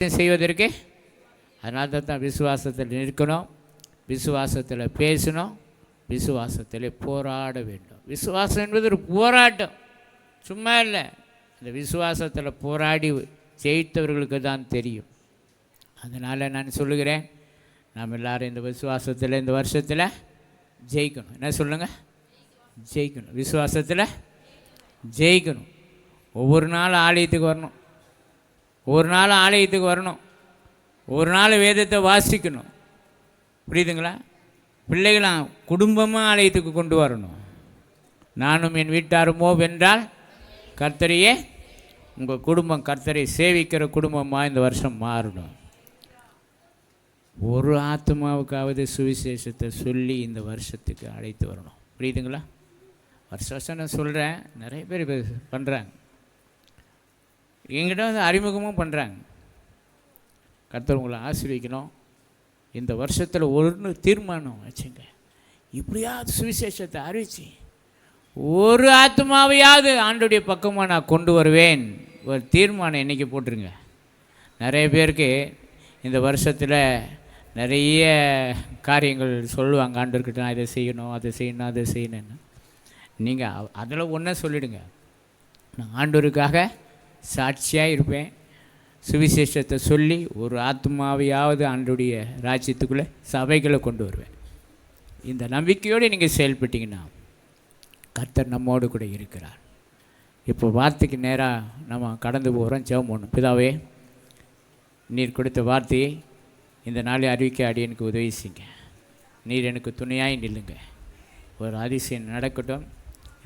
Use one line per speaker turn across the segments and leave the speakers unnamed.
செய்வதற்கு. அதனால தான் விசுவாசத்தில் நிற்கணும், விசுவாசத்தில் பேசணும், விசுவாசத்தில் போராட வேண்டும். விசுவாசம் என்பது ஒரு போராட்டம், சும்மா இல்லை. அந்த விசுவாசத்தில் போராடி ஜெயித்தவர்களுக்கு தான் தெரியும். அதனால் நான் சொல்லுகிறேன், நாம் எல்லோரும் இந்த விசுவாசத்தில் இந்த வருஷத்தில் ஜெயிக்கணும். என்ன சொல்லுங்கள்? ஜெயிக்கணும். விசுவாசத்தில் ஜெயிக்கணும். ஒவ்வொரு நாள் ஆலயத்துக்கு வரணும், ஒரு நாள் ஆலயத்துக்கு வரணும், ஒரு நாள் வேதத்தை வாசிக்கணும். புரியுதுங்களா? பிள்ளைகளாம் குடும்பமாக ஆலயத்துக்கு கொண்டு வரணும். நானும் என் வீட்டாருமோ வென்றால் கர்த்தரையே. உங்கள் குடும்பம் கர்த்தரை சேவிக்கிற குடும்பமாக இந்த வருஷம் மாறணும். ஒரு ஆத்மாவுக்காவது சுவிசேஷத்தை சொல்லி இந்த வருஷத்துக்கு அழைத்து வரணும். புரியுதுங்களா? வருஷம் நான் சொல்கிறேன், நிறைய பேர் பண்ணுறாங்க, எங்கிட்ட வந்து அறிமுகமும் பண்ணுறாங்க. கர்த்தர் உங்களை ஆசீர்வதிக்கணும். இந்த வருஷத்தில் ஒரு தீர்மானம் வச்சுங்க, இப்படியாவது சுவிசேஷத்தை அறிவிச்சு ஒரு ஆத்மாவையாவது ஆண்டுடைய பக்கமாக நான் கொண்டு வருவேன். ஒரு தீர்மானம் இன்றைக்கி போட்டுருங்க. நிறைய பேருக்கு இந்த வருஷத்தில் நிறைய காரியங்கள் சொல்லுவாங்க, ஆண்டவர்கிட்ட நான் இதை செய்யணும், அதை செய்யணும், அதை செய்யணுன்னு. நீங்கள் அதில் ஒன்றை சொல்லிவிடுங்க, நான் ஆண்டவருக்காக சாட்சியாக இருப்பேன், சுவிசேஷத்தை சொல்லி ஒரு ஆத்மாவையாவது ஆண்டுடைய ராஜ்யத்துக்குள்ளே சபைகளை கொண்டு வருவேன். இந்த நம்பிக்கையோடு நீங்கள் செயல்பட்டீங்கன்னா கர்த்தர் நம்மோடு கூட இருக்கிறார். இப்போ வார்த்தைக்கு நேராக நம்ம கடந்து போகிறோம். ஜெபம் பண்ணணும். பிதாவே, நீர் கொடுத்த வார்த்தையை இந்த நாளை அறிவிக்க அடியனுக்கு உதவி செய்யுங்க. நீர் எனக்கு துணையாய் நில்லுங்க. ஒரு அதிசயம் நடக்கட்டும்.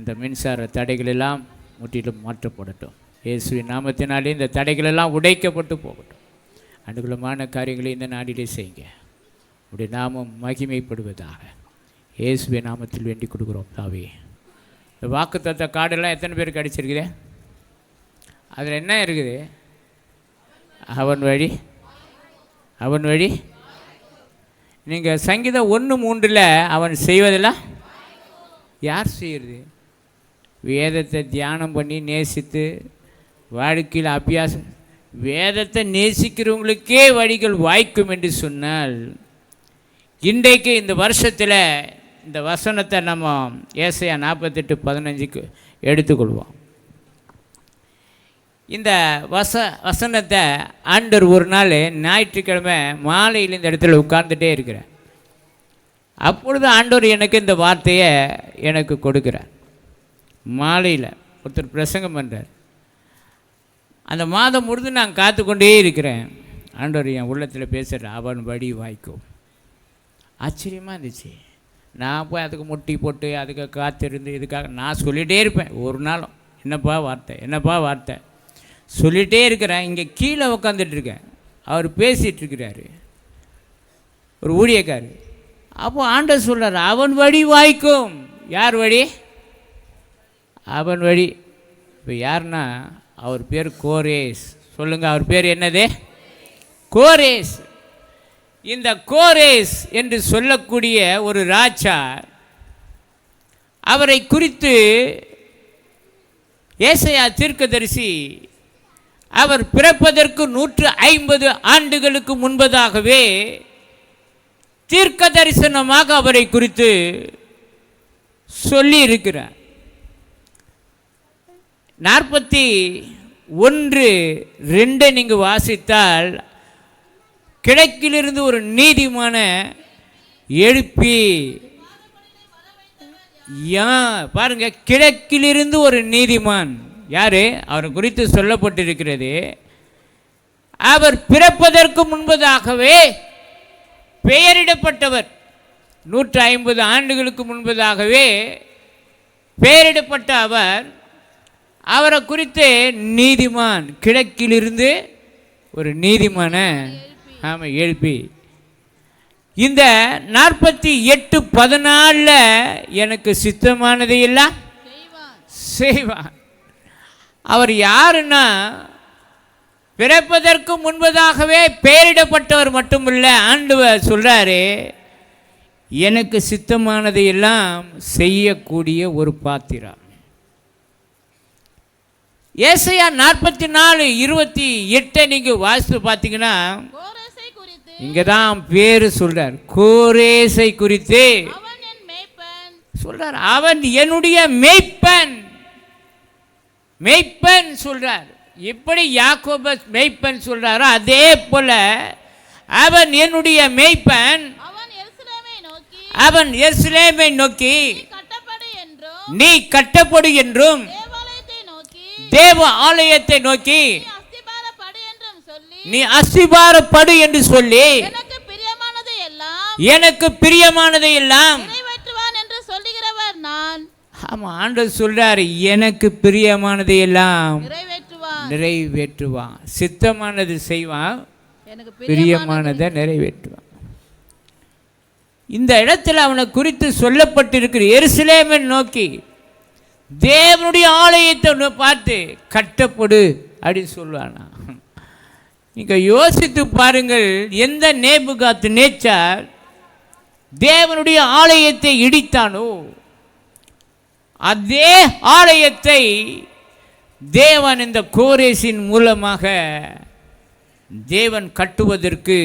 இந்த மின்சார தடைகள் எல்லாம் முற்றிலும் மாற்றப்படட்டும். இயேசுவின் நாமத்தினாலே இந்த தடைகள் எல்லாம் உடைக்கப்பட்டு போகட்டும். அனுகூலமான காரியங்களை இந்த நாளிலே செய்யுங்க. உடைய நாமம் மகிமைப்படுவதாக. இயேசுவின் நாமத்தில் வேண்டி கொடுக்குறோம் தாவே. இந்த வாக்குத்தத்த கார்டெல்லாம் எத்தனை பேருக்கு அடிச்சிருக்குது? அதில் என்ன இருக்குது? அவன் வழி, அவன் வழி. நீங்கள் சங்கீதம் 1:3 அவன் செய்வதெல்லாம் யார் செய்கிறது? வேதத்தை தியானம் பண்ணி நேசித்து வாழ்க்கையில் அபியாசம், வேதத்தை நேசிக்கிறவங்களுக்கே வழிகள் வாய்க்கும் என்று சொன்னால், இன்றைக்கு இந்த வருஷத்தில் இந்த வசனத்தை நம்ம ஏசாயா 48:15 எடுத்துக்கொள்வோம். இந்த வசனத்தை ஆண்டவர் ஒரு நாள் ஞாயிற்றுக்கிழமை மாலையில் இந்த இடத்துல உட்கார்ந்துட்டே இருக்கிறேன். அப்பொழுது ஆண்டவர் எனக்கு இந்த வார்த்தையை எனக்கு கொடுக்குறார். மாலையில் ஒருத்தர் பிரசங்கம் பண்ணுறார். அந்த மாதம் முழுது நான் காத்து கொண்டே இருக்கிறேன். ஆண்டவர் என் உள்ளத்தில் பேசுகிறேன், அவன் வழி வாய்க்கும். ஆச்சரியமாக இருந்துச்சு. நான் போய் அதுக்கு முட்டி போட்டு அதுக்கு காத்திருந்து இதுக்காக நான் சொல்லிகிட்டே இருப்பேன். ஒரு நாளும் என்னப்பா வார்த்தை, என்னப்பா வார்த்தை சொல்லிகிட்டே இருக்கிறேன். இங்கே கீழே உக்காந்துட்ருக்கேன், அவர் பேசிகிட்ருக்கிறாரு, ஒரு ஊழியக்கார். அப்போ ஆண்டவர் சொல்கிறார், அவன் வழி வாய்க்கும். யார் வழி? அவன் வழி. இப்போ யாருன்னா அவர் பேர் கோரேஸ். சொல்லுங்கள், அவர் பேர் என்னது? கோரேஸ். இந்த கோரேஸ் என்று சொல்லக்கூடிய ஒரு ராஜா, அவரை குறித்து ஏசாயா தீர்க்கதரிசி அவர் பிறப்பதற்கு 150 ஆண்டுகளுக்கு முன்பதாகவே தீர்க்க தரிசனமாக அவரை குறித்து சொல்லி இருக்கிறார். 41:2 நீங்கள் வாசித்தால், கிழக்கிலிருந்து ஒரு நீதிமான எழுப்பி, பாருங்க, கிழக்கிலிருந்து ஒரு நீதிமான். யாரு? அவரை குறித்து சொல்லப்பட்டிருக்கிறது, அவர் பிறப்பதற்கு முன்பதாகவே பெயரிடப்பட்டவர். 150 ஆண்டுகளுக்கு முன்பதாகவே பெயரிடப்பட்ட அவர், அவரை குறித்து நீதிமான், கிழக்கிலிருந்து ஒரு நீதிமான எழுப்பி. இந்த 48:14 எனக்கு சித்தமானதை எல்லாம் செய்வான். அவர் யாருன்னா, பிறப்பதற்கு முன்பதாகவே பெயரிடப்பட்டவர் மட்டுமில்லை. ஆண்டவர் சொல்றாரு, எனக்கு சித்தமானதை எல்லாம் செய்யக்கூடிய ஒரு பாத்திரம். ஏசாயா 44:28 நீங்கள் வாசித்து பார்த்தீங்கன்னா இங்கே தான் பேர் சொல்கிறார். கோரேசை குறித்து சொல்கிறார். அவன் என்னுடைய மேய்ப்பன். மேய்ப்பன் சொல்கிறார். எப்படி யாக்கோபு மேய்ப்பன் சொல்கிறாரோ அதே போல அவன் என்னுடைய மேய்ப்பன். அவன் எருசலேமை நோக்கி நீ கட்டப்படு என்றும் தேவ ஆலயத்தை நோக்கி நீ அஸ்திபாரப்படு என்று சொல்லி எனக்கு பிரியமானதை எல்லாம் ஆமா ஆண்டவர் சொல்றாரு, எனக்கு பிரியமானதை எல்லாம் நிறைவேற்றுவான். சித்தமானது செய்வான், பிரியமானதை நிறைவேற்றுவான். இந்த இடத்துல அவனை குறித்து சொல்லப்பட்டிருக்கிற எருசலேமை நோக்கி தேவனுடைய ஆலயத்தை பார்த்து கட்டப்படு அப்படின்னு சொல்லுவானா. நீங்கள் யோசித்து பாருங்கள், எந்த நேபுகாத் நேச்சார் தேவனுடைய ஆலயத்தை இடித்தானோ அதே ஆலயத்தை தேவன் இந்த கோரேசின் மூலமாக தேவன் கட்டுவதற்கு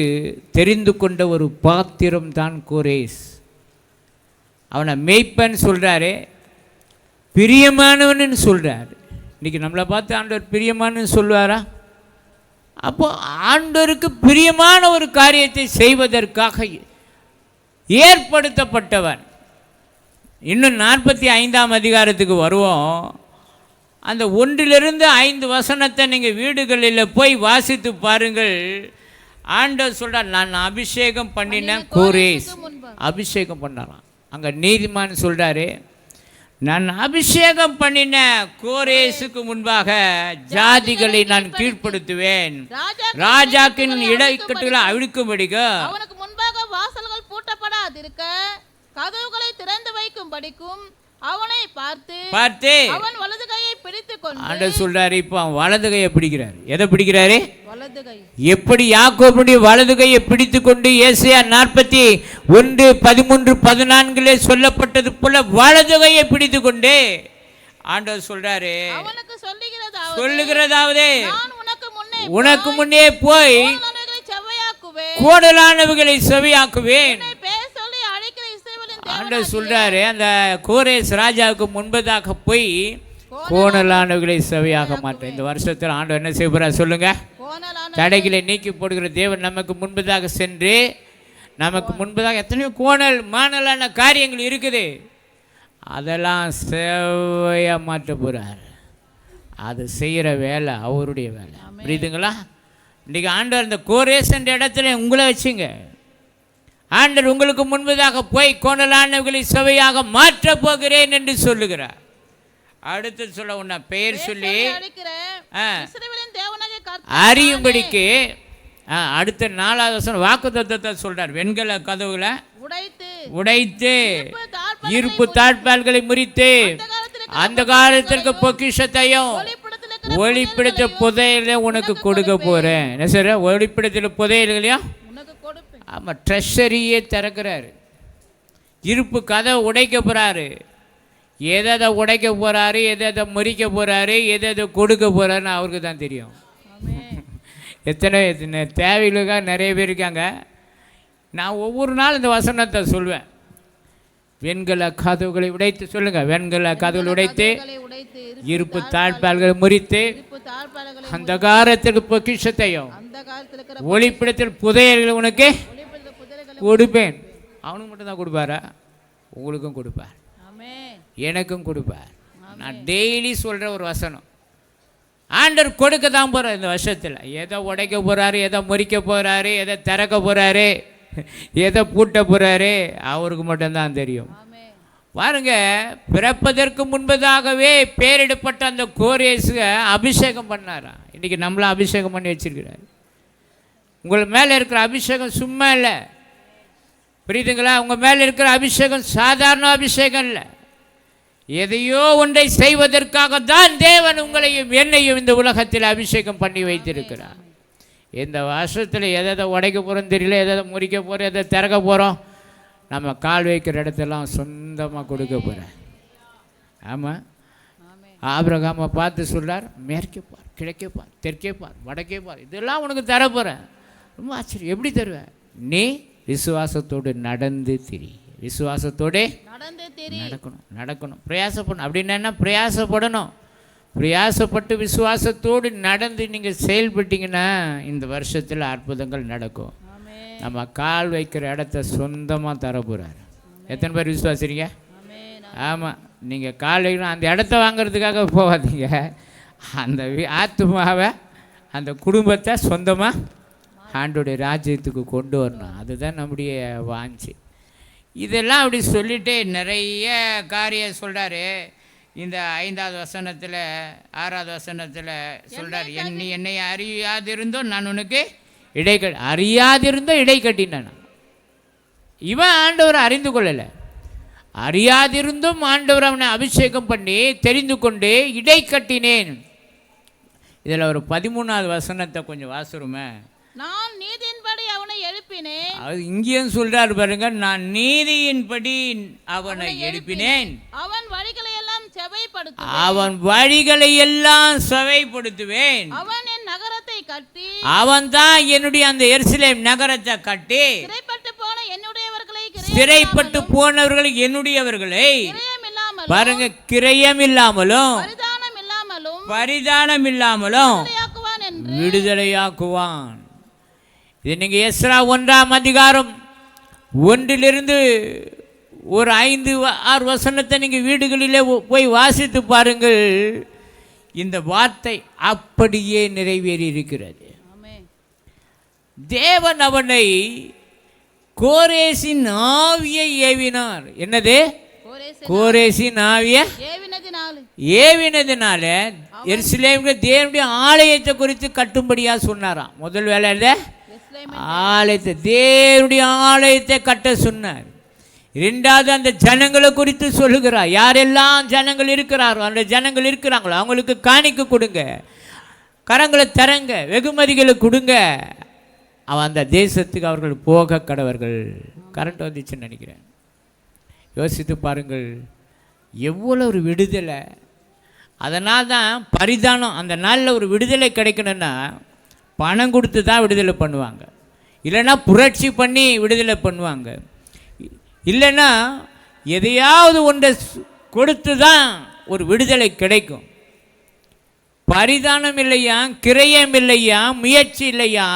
தெரிந்து கொண்ட ஒரு பாத்திரம் தான் கோரேஸ். அவனை மேய்ப்பன் சொல்கிறாரு, பிரியமானவன்னு சொல்கிறார். இன்றைக்கி நம்மளை பார்த்து ஆண்டவர் பிரியமானன்னு சொல்லுவாரா? அப்போ ஆண்டவருக்கு பிரியமான ஒரு காரியத்தை செய்வதற்காக ஏற்படுத்தப்பட்டவன். இன்னும் 45ஆம் அதிகாரத்துக்கு வருவோம். அந்த 1-5 வசனத்தை நீங்கள் வீடுகளில் போய் வாசித்து பாருங்கள். ஆண்டவர் சொல்கிறார், நான் அபிஷேகம் பண்ணினேன் கோரேஸ். அபிஷேகம் பண்ணலாம். அங்கே நீதிமான் சொல்கிறாரு, நான் அபிஷேகம் பண்ணின கோரேசுக்கு முன்பாக ஜாதிகளை நான் கீழ்ப்படுத்துவேன், ராஜாக்கின் இடைக்கட்டுகளை அவிழ்க்கும்படிக
அவனுக்கு முன்பாக வாசல்கள் பூட்டப்படாதிருக்க கதவுகளை திறந்து வைக்கும் படிக்கும் அவனை பார்த்து அவன் வலது கையை பிடித்துக் கொண்டு
ஆண்டவர் சொல்றாரு. இப்போ அவன் வலது கையை பிடிக்கிறார். எதை பிடிக்கிறாரு?
வலது கை.
எப்படி யாக்கோபுடைய வலது கையை பிடித்துக் கொண்டு ஏசாயா 41:13-14 சொல்லப்பட்டது போல வலது கையை பிடித்துக் கொண்டு ஆண்டவர் சொல்றாரு,
அவனுக்கு
சொல்லுகிறதாவது
உனக்கு
முன்னே போய் கோடலானவைகளை செவியாக்குவேன். ஆண்டவர் சொல்றாரு, அந்த கோரேஸ் ராஜாவுக்கு முன்பதாக போய் கோணலானவைகளை செவியாக மாட்டேன். இந்த வருஷத்தில் ஆண்டவர் என்ன செய்வார் சொல்லுங்க? தடைகளை நீக்கி போடுகிற தேவன் நமக்கு முன்பதாக சென்று, நமக்கு முன்பதாக எத்தனையோ கோணல் மாணலான காரியங்கள் இருக்குது, அதெல்லாம் செவ்வையாக மாற்ற போகிறார். அது செய்கிற வேலை அவருடைய வேலை. புரியுதுங்களா? இன்றைக்கி ஆண்டவர் இந்த கோரேஸ் என்ற இடத்துல உங்களை வச்சுங்க. ஆண்டவர் உங்களுக்கு முன்பதாக போய் கோணலானவைகளை செவையாக மாற்றப் போகிறேன் என்று சொல்லுகிறார். அடுத்து சொல்ல உன்னை பெயர் சொல்லி அறியும்படிக்கு அடுத்த 4வது வசனம் வாக்குத்தத்தத்தை சொல்றார். வெண்கல கதவுகளை உடைத்து இருப்பு தாழ்பால்களை முறித்து அந்த காலத்திற்கு பொக்கிஷத்தையும் ஒளிப்பிடத்த புதையலை உனக்கு கொடுக்க போறேன். என்ன சார்? ஒளிப்பிடத்தில் புதையல்களையும் ஆமாம் ட்ரெஷரியே திறக்கிறாரு. இருப்பு கதவை உடைக்க போகிறாரு. எதை உடைக்க போகிறாரு, எதை முறிக்க போகிறாரு, எதை கொடுக்க போகிறாருன்னு அவருக்கு தான் தெரியும். எத்தனை தேவைகளுக்காக நிறைய பேர் இருக்காங்க. நான் ஒவ்வொரு நாள் இந்த வசனத்தை சொல்வேன். வெண்கல கதவுகளை உடைத்து சொல்லுங்க. வெண்கல கதவுகளை உடைத்து இருப்பு தாழ்பால்களை முறித்து அந்த காலத்திற்கு பொக்கிஷத்தையும் ஒளிப்பிடத்தில் புதையல்களை உனக்கு கொடுப்பேன். அவனுக்கு மட்டும் தான் கொடுப்பாரா? உங்களுக்கும் கொடுப்பார், எனக்கும் கொடுப்பார். நான் டெய்லி சொல்கிற ஒரு வசனம். ஆண்டவர் கொடுக்க தான் போகிறார். இந்த வருஷத்தில் எதை உடைக்க போகிறாரு, எதை முறிக்க போகிறாரு, எதை திறக்க போகிறாரு, எதை பூட்ட போகிறாரு, அவருக்கு மட்டும்தான் தெரியும். பாருங்க, பிறப்பதற்கு முன்பதாகவே பேரிடப்பட்ட அந்த கோரேஸை அபிஷேகம் பண்ணாரா. இன்றைக்கி நம்மளாம் அபிஷேகம் பண்ணி வச்சிருக்கிறார். உங்கள் மேலே இருக்கிற அபிஷேகம் சும்மா இல்லை. புரியுதுங்களா? உங்கள் மேலே இருக்கிற அபிஷேகம் சாதாரண அபிஷேகம் இல்லை. எதையோ ஒன்றை செய்வதற்காக தான் தேவன் உங்களையும் என்னையும் இந்த உலகத்தில் அபிஷேகம் பண்ணி வைத்திருக்கிறார். இந்த வருஷத்தில் எதை உடைக்க போகிறோம் தெரியல, எதை முறிக்க போகிறோம், எதை திறக்க போகிறோம். நம்ம கால் வைக்கிற இடத்தெல்லாம் சொந்தமாக கொடுக்க போகிறேன். ஆமாம், ஆபிரகாமை பார்த்து சொல்கிறார், மேற்கே பார், கிழக்கே பார், தெற்கே பார், வடக்கே பார், இதெல்லாம் உனக்கு தரப்போகிறேன். ரொம்ப ஆச்சரியம். எப்படி தருவேன்? நீ விசுவாசத்தோடு நடந்து திரி. விசுவாசத்தோடு நடக்கணும், பிரயாசப்படணும். அப்படின்னா என்ன? பிரயாசப்படணும். பிரயாசப்பட்டு விசுவாசத்தோடு நடந்து நீங்கள் செயல்பட்டீங்கன்னா இந்த வருஷத்தில் அற்புதங்கள் நடக்கும். நம்ம கால் வைக்கிற இடத்த சொந்தமாக தரப்போகிறார். எத்தனை பேர் விசுவாசிறீங்க? ஆமாம். நீங்கள் கால் வைக்கணும், அந்த இடத்த வாங்கிறதுக்காக போகாதீங்க. அந்த ஆத்துமாவை, அந்த குடும்பத்தை சொந்தமாக ஆண்டோடைய ராஜ்யத்துக்கு கொண்டு வரணும். அதுதான் நம்முடைய வாஞ்சி. இதெல்லாம் அப்படி சொல்லிட்டு நிறைய காரியம் சொல்கிறாரு. இந்த 5வது வசனத்தில் 6வது வசனத்தில் சொல்கிறார், என்னை அறியாதிருந்தோ நான் உனக்கு அறியாதிருந்தோ இடை கட்டினான். இவன் ஆண்டவரை அறிந்து கொள்ளலை. அறியாதிருந்தும் ஆண்டவர் அவனை அபிஷேகம் பண்ணி தெரிந்து கொண்டு இடை கட்டினேன். இதில் ஒரு 13வது வசனத்தை கொஞ்சம் வாசுருமே.
நான் நீதியின்படி அவனை எழுப்பினேன்.
அது இங்கேயும் சொல்றாரு பாருங்க, நான் நீதியின்படி அவனை எழுப்பினேன்.
அவன் வழிகளை எல்லாம் செவைப்படுத்துவேன்.
அவன் வழிகளை எல்லாம் செவைப்படுத்துவேன்.
அவன் என் நகரத்தை கட்டி,
அவன் தான் என்னுடைய அந்த எருசலேம் நகரத்தை கட்டி, சிறைப்பட்டு போனவர்களை என்னுடையவர்களை பாருங்க, கிரயம் இல்லாமலும் பரிதானம் இல்லாமலும் விடுதலையாக்குவான். இது நீங்கள் எஸ்ரா 1ஆம் அதிகாரம் 1லிருந்து ஒரு 5-6 வசனத்தை நீங்கள் வீடுகளிலே போய் வாசித்து பாருங்கள். இந்த வார்த்தை அப்படியே நிறைவேறி இருக்கிறது. தேவன் அவனை கோரேசின் ஆவியை ஏவினார். என்னது? கோரேசின் ஆவியை ஏவினதுனால எருசலேமுக்கு தேவனுடைய ஆலயத்தை குறித்து கட்டும்படியா சொன்னாராம். முதல் வேலையில ஆலயத்தை, தேவனுடைய ஆலயத்தை கட்ட சொன்னார். 2வது அந்த ஜனங்களை குறித்து சொல்லுகிறார். யாரெல்லாம் ஜனங்கள் இருக்கிறாரோ, அந்த ஜனங்கள் இருக்கிறாங்களோ அவங்களுக்கு காணிக்க கொடுங்க, கரங்களை தரங்க, வெகுமதிகளை கொடுங்க. அவன் அந்த தேசத்துக்கு அவர்கள் போக கடவர்கள். கரண்ட் வந்துச்சுன்னு நினைக்கிறேன். யோசித்து பாருங்கள், எவ்வளோ ஒரு விடுதலை. அதனால் தான் பரிதானம். அந்த நாளில் ஒரு விடுதலை கிடைக்கணும்னா பணம் கொடுத்து தான் விடுதலை பண்ணுவாங்க, இல்லைன்னா புரட்சி பண்ணி விடுதலை பண்ணுவாங்க, இல்லைன்னா எதையாவது ஒன்றை கொடுத்து தான் ஒரு விடுதலை கிடைக்கும். பரிதானம் இல்லையா, கிரயம் இல்லையா, முயற்சி இல்லையா,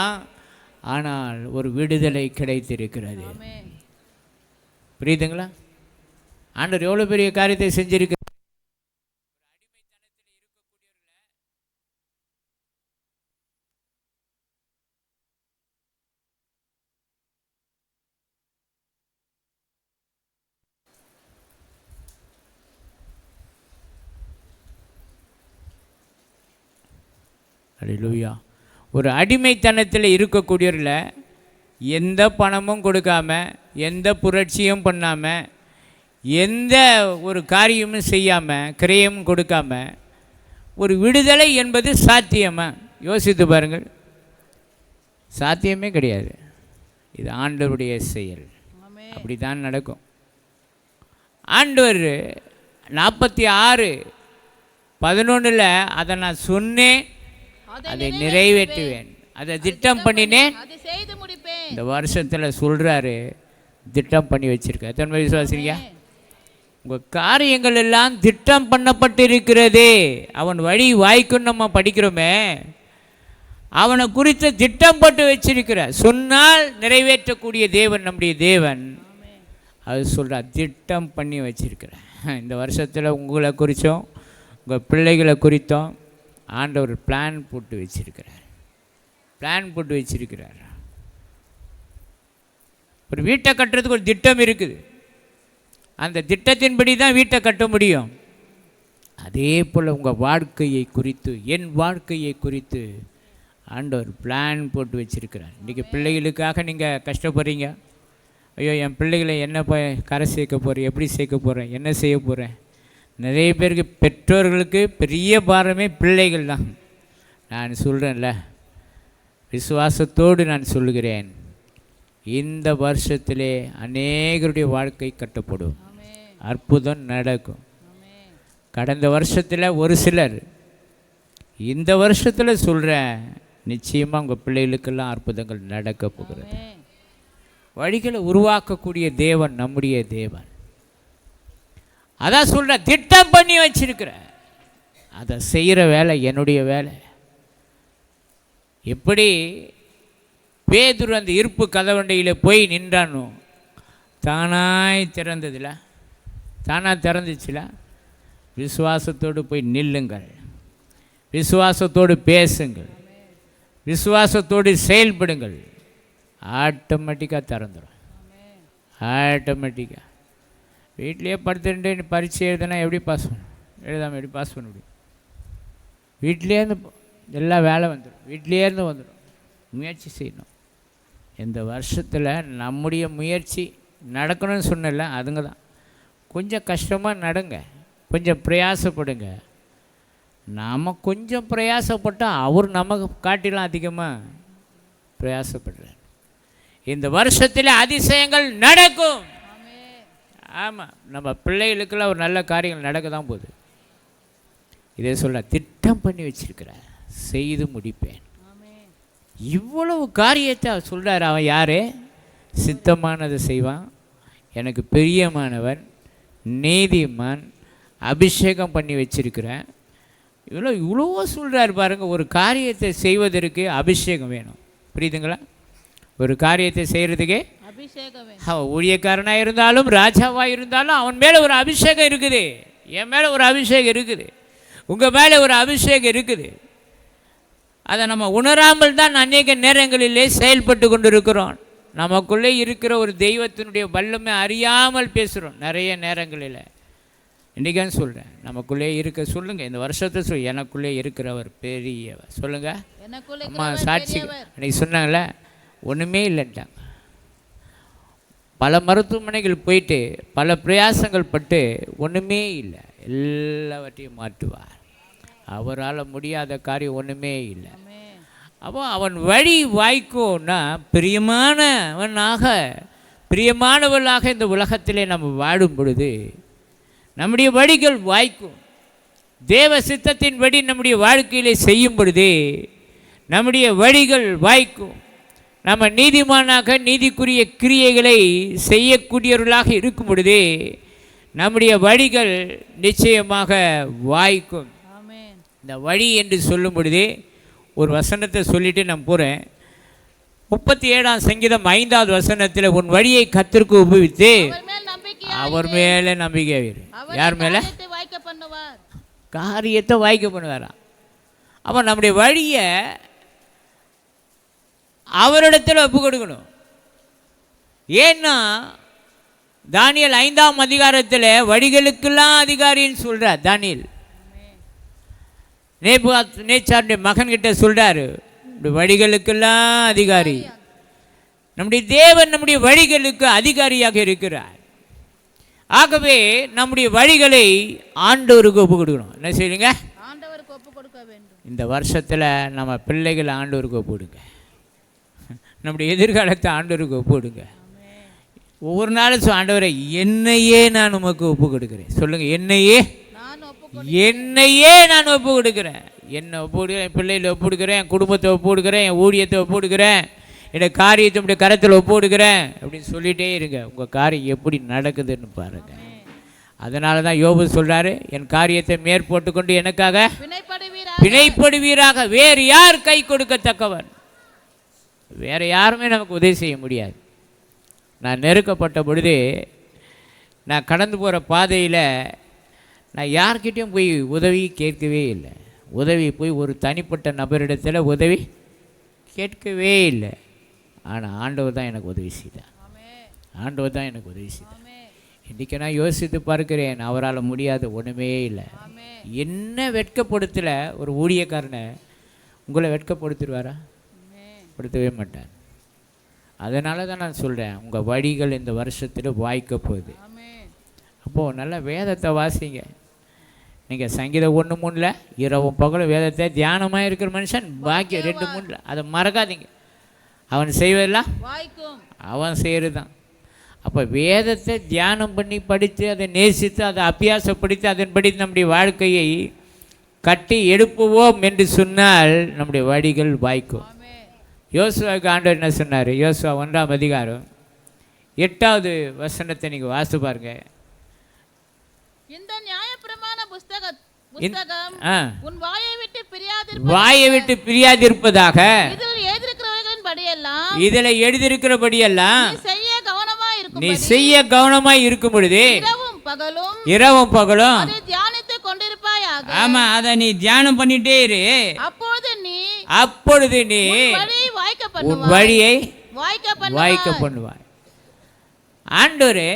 ஆனால் ஒரு விடுதலை கிடைத்திருக்கிறது. புரியுதுங்களா? ஆண்டவர் எவ்வளோ பெரிய காரியத்தை செஞ்சிருக்க. அல்லேலூயா. ஒரு அடிமைத்தனத்தில் இருக்கக்கூடியவரில் எந்த பணமும் கொடுக்காம, எந்த புரட்சியும் பண்ணாமல், எந்த ஒரு காரியமும் செய்யாமல், கிரயமும் கொடுக்காம ஒரு விடுதலை என்பது சாத்தியமா? யோசித்து பாருங்கள். சாத்தியமே கிடையாது. இது ஆண்டவருடைய செயல். அப்படி தான் நடக்கும். ஆண்டவர் 46:11 அதை நான் சொன்னேன், அதை நிறைவேற்றுவேன், அதை திட்டம் பண்ணினேன், இந்த வருஷத்தில் சொல்கிறாரு. திட்டம் பண்ணி வச்சிருக்க. எத்தனை விசுவாசிங்க? உங்கள் காரியங்கள் எல்லாம் திட்டம் பண்ணப்பட்டு இருக்கிறதே. அவன் வழி வாய்க்குன்னு நம்ம படிக்கிறோமே, அவனை குறித்து திட்டம் போட்டு வச்சிருக்கிற. சொன்னால் நிறைவேற்றக்கூடிய தேவன் நம்முடைய தேவன். அது சொல்கிறார், திட்டம் பண்ணி வச்சிருக்கிறேன். இந்த வருஷத்தில் உங்களை குறித்தும் உங்கள் பிள்ளைகளை குறித்தும் ஆண்டவர் பிளான் போட்டு வச்சிருக்கிறார். பிளான் போட்டு வச்சிருக்கிறார். ஒரு வீட்டை கட்டுறதுக்கு ஒரு திட்டம் இருக்குது. அந்த திட்டத்தின்படி தான் வீட்டை கட்ட முடியும். அதே போல் உங்கள் வாழ்க்கையை குறித்து, என் வாழ்க்கையை குறித்து ஆண்டவர் பிளான் போட்டு வச்சிருக்கிறார். இன்றைக்கி பிள்ளைகளுக்காக நீங்கள் கஷ்டப்படுறீங்க. ஐயோ, என் பிள்ளைகளை என்ன கரை சேர்க்க போகிறேன், எப்படி சேர்க்க போகிறேன், என்ன செய்ய போகிறேன். நிறைய பேருக்கு, பெற்றோர்களுக்கு பெரிய பாரமே பிள்ளைகள் தான். நான் சொல்கிறேன்ல, விசுவாசத்தோடு நான் சொல்லுகிறேன், இந்த வருஷத்திலே அநேகருடைய வாழ்க்கை கட்டப்படும், அற்புதம் நடக்கும். கடந்த வருஷத்தில் ஒரு சிலர், இந்த வருஷத்தில் சொல்கிறேன், நிச்சயமாக உங்கள் பிள்ளைகளுக்கெல்லாம் அற்புதங்கள் நடக்க போகிறது. வழிகளை உருவாக்கக்கூடிய தேவன் நம்முடைய தேவன். அதான் சொல்கிற, திட்டம் பண்ணி வச்சிருக்கிற, அதை செய்கிற வேலை என்னுடைய வேலை. எப்படி பேதுரு அந்த இருப்பு கதவண்டையில் போய் நின்றானோ, தானாய் திறந்ததில்ல, தானாக திறந்துச்சுல. விசுவாசத்தோடு போய் நில்லுங்கள், விசுவாசத்தோடு பேசுங்கள், விசுவாசத்தோடு செயல்படுங்கள். ஆட்டோமேட்டிக்காக திறந்துடும், ஆட்டோமேட்டிக்காக. வீட்லேயே படுத்துட்டு பரீட்சை எழுதுனா எப்படி பாஸ் பண்ணணும்? எழுதாமல் எப்படி பாஸ் பண்ண முடியும்? வீட்லேருந்து எல்லா வேலை வந்துடும், வீட்லேருந்து வந்துடும். முயற்சி செய்யணும். இந்த வருஷத்தில் நம்முடைய முயற்சி நடக்கணும்னு சொன்னல, அதுங்க தான். கொஞ்சம் கஷ்டமாக நடங்க, கொஞ்சம் பிரயாசப்படுங்க. நாம் கொஞ்சம் பிரயாசப்பட்டால் அவர் நமக்கு காட்டிலாம் அதிகமாக பிரயாசப்படுறார். இந்த வருஷத்தில் அதிசயங்கள் நடக்கும். ஆமாம், நம்ம பிள்ளைகளுக்கெல்லாம் ஒரு நல்ல காரியங்கள் நடக்க தான் போகுது. இதே சொல்ல, திட்டம் பண்ணி வச்சிருக்கிறார், செய்து முடிப்பேன். இவ்வளவு காரியத்தை அவர் சொல்கிறார். அவன் யார்? சித்தமானதை செய்வான், எனக்கு பிரியமானவன், நீதிமான், அபிஷேகம் பண்ணி வச்சிருக்கிறேன். இவ்வளோ சொல்கிறார் பாருங்கள். ஒரு காரியத்தை செய்வதற்கு அபிஷேகம் வேணும். புரியுதுங்களா? ஒரு காரியத்தை செய்கிறதுக்கே
அபிஷேகம் வேணும்.
அவன் ஊழியக்காரனாக இருந்தாலும் ராஜாவாக இருந்தாலும் அவன் மேலே ஒரு அபிஷேகம் இருக்குது. என் மேலே ஒரு அபிஷேகம் இருக்குது, உங்கள் மேலே ஒரு அபிஷேகம் இருக்குது. அதை நம்ம உணராமல் தான் அநேக நேரங்களிலே செயல்பட்டு கொண்டு இருக்கிறோம். நமக்குள்ளே இருக்கிற ஒரு தெய்வத்தினுடைய வல்லமை அறியாமல் பேசுகிறோம் நிறைய நேரங்களில். இன்றைக்கான்னு சொல்கிறேன், நமக்குள்ளே இருக்க சொல்லுங்கள். இந்த வருஷத்தை எனக்குள்ளே இருக்கிறவர் பெரியவர் சொல்லுங்கள். அம்மா சாட்சி அன்றைக்கி சொன்னாங்களே, ஒன்றுமே இல்லைன்ட்டாங்க. பல மருத்துவமனைகள் போயிட்டு பல பிரயாசங்கள் பட்டு ஒன்றுமே இல்லை. எல்லாவற்றையும் மாற்றுவார். அவரால் முடியாத காரியம் ஒன்றுமே இல்லை. அப்போ அவன் வழி வாய்க்கும்னா பிரியமானவர்களாக இந்த உலகத்திலே நம்ம வாடும் பொழுது நம்முடைய வழிகள் வாய்க்கும். தேவ சித்தத்தின்படி நம்முடைய வாழ்க்கையிலே செய்யும் பொழுது நம்முடைய வழிகள் வாய்க்கும். நம்ம நீதிமானாக நீதிக்குரிய கிரியைகளை செய்யக்கூடியவர்களாக இருக்கும் பொழுது நம்முடைய வழிகள் நிச்சயமாக வாய்க்கும். இந்த வழி என்று சொல்லும் பொழுதே ஒரு வசனத்தை சொல்லிட்டு நான் போகிறேன். 37ஆம் சங்கீதம் 5வது வசனத்தில், உன் வழியை கர்த்தருக்கு உபயோகித்து அவர் மேலே நம்பிக்கை வைரு. யார் மேலே? காரியத்தை வாய்க்க பண்ணுவாராம். அப்போ நம்முடைய வழியை அவரிடத்தில் ஒப்பு கொடுக்கணும். ஏன்னா தானியேல் 5ஆம் அதிகாரத்தில் வழிகளுக்கெல்லாம் அதிகாரின்னு சொல்கிறார். தானியேல் நேச்சாருடைய மகன்கிட்ட சொல்கிறாரு, வழிகளுக்கெல்லாம் அதிகாரி. நம்முடைய தேவன் நம்முடைய வழிகளுக்கு அதிகாரியாக இருக்கிறார். ஆகவே நம்முடைய வழிகளை ஆண்டவருக்கு ஒப்பு கொடுக்கணும். என்ன செய்யுங்க? ஆண்டவருக்கு ஒப்பு கொடுக்க வேண்டும். இந்த வருஷத்தில் நம்ம பிள்ளைகளை ஆண்டவருக்கு ஒப்பு கொடுங்க. நம்முடைய எதிர்காலத்தை ஆண்டவருக்கு ஒப்பு கொடுங்க. ஒவ்வொரு நாளும் ஆண்டவரை, என்னையே நான் உமக்கு ஒப்பு கொடுக்குறேன். சொல்லுங்கள், என்னையே நான் ஒப்பு கொடுக்குறேன். என்னை ஒப்பு கொடுக்குறேன், என் பிள்ளைகளை ஒப்பு கொடுக்குறேன், என் குடும்பத்தை ஒப்பு கொடுக்குறேன், என் ஊழியத்தை ஒப்பு கொடுக்குறேன், என்னோட காரியத்தை உடைய கரத்தில் ஒப்பு கொடுக்குறேன் அப்படின்னு சொல்லிகிட்டே இருங்க. உங்கள் காரியம் எப்படி நடக்குதுன்னு பாருங்கள். அதனால தான் யோபு சொல்கிறாரு, என் காரியத்தை மேற்போட்டு கொண்டு எனக்காக பிணைப்படுவீராக. வேறு யார் கை கொடுக்கத்தக்கவன்? வேறு யாருமே நமக்கு உதவி செய்ய முடியாது. நான் நெருக்கப்பட்ட பொழுது, நான் கடந்து போகிற பாதையில் நான் யார்கிட்டையும் போய் உதவி கேட்கவே இல்லை. உதவி போய் ஒரு தனிப்பட்ட நபரிடத்தில் உதவி கேட்கவே இல்லை. ஆனால் ஆண்டவர் தான் எனக்கு உதவி செய்தார். ஆண்டவர் தான் எனக்கு உதவி செய்தார். இன்றைக்கி நான் யோசித்து பார்க்கிறேன், அவரால் முடியாத ஒன்றுமே இல்லை. என்ன வெட்கப்படுத்தலை ஒரு ஊழியக்காரனை உங்களை வெட்கப்படுத்திடுவாரா? படுத்தவே மாட்டார். அதனால தான் நான் சொல்கிறேன், உங்கள் வழிகள் இந்த வருஷத்தில் வாய்க்க போகுது. அப்போது நல்ல வேதத்தை வாசிங்க. நீங்கள் சங்கீதம் 1:3 இரவும் பகலும் வேதத்தை தியானமாக இருக்கிற மனுஷன் பாக்கி 2:3 அதை மறக்காதீங்க. அவன் செய்வதெல்லாம் அவன் செய்கிறது தான். அப்போ வேதத்தை தியானம் பண்ணி படித்து அதை நேசித்து அதை அபியாசப்படுத்தி அதன்படி நம்முடைய வாழ்க்கையை கட்டி எழுப்புவோம் என்று சொன்னால் நம்முடைய வழிகள் வாய்க்கும். யோசுவாவுக்கு ஆண்டவர் என்ன சொன்னார்? யோசுவா 1ஆம் அதிகாரம் 8வது வசனத்தை நீங்கள் வாசித்து பாருங்க.
இந்த நியாயப்பிரமாண புஸ்தகம் உன்
வாயை விட்டு பிரியாதிருப்பதாக
இதில் எழுதியிருக்கிறபடியெல்லாம்
நீ செய்ய கவனமாய் இருக்கும் பொழுது இரவும் பகலும்
தியானித்துக் கொண்டிருப்பாயாக.
ஆமா, அதை நீ தியானம் பண்ணிட்டே இரு. அப்பொழுது நீ உன் வழியை வாய்க்க பண்ணுவாய். ஆண்டவரே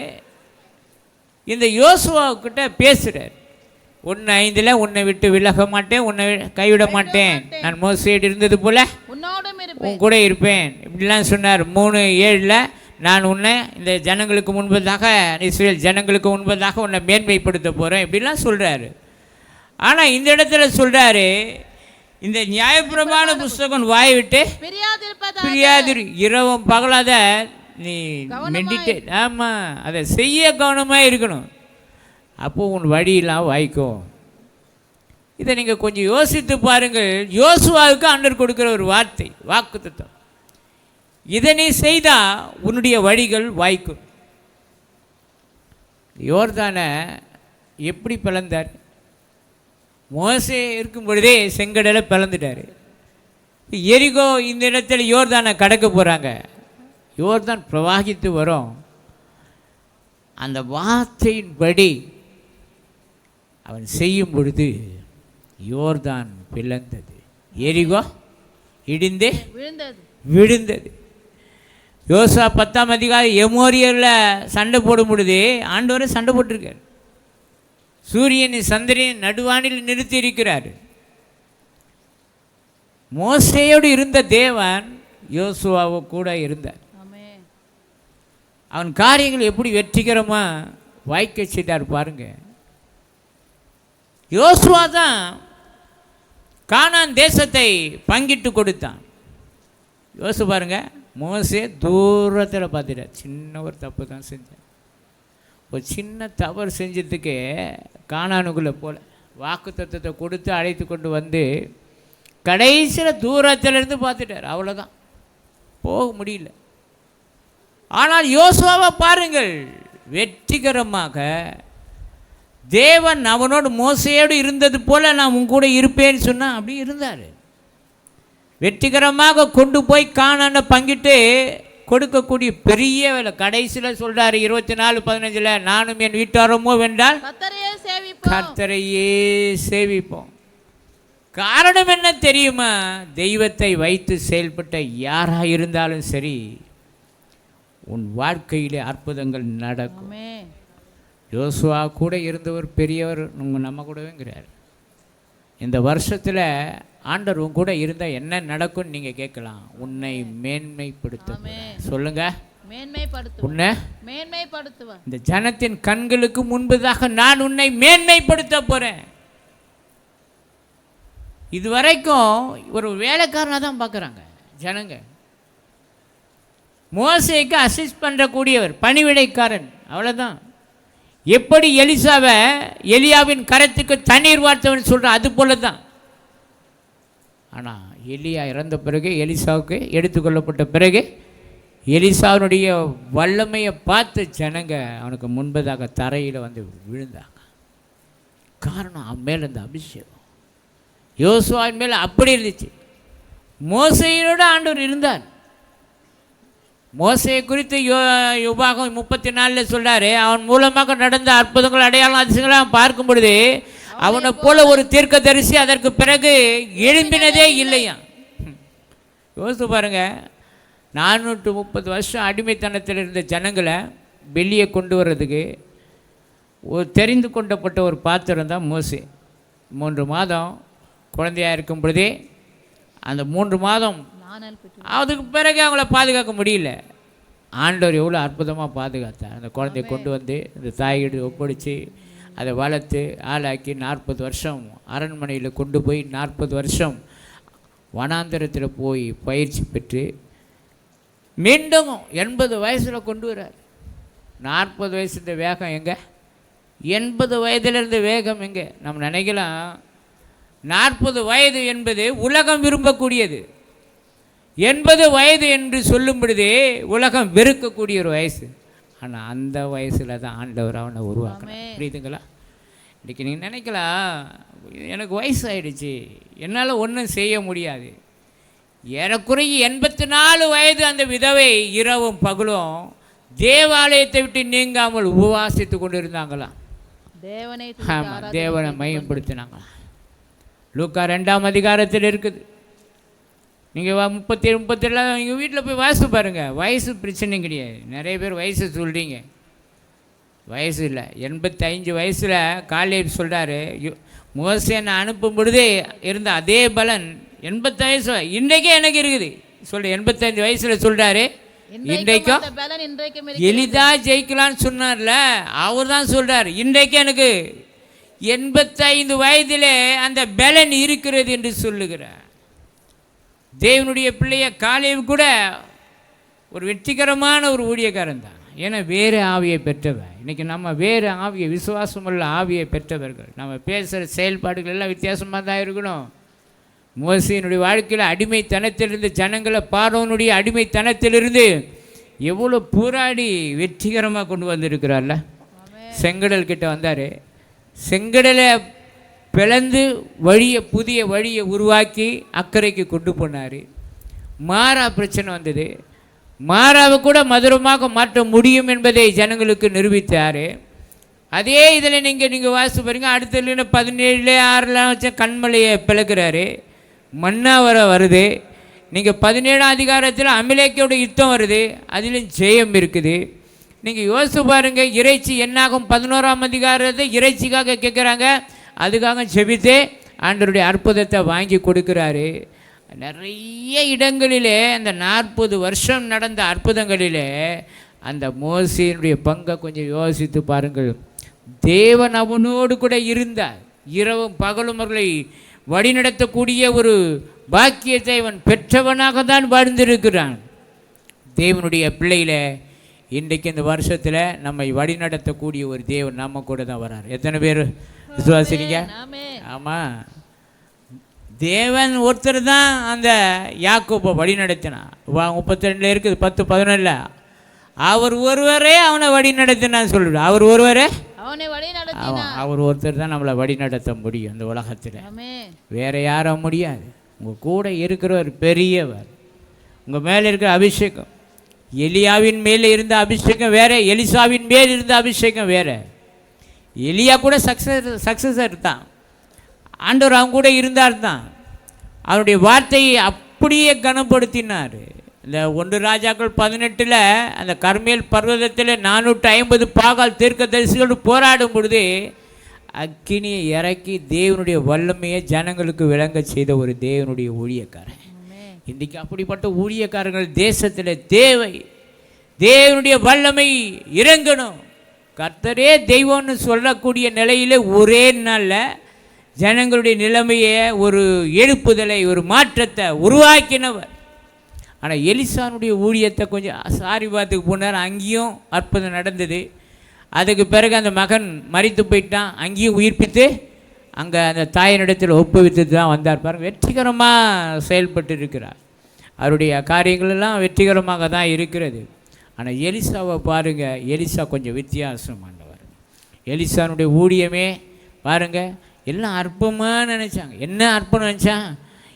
இந்த யோசுவாக்கிட்ட பேசுறார். 1:5 உன்னை விட்டு விலக மாட்டேன், உன்னை கைவிட மாட்டேன், நான் மோசேயோடு இருந்தது போல உன் கூட இருப்பேன் இப்படிலாம் சொன்னார். 3:7 நான் உன்னை இந்த ஜனங்களுக்கு முன்பதாக, இஸ்ரேல் ஜனங்களுக்கு முன்பதாக உன்னை மேன்மைப்படுத்த போகிறேன் இப்படிலாம் சொல்கிறாரு. ஆனால் இந்த இடத்துல சொல்கிறாரு, இந்த நியாயப்பிரமாண புஸ்தகம் வாயை விட்டு பிரியாதிரு, இரவும் பகலாத நீ மெடிடேட், ஆமாம் அதை செய்ய கவனமாக இருக்கணும். அப்போது உன் வழியெல்லாம் வாய்க்கும். இதை நீங்கள் கொஞ்சம் யோசித்து பாருங்கள். யோசுவாவுக்கு ஆண்டவர் கொடுக்குற ஒரு வார்த்தை, வாக்குத்தத்தம். இதை நீ செய்தால் உன்னுடைய வழிகள் வாய்க்கும். யோர்தானை எப்படி பிளந்தார்? மோசே இருக்கும் பொழுதே செங்கடலை பிளந்துட்டார். எரிகோ இந்த இடத்துல யோர்தானை கடக்க போகிறாங்க. யோர்தான் பிரவாகித்து வரும். அந்த வார்த்தையின்படி அவன் செய்யும் பொழுது யோர்தான் பிளந்தது, எரிகோ இடிந்து விழுந்தது. யோசுவா 10ஆம் அதிகாரம் எமோரியரில் சண்டை போடும் பொழுது ஆண்டவரை சண்டை போட்டிருக்கார். சூரியனை சந்திரன் நடுவானில் நிறுத்தி இருக்கிறார். மோசேயோடு இருந்த தேவன் யோசுவாவோ கூட இருந்தார். அவன் காரியங்கள் எப்படி வெற்றிகரமாக வாய்க்க செய்தார் பாருங்க. யோசுவா தான் கானான் தேசத்தை பங்கிட்டு கொடுத்தான். யோசு பாருங்க, மோசே தூரத்தில் பார்த்துட்டார். சின்ன ஒரு தப்பு தான் செஞ்சார். ஒரு சின்ன தவறு செஞ்சதுக்கு கானானுக்குள்ளே போல வாக்கு தத்துவத்தை கொடுத்து அழைத்து கொண்டு வந்து கடைசியில் தூரத்திலிருந்து பார்த்துட்டார். அவ்வளோதான், போக முடியல. ஆனால் யோசுவாவை பாருங்கள், வெற்றிகரமாக தேவன் அவனோடு மோசையோடு இருந்தது போல நான் உன் கூட இருப்பேன்னு சொன்னால் அப்படி இருந்தார். வெற்றிகரமாக கொண்டு போய் கானானை பங்கிட்டு கொடுக்கக்கூடிய பெரிய வேலை. கடைசியில் சொல்கிறார் 24:15 நானும் என் வீட்டாரமோ வென்றால் கர்த்தரையே சேவிப்போம். காரணம் என்ன தெரியுமா? தெய்வத்தை வைத்து செயல்பட்ட யாராக இருந்தாலும் சரி உன் வாழ்க்கையிலே அற்புதங்கள் நடக்கும். யோசுவா கூட இருந்தவர் பெரியவர், நம்ம கூடவேங்கிறார். இந்த வருஷத்தில் ஆண்டவர் உன் கூட இருந்தால் என்ன நடக்கும்னு நீங்கள் கேட்கலாம். உன்னை மேன்மைப்படுத்த சொல்லுங்க, உன்னை மேன்மைப்படுத்துவேன். இந்த ஜனத்தின் கண்களுக்கு முன்பதாக நான் உன்னை மேன்மைப்படுத்த போகிறேன். இதுவரைக்கும் ஒரு வேலைக்காரனாக தான் பார்க்குறாங்க ஜனங்க. மோசேக்கு அசிஸ்ட் பண்ணுறக்கூடியவர், பணிவிடைக்காரன், அவ்வளோதான். எப்படி எலிசாவை எலியாவின் கரத்துக்கு தண்ணீர் வார்த்தவன் சொல்கிறான், அது போல தான். ஆனால் எலியா இறந்த பிறகு, எலிசாவுக்கு எடுத்துக்கொள்ளப்பட்ட பிறகு எலிசாவினுடைய வல்லமையை பார்த்து ஜனங்க அவனுக்கு முன்பதாக தரையில் வந்து விழுந்தாங்க. காரணம் அவன் மேலே இருந்த அபிஷேகம். யோசுவாவின் மேலே அப்படி இருந்துச்சு. மோசையோடு ஆண்டவர் இருந்தார். மோசையை குறித்து உபாகம் 34 சொல்கிறாரு, அவன் மூலமாக நடந்த அற்புதங்கள் அடையாளம் அதிசயங்களை அவன் பார்க்கும் பொழுது அவனை போல ஒரு தீர்க்கதரிசி அதற்கு பிறகு எழும்பினதே இல்லையா. யோசித்து பாருங்க, 430 வருஷம் அடிமைத்தனத்தில் இருந்த ஜனங்களை வெளியே கொண்டு வர்றதுக்கு ஒரு தெரிந்து கொண்டப்பட்ட ஒரு பாத்திரம் தான் மோசே. 3 மாதம் குழந்தையாக இருக்கும் பொழுதே, அந்த 3 மாதம் அதுக்கு பிறகு அவங்கள பாதுகாக்க முடியல. ஆண்டவர் எவ்வளோ அற்புதமாக பாதுகாத்தார். அந்த குழந்தைய கொண்டு வந்து இந்த தாயிடு ஒப்படைச்சி அதை வளர்த்து ஆளாக்கி 40 வருஷம் அரண்மனையில் கொண்டு போய் 40 வருஷம் வனாந்தரத்தில் போய் பயிற்சி பெற்று மீண்டும் 80 வயசில் கொண்டு வரார். 40 வயசு இந்த வேகம் எங்கே? 80 வயதிலிருந்து வேகம் எங்கே? நம்ம நினைக்கலாம் 40 வயது என்பது உலகம் விரும்பக்கூடியது, 80 வயது என்று சொல்லும் பொழுதே உலகம் வெறுக்கக்கூடிய ஒரு வயசு. ஆனால் அந்த வயசில் தான் ஆண்டவர் அவனை உருவாக்கணும். புரியுதுங்களா? இன்றைக்கி நீங்கள் நினைக்கலாம், எனக்கு வயசு ஆகிடுச்சு, என்னால் ஒன்றும் செய்ய முடியாது. ஏறக்குறைய 84 வயது அந்த விதவை இரவும் பகலும் தேவாலயத்தை விட்டு நீங்காமல் உபவாசித்து கொண்டு இருந்தாங்களாம். தேவனை மையப்படுத்தினாங்களாம். லூக்கா 2ஆம் அதிகாரத்தில் இருக்குது. நீங்கள் 37 நீங்கள் வீட்டில் போய் வாசித்து பாருங்கள். வயசு பிரச்சனை கிடையாது. நிறைய பேர் வயசு சொல்கிறீங்க, வயசு இல்லை. 85 வயசில் காலேப் சொல்கிறாரு, மோசேனை அனுப்பும் பொழுதே இருந்த அதே பலன் 85 வயசு இன்றைக்கே எனக்கு இருக்குது சொல்ற. 85 வயசில் சொல்கிறாரு, இன்றைக்கும் எளிதாக ஜெயிக்கலான்னு சொன்னார்ல, அவர் தான் சொல்கிறார், இன்றைக்கு எனக்கு 85 வயதிலே அந்த பலன் இருக்கிறது என்று சொல்லுகிறார். தேவனுடைய பிள்ளைய காலேப் கூட ஒரு வெற்றிகரமான ஒரு ஊழியக்காரன் தான். ஏன்னா வேறு ஆவியை பெற்றவர். இன்றைக்கி நம்ம வேறு ஆவியை, விசுவாசமுள்ள ஆவியை பெற்றவர்கள். நம்ம பேசுகிற செயல்பாடுகள் எல்லாம் வித்தியாசமாக தான் இருக்கணும். மோசேயினுடைய வாழ்க்கையில் அடிமைத்தனத்திலிருந்து, ஜனங்களை பார்வோனுடைய அடிமைத்தனத்திலிருந்து எவ்வளோ போராடி வெற்றிகரமாக கொண்டு வந்திருக்கிறார்ல. செங்கடல் கிட்ட வந்தார், செங்கடலை பிளந்து வழியை, புதிய வழியை உருவாக்கி அக்கறைக்கு கொண்டு போனார். மாறா பிரச்சனை வந்தது, மாறாவை கூட மதுரமாக மாற்ற முடியும் என்பதை ஜனங்களுக்கு நிரூபித்தார். அதே இதில் நீங்கள் வாசித்து பாருங்க. அடுத்த 17 6 வச்ச கண்மலையை பிளக்கிறாரு, மன்னா வருது. நீங்கள் 17ஆம் அதிகாரத்தில் அமிலேக்கியோட யுத்தம் வருது, அதிலும் ஜெயம் இருக்குது. நீங்கள் யோசித்து பாருங்கள். இறைச்சி என்னாகும் 11ஆம் அதிகாரத்தை இறைச்சிக்காக கேட்குறாங்க, அதுக்காக செபித்து ஆண்டவருடைய அற்புதத்தை வாங்கி கொடுக்குறாரு. நிறைய இடங்களிலே அந்த 40 வருஷம் நடந்த அற்புதங்களிலே அந்த மோசேயினுடைய பங்கை கொஞ்சம் யோசித்து பாருங்கள். தேவன் அவனோடு கூட இருந்தார். இரவும் பகலும் அவர்களை வழிநடத்தக்கூடிய ஒரு பாக்கியத்தை அவன் பெற்றவனாக தான் வாழ்ந்திருக்கிறான். தேவனுடைய பிள்ளையில இன்றைக்கு இந்த வருஷத்தில் நம்மை வழிநடத்தக்கூடிய ஒரு தேவன் நம்ம கூட தான் வரார். எத்தனை பேர் விசுவாசிங்க? ஆமாம், தேவன் ஒருத்தர் தான் அந்த யாக்கோபை வழி நடத்தினான். 32 இருக்குது, 10 11 அவர் ஒருவரே அவனை வழி நடத்தினான்னு சொல்லிவிடு. அவர் ஒருவரே அவர் ஒருத்தர் தான் நம்மளை வழி நடத்த முடியும் இந்த உலகத்தில். வேற யாரும் முடியாது. உங்கள் கூட இருக்கிறவர் பெரியவர். உங்கள் மேலே இருக்கிற அபிஷேகம், எலியாவின் மேலே இருந்த அபிஷேகம் வேற, எலிசாவின் மேல் இருந்த அபிஷேகம் வேற. எலியா கூட சக்ஸஸர் தான், ஆண்டவர் அவங்க கூட இருந்தார் தான். அவருடைய வார்த்தையை அப்படியே கனப்படுத்தினார். இந்த 1 ராஜாக்கள் 18 அந்த கர்மேல் பர்வதத்தில் 450 பாகால் தீர்க்கதரிசிகளோடு போராடும் பொழுது அக்கினியை இறக்கி தேவனுடைய வல்லமையை ஜனங்களுக்கு விளங்க செய்த ஒரு தேவனுடைய ஊழியக்காரன். இன்றைக்கு அப்படிப்பட்ட ஊழியக்காரர்கள் தேசத்தில் தேவை. தேவனுடைய வல்லமை இறங்கணும். கர்த்தரே தெய்வம்னு சொல்லக்கூடிய நிலையில் ஒரே நாளில் ஜனங்களுடைய நிலைமையை, ஒரு எழுப்புதலை, ஒரு மாற்றத்தை உருவாக்கினவர். ஆனால் எலிசானுடைய ஊழியத்தை கொஞ்சம் சாரிபாத்துக்கு போனார், அங்கேயும் அற்புதம் நடந்தது. அதுக்கு பிறகு அந்த மகன் மரித்து போயிட்டான், அங்கேயும் உயிர்ப்பித்து அங்கே அந்த தாயினிடத்தில் ஒப்புவித்து தான் வந்தார். பாருங்கள், வெற்றிகரமாக செயல்பட்டு இருக்கிறார். அவருடைய காரியங்களெல்லாம் வெற்றிகரமாக தான் இருக்கிறது. ஆனால் எலிசாவை பாருங்கள், எலிசா கொஞ்சம் வித்தியாசமானவர். எலிசானுடைய ஊழியமே பாருங்கள், எல்லாம் அற்பமாக நினச்சாங்க. என்ன அற்பம் நினச்சான்?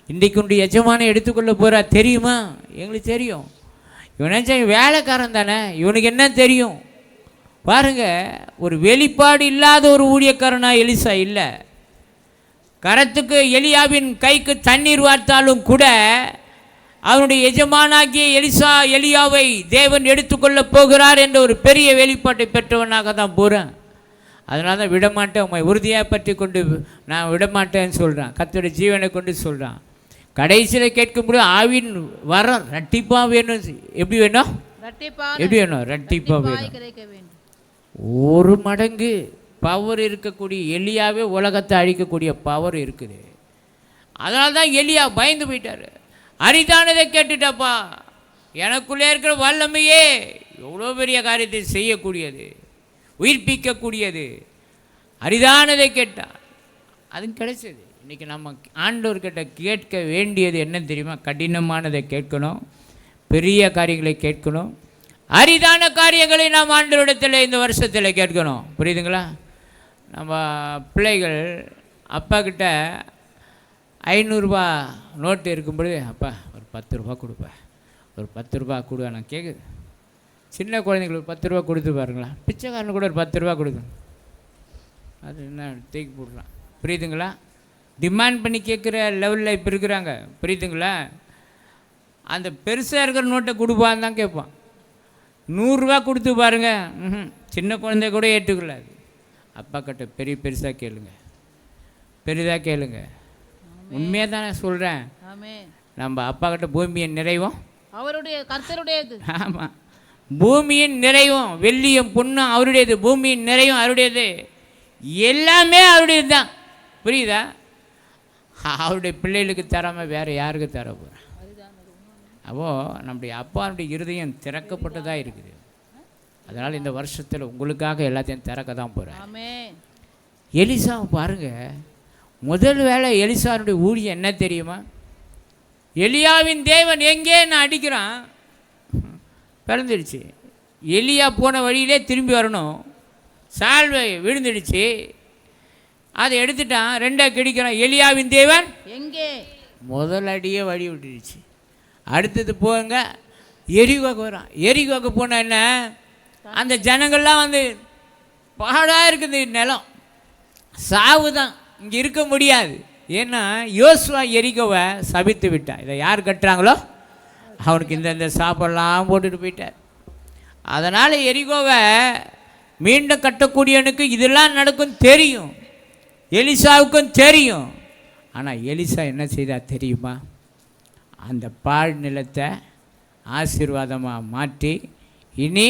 இன்றைக்கு உடைய எஜமானை எடுத்துக்கொள்ள போகிறா தெரியுமா? எங்களுக்கு தெரியும். இவன் நினச்சா வேலைக்காரன் தானே, இவனுக்கு என்ன தெரியும்? பாருங்கள், ஒரு வெளிப்பாடு இல்லாத ஒரு ஊழியக்காரனா எலிசா இல்லை. கரத்துக்கு எலியாவின் கைக்கு தண்ணீர் வார்த்தாலும் கூட அவனுடைய எஜமானாகிய எலியாவை தேவன் எடுத்துக்கொள்ள போகிறார் என்ற ஒரு பெரிய வெளிப்பாட்டை பெற்றவனாக தான் போகிறேன். அதனால தான் விடமாட்டேன், உண்மை உறுதியாக பற்றி கொண்டு நான் விடமாட்டேன்னு சொல்கிறான். கர்த்தருடைய ஜீவனை கொண்டு சொல்கிறான். கடைசியில் கேட்கும்போது ஆவின் வர ரட்டிப்பாக வேணும். எப்படி வேணும்? எப்படி வேணும்? ரட்டிப்பாக வேணும். 1 மடங்கு பவர் இருக்கக்கூடிய எலியாவே உலகத்தை அழிக்கக்கூடிய பவர் இருக்குது. அதனால தான் எலியா பயந்து போயிட்டார். அரிதானதை கேட்டுட்டாப்பா, எனக்குள்ளே இருக்கிற வல்லமையே எவ்வளோ பெரிய காரியத்தை செய்யக்கூடியது, உயிர்ப்பிக்கக்கூடியது. அரிதானதை கேட்டார், அதுவும் கிடைச்சது. இன்றைக்கி நம்ம ஆண்டவர்கிட்ட கேட்க வேண்டியது என்ன தெரியுமா? கடினமானதை கேட்கணும், பெரிய காரியங்களை கேட்கணும், அரிதான காரியங்களை நாம் ஆண்டவரிடத்தில் இந்த வருஷத்தில் கேட்கணும். புரியுதுங்களா? நம்ம பிள்ளைகள் அப்பா கிட்ட 500 நோட்டு இருக்கும்பொழுது, அப்பா ஒரு 10 ரூபா கொடுப்பேன், ஒரு 10 ரூபா கொடு. நான் கேட்குது, சின்ன குழந்தைங்களுக்கு 10 ரூபா கொடுத்து பாருங்களா, பிச்சைக்காரனு கூட ஒரு 10 ரூபா கொடுக்கும், அது என்ன தூக்கி போடலாம். புரியுதுங்களா? டிமாண்ட் பண்ணி கேட்குற லெவலில் இப்போ இருக்கிறாங்க. புரியுதுங்களா? அந்த பெருசாக இருக்கிற நோட்டை கொடுப்பான்னு தான் கேட்பான். 100 ரூபா கொடுத்து பாருங்கள், சின்ன குழந்தை கூட ஏற்றுக்கொள்ளாது. அப்பா கிட்ட பெருசாக கேளுங்க, பெரிதாக கேளுங்க. உண்மையாக தானே சொல்கிறேன். நம்ம அப்பா கிட்ட பூமியின் நிறைவும்
அவருடைய கர்த்தருடையது.
ஆமாம், பூமியின் நிறைவும் வெள்ளியும் பொண்ணும் அவருடையது, பூமியின் நிறைவும் அவருடையது, எல்லாமே அவருடையது தான். புரியுதா? அவருடைய பிள்ளைகளுக்கு தராமல் வேறு யாருக்கு தர போகிறேன்? அப்போது நம்முடைய அப்பாவுடைய இருதயம் திறக்கப்பட்டதாக இருக்குது. அதனால் இந்த வருஷத்தில் உங்களுக்காக எல்லாத்தையும் திறக்க தான் போகிறேன். எலிசா பாருங்கள், முதல் வேலை எலிசாவுடைய ஊழியம் என்ன தெரியுமா? எலியாவின் தேவன் எங்கே நான் அடிக்கிறான், பிறந்துடுச்சு. எலியா போன வழியிலே திரும்பி வரணும், சால்வை விழுந்துடுச்சு, அதை எடுத்துட்டான், 2 கிடைக்கிறான். எலியாவின் தேவன் எங்கே? முதல் அடியே வழி விட்டுடுச்சு. அடுத்தது போங்க, எரிகோக்கு வரான். எரிகோக்கு போனால் என்ன, அந்த ஜனங்கள்லாம் வந்து பாடாக இருக்குது, நிலம் சாவு தான், இங்கே இருக்க முடியாது. ஏன்னா யோசுவா எரிகோவை சபித்து விட்டான். இதை யார் கட்டுறாங்களோ அவனுக்கு இந்த சாப்பாடெல்லாம் போட்டுட்டு போயிட்டார். அதனால் எரிகோவை மீண்டும் கட்டக்கூடியவனுக்கு இதெல்லாம் நடக்கும் தெரியும், எலிசாவுக்கும் தெரியும். ஆனால் எலிசா என்ன செய்தா தெரியுமா? அந்த பாழ் நிலத்தை ஆசீர்வாதமாக மாற்றி, இனி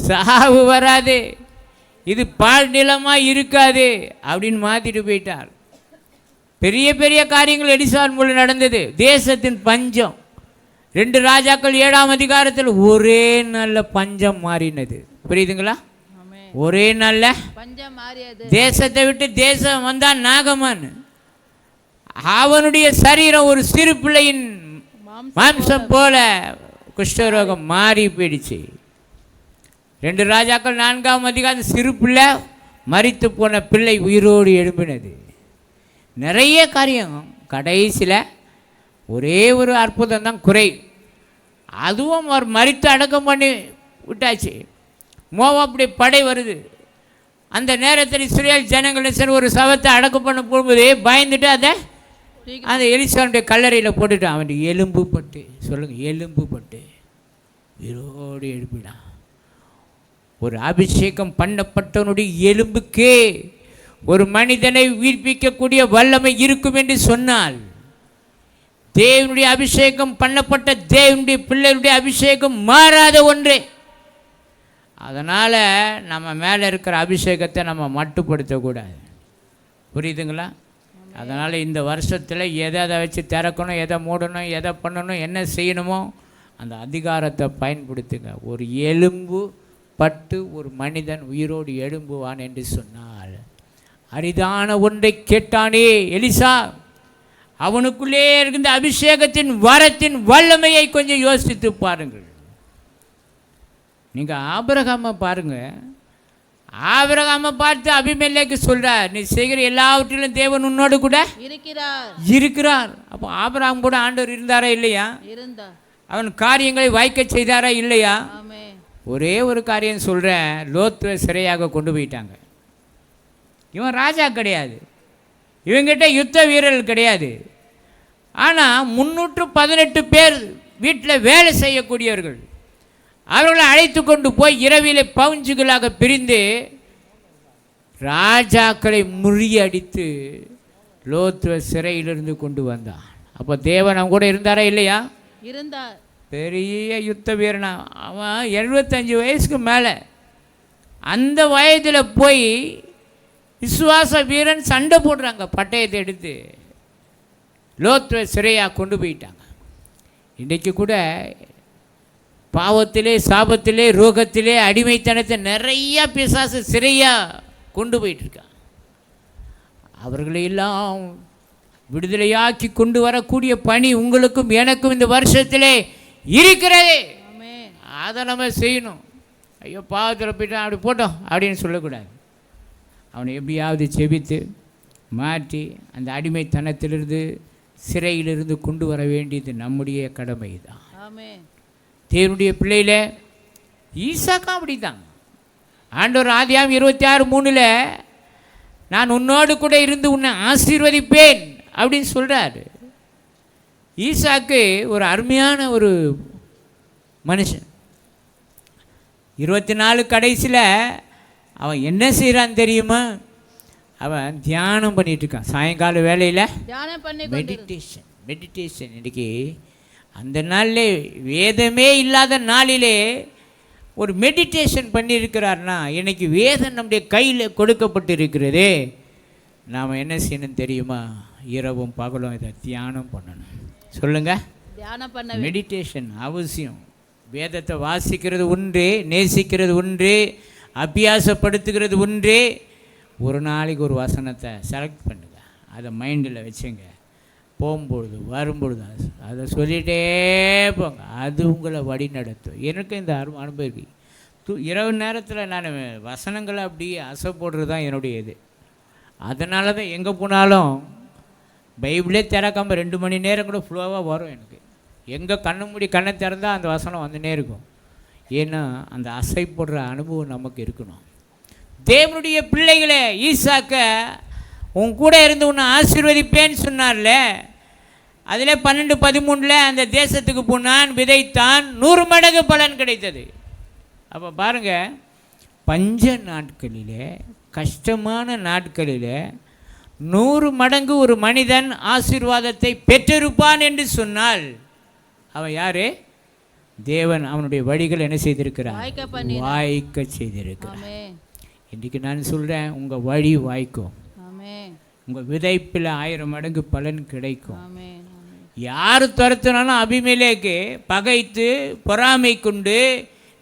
சாவு வராது, இது பாழ் நிலமாக இருக்காது அப்படின்னு மாற்றிட்டு போயிட்டார். பெரிய பெரிய காரியங்கள் எலிசாவின் மூலம் நடந்தது. தேசத்தின் பஞ்சம் 2 ராஜாக்கள் 7ஆம் அதிகாரத்தில் ஒரே நல்ல பஞ்சம் மாறினது. புரியுதுங்களா? ஒரே நல்ல பஞ்சம் மாறியது. தேசத்தை விட்டு தேசம் வந்தான் நாகமான். அவனுடைய சரீரம் ஒரு சிறு பிள்ளையின் மாம்சம் போல குஷ்டரோகம் மாறி போயிடுச்சு. 2 ராஜாக்கள் 4ஆம் அதிகாரம் சிறு பிள்ளை மரித்து போன பிள்ளை உயிரோடு எழும்பினது. நிறைய காரியம். கடைசியில் ஒரே ஒரு அற்புதம் தான் குறை, அதுவும் அவர் மரித்து அடக்கம் பண்ணி விட்டாச்சு. மோவாபுடைய படை வருது. அந்த நேரத்தில் இஸ்ரேல் ஜனங்கள் ஒரு சவத்தை அடக்கம் பண்ண போகும்போதே பயந்துட்டு அதை அந்த எலிசாவுடைய கல்லறையில் போட்டுட்டான். அவனுடைய எலும்பு பட்டு, சொல்லுங்கள், எலும்பு பட்டு உயிரோடு எழுப்பினான். ஒரு அபிஷேகம் பண்ணப்பட்டவனுடைய எலும்புக்கே ஒரு மனிதனை உயிர்ப்பிக்கக்கூடிய வல்லமை இருக்கும் என்று சொன்னால், தேவனுடைய அபிஷேகம் பண்ணப்பட்ட தேவனுடைய பிள்ளைகளுடைய அபிஷேகம் மாறாத ஒன்றே. அதனால் நம்ம மேலே இருக்கிற அபிஷேகத்தை நம்ம மட்டுப்படுத்தக்கூடாது. புரியுதுங்களா? அதனால் இந்த வருஷத்தில் எதை வச்சு திறக்கணும், எதை மூடணும், எதை பண்ணணும், என்ன செய்யணுமோ அந்த அதிகாரத்தை பயன்படுத்துங்க. ஒரு எலும்பு பட்டு ஒரு மனிதன் உயிரோடு எழும்புவான் என்று சொன்னால், அரிதான ஒன்றை கேட்டானே எலிசா, அவனுக்குள்ளே இருந்த அபிஷேகத்தின் வரத்தின் வல்லமையை கொஞ்சம் யோசித்து பாருங்கள். நீங்கள் ஆபிரகாமை பாருங்கள். ஆபிரகாமை பார்த்து அபிமெலேக்கு சொல்கிறார், நீ செய்கிற எல்லாவற்றிலும் தேவன் உன்னோடு கூட இருக்கிறார். அப்போ ஆபிரகாம் கூட ஆண்டவர் இருந்தாரா இல்லையா? இருந்தார். அவன் காரியங்களை வாய்க்க செய்தாரா இல்லையா? ஒரே ஒரு காரியம் சொல்கிறேன், லோத்துவை சிறையாக கொண்டு போயிட்டாங்க. இவன் ராஜா கிடையாது, இவங்கிட்ட யுத்த வீரர்கள் கிடையாது. ஆனால் 318 பேர் வீட்டில் வேலை செய்யக்கூடியவர்கள். அவர்களை அழைத்து கொண்டு போய் இரவிலே பவுஞ்சுகளாக பிரிந்து ராஜாக்களை முறியடித்து லோத்துவை சிறையிலிருந்து கொண்டு வந்தான். அப்போ தேவன் அவன் கூட இருந்தாரா இல்லையா? இருந்தார். பெரிய யுத்த வீரனா அவன். 75 வயசுக்கு மேலே. அந்த வயதில் போய் விசுவாச வீரன் சண்டை போடுறாங்க. பட்டயத்தை எடுத்து லோத்துவை சிறையாக கொண்டு போயிட்டாங்க. இன்றைக்கு கூட பாவத்திலே, சாபத்திலே, ரோகத்திலே, அடிமைத்தனத்தை நிறையா பிசாசு சிறையாக கொண்டு போயிட்டுருக்கான். அவர்களையெல்லாம் விடுதலையாக்கி கொண்டு வரக்கூடிய பணி உங்களுக்கும் எனக்கும் இந்த வருஷத்திலே இருக்கிறது. அதை நம்ம செய்யணும். ஐயோ பாவத்தில் போயிட்டான் அப்படி போட்டோம் அப்படின்னு சொல்லக்கூடாது. அவனை எப்படியாவது செபித்து மாற்றி அந்த அடிமைத்தனத்திலிருந்து, சிறையிலிருந்து கொண்டு வர வேண்டியது நம்முடைய கடமை தான். தேவனுடைய பிள்ளையில ஈசாக்கா அப்படி தான். ஆண்டவர் ஆதியாகமம் 26:3 நான் உன்னோடு கூட இருந்து உன்னை ஆசீர்வதிப்பேன் அப்படின்னு சொல்கிறாரு. ஈசாக்கு ஒரு அருமையான ஒரு மனுஷன். 24 கடைசியில் அவன் என்ன செய்கிறான்னு தெரியுமா? அவன் தியானம் பண்ணிட்டு இருக்கான். சாயங்கால வேலையில் மெடிடேஷன். இன்றைக்கி அந்த நாளிலே, வேதமே இல்லாத நாளிலே ஒரு மெடிடேஷன் பண்ணியிருக்கிறார்னா, இன்றைக்கி வேதம் நம்முடைய கையில் கொடுக்கப்பட்டு இருக்கிறதே, நாம் என்ன செய்யணும் தெரியுமா? இரவும் பகலும் இதை தியானம் பண்ணணும். சொல்லுங்கள், தியானம் பண்ண மெடிடேஷன் அவசியம். வேதத்தை வாசிக்கிறது ஒன்று, நேசிக்கிறது ஒன்று, அபியாசப்படுத்துகிறது ஒன்று. ஒரு நாளைக்கு ஒரு வசனத்தை செலக்ட் பண்ணுங்க, அதை மைண்டில் வச்சுங்க. போகும்பொழுது வரும்பொழுது அதை சொல்லிகிட்டே போங்க. அது உங்களை வழி நடத்தும். எனக்கு இந்த அனுபவம் இருக்குது. இரவு நேரத்தில் நான் வசனங்களை அப்படியே அசை போடுறது தான் என்னுடைய இது. அதனால தான் எங்கே போனாலும் பைபிளே திறக்காமல் 2 மணி நேரம் கூட ஃப்ளோவாக வரும் எனக்கு. எங்கே கண்ணு மூடி கண்ணை திறந்தால் அந்த வசனம் வந்துனே இருக்கும். ஏன்னா அந்த அசை போடுற அனுபவம் நமக்கு இருக்கணும். தேவனுடைய பிள்ளைகளே, ஈசாக்க உன் கூட இருந்து உன்னை ஆசீர்வதிப்பேன்னு சொன்னார்ல, அதில் 12:13 அந்த தேசத்துக்கு போனான், விதைத்தான், 100 மடங்கு பலன் கிடைத்தது. அப்போ பாருங்கள், பஞ்ச நாட்களிலே, கஷ்டமான நாட்களில் 100 மடங்கு ஒரு மனிதன் ஆசீர்வாதத்தை பெற்றிருப்பான் என்று சொன்னால் அவன் யாரு? தேவன் அவனுடைய வழிகள் என்ன செய்திருக்கிறார்? வாய்க்க செய்திருக்கிறார். இன்றைக்கு நான் சொல்கிறேன், உங்கள் வழி வாய்க்கும். உங்கள் விதைப்பில் 1000 மடங்கு பலன் கிடைக்கும். யார் துரத்துனாலும் அபிமெலேக்கு பகைத்து பொறாமை கொண்டு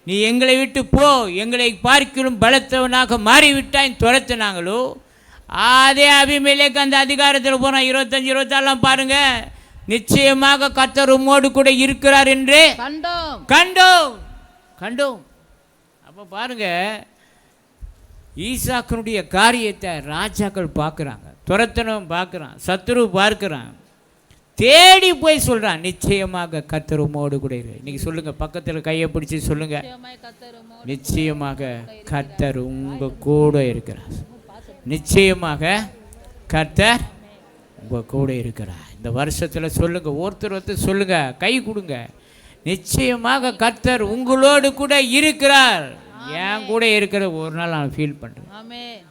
நீ எங்களை விட்டு போ, எங்களை பார்க்கிலும் பலத்தவனாக மாறிவிட்டான் துரத்துனாங்களோ, அதே அபிமெலேக்கு அந்த அதிகாரத்தில் போனால் 25, 26 பாருங்கள், நிச்சயமாக கர்த்தர் உம்மோடு கூட இருக்கிறார் என்று கண்டோம். அப்போ பாருங்க, ஈசாக்கனுடைய காரியத்தை ராஜாக்கள் பார்க்குறாங்க, துரத்தனும் பார்க்குறான், சத்துரு பார்க்குறான், தேடி போய் சொல்கிறான், நிச்சயமாக கர்த்தர் உம்மோடு கூட இருக்கு. இன்றைக்கி சொல்லுங்கள், பக்கத்தில் கையை பிடிச்சி சொல்லுங்கள், நிச்சயமாக கர்த்தர் உங்கள் கூட இருக்கிறார். நிச்சயமாக கர்த்தர் உங்கள் கூட இருக்கிறார். இந்த வருஷத்தில் சொல்லுங்கள், ஒருத்தர் சொல்லுங்கள், கை கொடுங்க, நிச்சயமாக கர்த்தர் உங்களோடு கூட இருக்கிறார். என் கூட இருக்கிற ஒரு நாள் நான் ஃபீல் பண்ணுறேன்.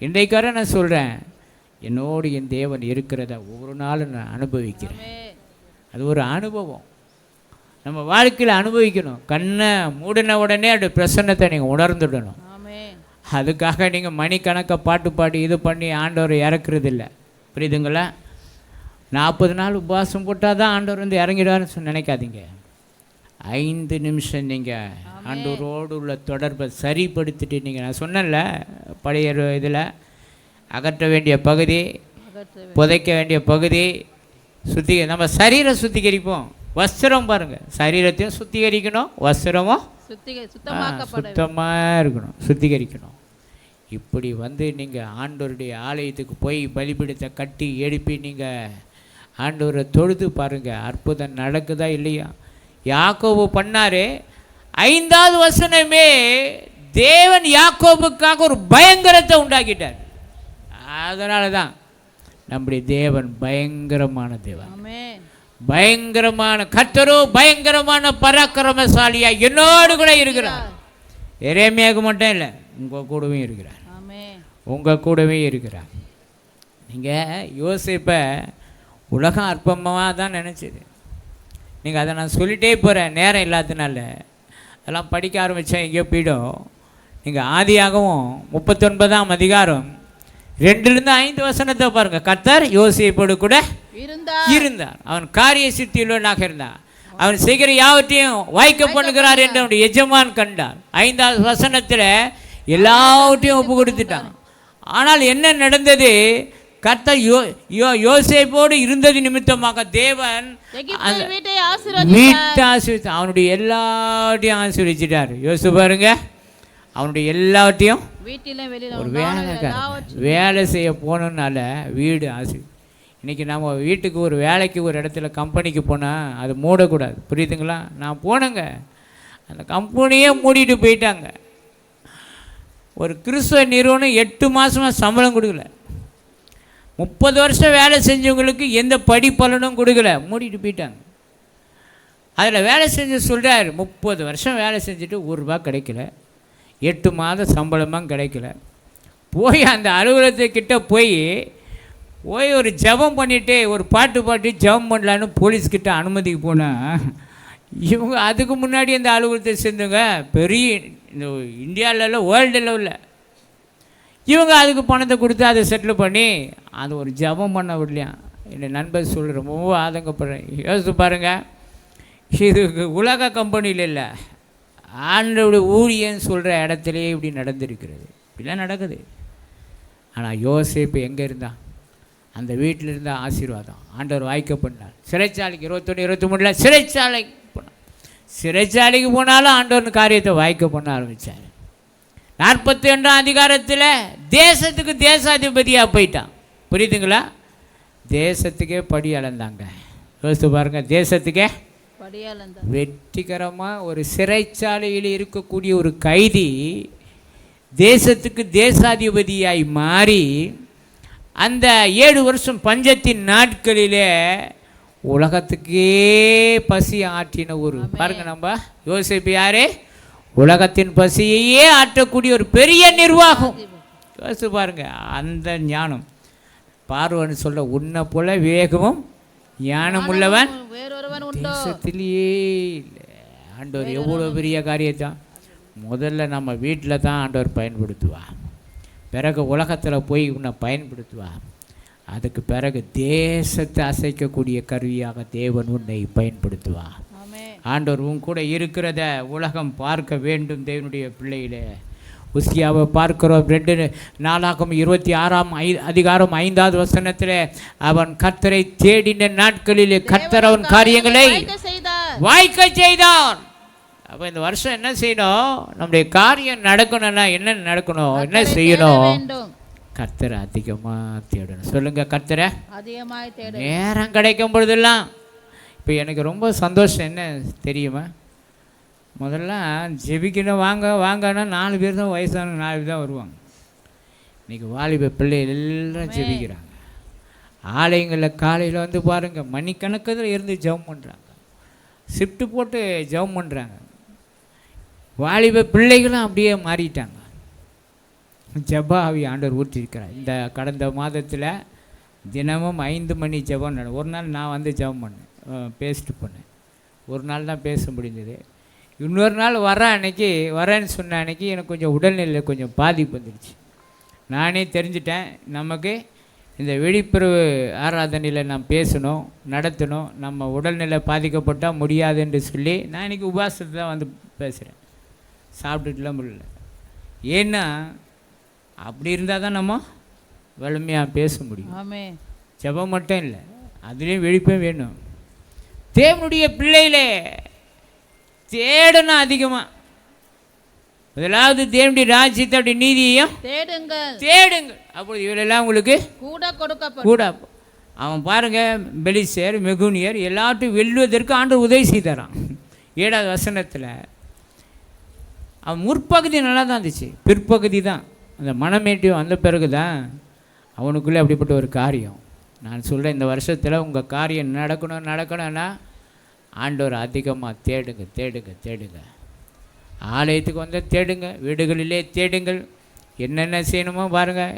இன்றைக்கார நான் சொல்கிறேன், என்னோடு என் தேவன் இருக்கிறத ஒவ்வொரு நாளும் நான் அனுபவிக்கிறேன். அது ஒரு அனுபவம், நம்ம வாழ்க்கையில் அனுபவிக்கணும். கண்ணை மூடின உடனே அப்படி பிரசன்னத்தை நீங்கள் உணர்ந்துடணும். அதுக்காக நீங்கள் மணிக்கணக்காக பாட்டு பாடி இது பண்ணி ஆண்டவரை இறக்குறது இல்லை. புரியுதுங்களா? 40 நாள் உபவாசம் போட்டால் தான் ஆண்டவர் வந்து இறங்கிடுவார்னு நினைக்காதீங்க. 5 நிமிஷம் நீங்கள் ஆண்டவரோடு உள்ள தொடர்பை சரிப்படுத்திட்டு, நீங்கள் நான் சொன்னேன்ல, பழைய இதில் அகற்ற வேண்டிய பகுதி, புதைக்க வேண்டிய பகுதி, நம்ம சரீரை சுத்திகரிப்போம். வஸ்திரம் பாருங்கள், சரீரத்தையும் சுத்திகரிக்கணும், வஸ்திரமும் சுத்தமாக இருக்கணும், சுத்திகரிக்கணும். இப்படி வந்து நீங்கள் ஆண்டவருடைய ஆலயத்துக்கு போய் பலிபீடத்தை கட்டி எழுப்பி நீங்கள் ஆண்டவரை தொழுது பாருங்கள், அற்புதம் நடக்குதா இல்லையா? யாக்கோபு பண்ணார். 5வது வசனமே தேவன் யாக்கோபுக்காக ஒரு பயங்கரத்தை உண்டாக்கிட்டார். அதனால தான் நம்முடைய தேவன் பயங்கரமான தேவன், பயங்கரமான கர்த்தரோ பயங்கரமான பராக்கிரமசாலியா என்னோடு கூட இருக்கிறார். எரேமியாவுக்கு மட்டும் இல்லை, உங்கள் கூடவே இருக்கிறார், உங்கள் கூடவே இருக்கிறார். நீங்கள் யோசிப்பை உலகம் அற்பமாக தான் நினச்சிது. நீங்கள் அதை நான் சொல்லிகிட்டே போகிறேன், நேரம் இல்லாததுனால. அதெல்லாம் படிக்க ஆரம்பித்தா எங்கேயோ போயிடும். நீங்கள் ஆதியாகவும் 39ஆம் அதிகாரம் 2-5 வசனத்தை பாருங்கள். கர்த்தர் யோசேப்போடு கூட இருந்தார், அவன் காரிய சித்தியுள்ளவனாக இருந்தான். அவன் செய்கிற யாவற்றையும் வாய்க்க பண்ணுகிறார் என்று அவனுடைய எஜமான் கண்டார். 5வது வசனத்தில் எல்லாவற்றையும் ஒப்பு கொடுத்துட்டான். ஆனால் என்ன நடந்தது? கர்த்தர் யோசேப்போடு இருந்தது நிமித்தமாக தேவன் வீட்டை ஆசீர்வதித்தார். அவனுடைய எல்லாவற்றையும் ஆசீர்வதிச்சிட்டார். யோசிச்சு பாருங்க, அவனுடைய எல்லாவற்றையும் ஒரு வேலை செய்ய போனதுனால வீடு ஆசை. இன்றைக்கி நம்ம வீட்டுக்கு ஒரு வேலைக்கு ஒரு இடத்துல கம்பெனிக்கு போனால் அது மூடக்கூடாது, புரியுதுங்களா? நான் போனேங்க, அந்த கம்பெனியே மூடிட்டு போயிட்டாங்க. ஒரு கிறிஸ்துவ நிறுவனம் 8 மாதமாக சம்பளம் கொடுக்கல. 30 வருஷம் வேலை செஞ்சவங்களுக்கு எந்த படிப்பலனும் கொடுக்கல, மூடிட்டு போயிட்டாங்க. அதில் வேலை செஞ்சு சொல்கிறார், 30 வருஷம் வேலை செஞ்சுட்டு ₹1 கிடைக்கல, 8 மாதம் சம்பளமாக கிடைக்கல. போய் அந்த அலுவலகத்துக்கிட்ட போய் ஒரு ஜெபம் பண்ணிவிட்டு ஒரு பாட்டு பாட்டி ஜெபம் பண்ணலான்னு போலீஸ்கிட்ட அனுமதிக்கு போனால், இவங்க அதுக்கு முன்னாடி அந்த அலுவலகத்தை சேர்ந்தவங்க பெரிய இந்த இந்தியாவில் வேர்ல்டு லெவலில் இவங்க அதுக்கு பணத்தை கொடுத்து அதை செட்டில் பண்ணி அது ஒரு ஜெபம் பண்ண விடலையா. என் நண்பர் சொல்கிற ரொம்ப ஆதங்கப்படுறேன். யோசித்து பாருங்கள், இது உலக கம்பெனியில் இல்லை, ஆண்டோடைய ஊழியன்னு சொல்கிற இடத்துலையே இப்படி நடந்திருக்கிறது. இப்படிலாம் நடக்குது. ஆனால் யோசேப்பு எங்கே இருந்தான்? அந்த வீட்டில் இருந்தால் ஆசீர்வாதம் ஆண்டவர் வாய்க்க பண்ணார். சிறைச்சாலைக்கு 21, 23 சிறைச்சாலைக்கு போனார். சிறைச்சாலைக்கு போனாலும் ஆண்டவர் காரியத்தை வாய்க்க பண்ண ஆரம்பித்தார். 42ஆம் அதிகாரத்தில் தேசத்துக்கு தேசாதிபதியாக போயிட்டான், புரியுதுங்களா? தேசத்துக்கே படி அளந்தாங்க. யோசித்து பாருங்கள், தேசத்துக்கே வெற்றிகரமாக ஒரு சிறைச்சாலையில் இருக்கக்கூடிய ஒரு கைதி தேசத்துக்கு தேசாதிபதியாய் மாறி அந்த 7 வருஷம் பஞ்சத்தின் நாட்களிலே உலகத்துக்கே பசி ஆற்றின ஒரு பாருங்க. நம்ம யோசிப்பு யாரு? உலகத்தின் பசியையே ஆற்றக்கூடிய ஒரு பெரிய நிர்வாகம். யோசிச்சு பாருங்க, அந்த ஞானம். பார்வன் சொல்ல, உன்னை போல விவேகமும் ஞானம் உள்ளவன் தேசத்திலேயே இல்லை. ஆண்டவர் எவ்வளோ பெரிய காரியத்தான் முதல்ல நம்ம வீட்டில் தான் ஆண்டவர் பயன்படுத்துவார். பிறகு உலகத்தில் போய் உன்னை பயன்படுத்துவார். அதுக்கு பிறகு தேசத்தை அசைக்கக்கூடிய கருவியாக தேவன் உன்னை பயன்படுத்துவார். ஆண்டவர் உன் கூட இருக்கிறத உலகம் பார்க்க வேண்டும். தேவனுடைய பிள்ளையிலே உசியாவை பார்க்கிறோம். 2 அதிகாரம் 5வது வசனத்தில் அவன் கர்த்தரை தேடின நாட்களிலே கர்த்தர் அவன் காரியங்களை வாய்க்க செய்தார். அப்போ இந்த வருஷம் என்ன செய்யணும்? நம்முடைய காரியம் நடக்கணும்னா என்ன நடக்கணும்? என்ன செய்யணும்? கர்த்தரை அதிகமாக தேடணும். சொல்லுங்கள், கர்த்தரை அதிகமாக தேடணும். நேரம் கிடைக்கும் பொழுதெல்லாம். இப்போ எனக்கு ரொம்ப சந்தோஷம் என்ன தெரியுமா? முதல்ல ஜெபிக்கணும் வாங்கன்னா 4 பேர் தான், வயசான 4 பேர் தான் வருவாங்க. இன்றைக்கி வாலிப பிள்ளைகள் எல்லாம் ஜெபிக்கிறாங்க. ஆலயங்களில் காலையில் வந்து பாருங்கள், மணிக்கணக்கில் இருந்து ஜெபம் பண்ணுறாங்க, ஷிஃப்ட்டு போட்டு ஜெபம் பண்ணுறாங்க. வாலிப பிள்ளைகளும் அப்படியே மாறிட்டாங்க. ஜெப ஆவி ஆண்டவர் ஊற்றிருக்கிறார். இந்த கடந்த மாதத்தில் தினமும் 5 மணி ஜெபம். ஒரு நாள் நான் வந்து ஜெபம் பண்ணேன், பேசிட்டு போனேன். ஒரு நாள் தான் பேச முடிஞ்சது. இன்னொரு நாள் வரேன்னு சொன்ன அன்னைக்கு எனக்கு கொஞ்சம் உடல்நிலையில் கொஞ்சம் பாதிப்பு வந்துடுச்சு. நானே தெரிஞ்சிட்டேன், நமக்கு இந்த விழிப்புணர்வு ஆராதனையில் நாம் பேசணும், நடத்தணும், நம்ம உடல்நிலை பாதிக்கப்பட்டால் முடியாதுன்னு சொல்லி நான் இன்றைக்கி உபவாசத்தை தான் வந்து பேசுகிறேன். சாப்பிட்டுட்டுலாம் முடியல. ஏன்னா அப்படி இருந்தால் தான் நம்ம வலிமையாக பேச முடியும். ஜெபம் மட்டும் இல்லை, அதுலேயும் விழிப்பும் வேணும். தேவனுடைய பிள்ளைகளே தேடணும் அதிகமாக. முதலாவது தேவனுடைய ராஜ்யத்தோட நீதியையும் தேடுங்கள், அப்பொழுது இவரெல்லாம் உங்களுக்கு கூட. அவன் பாருங்க, பெலிசேர் மெகுனியர் எல்லாத்தையும் வெல்லுவதற்கு ஆண்டவர் உதவி செய்தாரான். 7வது வசனத்தில் அவன் முற்பகுதி நல்லா தான் இருந்துச்சு, பிற்பகுதி தான் அந்த மனமேட்டியம் வந்த பிறகு தான் அவனுக்குள்ளே அப்படிப்பட்ட ஒரு காரியம். நான் சொல்கிறேன், இந்த வருஷத்தில் உங்கள் காரியம் நடக்கணும்னா ஆண்டவர் அதிகமாக தேடுங்க. ஆலயத்துக்கு வந்து தேடுங்க, வீடுகளிலே தேடுங்கள். என்னென்ன செய்யணுமோ பாருங்கள்.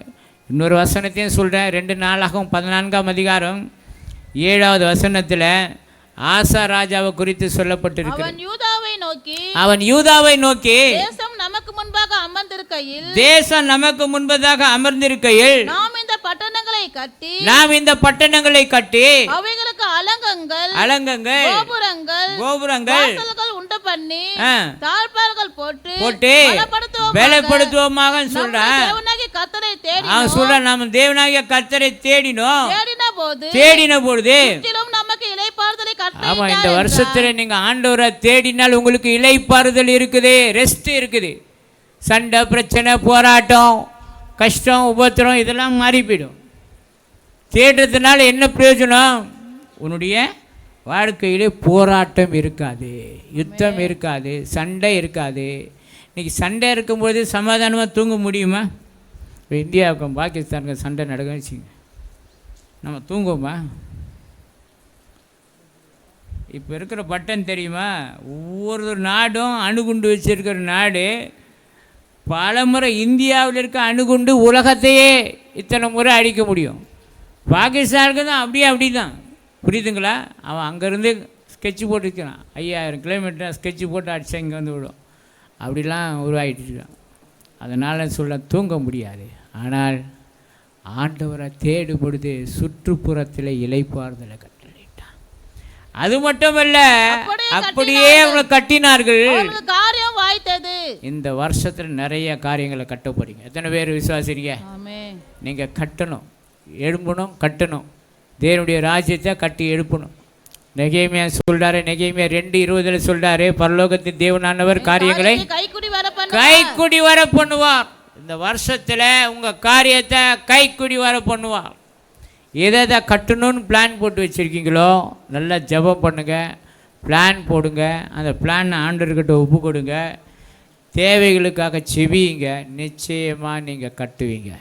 இன்னொரு வசனத்தையும் சொல்கிறேன். 2 நாளாகவும் 14ஆம் அதிகாரம் 7வது வசனத்தில் ஆசா ராஜாவை குறித்து சொல்லப்பட்டிருக்கிறது. அவன் யூதாவை நோக்கி தேசம் நமக்கு முன்பதாக அமர்ந்திருக்கையில் நாம் இந்த பட்டணங்களை கட்டி அவைகளுக்கு அலங்கங்கள்
வாசல்கள் உண்டு பண்ணி தாழ்பார்கள் போட்டு
பலப்படுத்துவோமாக சொல்றேன்.
கர்த்தரை தேடி
அவன் சொல்றான், நம்ம தேவனாகிய கர்த்தரை தேடினோம்.
தேடின பொழுது
நமக்கு இளைப்பாறுதலை கட்டளையிட்டார். ஆமா, இந்த வருஷத்துல நீங்க ஆண்டவரை தேடினால் உங்களுக்கு இளைப்பாறுதல் இருக்குது, ரெஸ்ட் இருக்குது. சண்டை பிரச்சனை போராட்டம் கஷ்டம் உபத்திரம் இதெல்லாம் மாறி போயிடும். தேடுறதுனால என்ன பிரயோஜனம்? உன்னுடைய வாழ்க்கையிலே போராட்டம் இருக்காது, யுத்தம் இருக்காது, சண்டை இருக்காது. இன்றைக்கி சண்டை இருக்கும்போது சமாதானமாக தூங்க முடியுமா? இப்போ இந்தியாவுக்கும் பாகிஸ்தானுக்கும் சண்டை நடக்க வச்சுங்க, நம்ம தூங்குவோமா? இப்போ இருக்கிற பட்டன் தெரியுமா? ஒவ்வொரு நாடும் அணுகுண்டு வச்சுருக்கிற நாடு. பல முறை இந்தியாவில் இருக்க அணுகுண்டு உலகத்தையே இத்தனை முறை அடிக்க முடியும். பாகிஸ்தானுக்கு தான் அப்படி தான், புரியுதுங்களா? அவன் அங்கேருந்து ஸ்கெட்சு போட்டுருக்கிறான், 5000 கிலோமீட்டர் ஸ்கெட்சு போட்டு அடிச்சா இங்கே வந்து விடும். அப்படிலாம் உருவாகிட்டு இருக்கான். அதனால் சொல்ல தூங்க முடியாது. ஆனால் ஆண்டவரை தேடும் பொழுது சுற்றுப்புறத்தில் இளைப்பாறுதலை கட்டளையிட்டான். அது மட்டுமல்ல, அப்படியே அவங்க கட்டினார்கள்,
காரியம் வாய்த்தது.
இந்த வருஷத்தில் நிறைய காரியங்களை கட்ட போறீங்க. எத்தனை பேர் விசுவாசிங்க? நீங்கள் கட்டணும், எழும்பணும், கட்டணும். தேவனுடைய ராஜ்யத்தை கட்டி எழுப்பணும். நெகேமியா சொல்றாரு, நெகேமியா 2:20 சொல்றாரு, பரலோகத்தின் தேவனானவர் காரியங்களை கைக்குடி வர பண்ணுவார். இந்த வருஷத்தில் உங்கள் காரியத்தை கைக்குடி வர பண்ணுவார். எதை கட்டணும்னு பிளான் போட்டு வச்சுருக்கீங்களோ நல்லா ஜெபம் பண்ணுங்க, பிளான் போடுங்க. அந்த பிளான் ஆண்டவர்கிட்ட ஒப்பு கொடுங்க, தேவைகளுக்காக செவியுங்க. நிச்சயமாக நீங்கள் கட்டுவீங்க.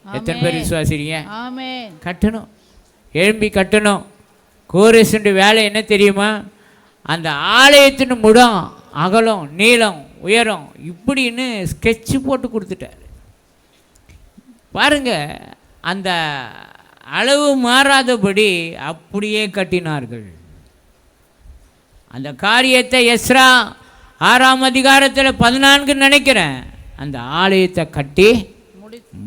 எத்தனை பேர் விசுவாசிறீங்க? கட்டணும், எழும்பி கட்டணும். கோரேசுடைய வேலை என்ன தெரியுமா? அந்த ஆலயத்தின் முடம், அகலம், நீளம், உயரம் இப்படின்னு ஸ்கெட்சு போட்டு கொடுத்துட்டார். பாருங்க, அந்த அளவு மாறாதபடி அப்படியே கட்டினார்கள். அந்த காரியத்தை எஸ்ரா 6ஆம் அதிகாரத்தில் 14 நினைக்கிறேன், அந்த ஆலயத்தை கட்டி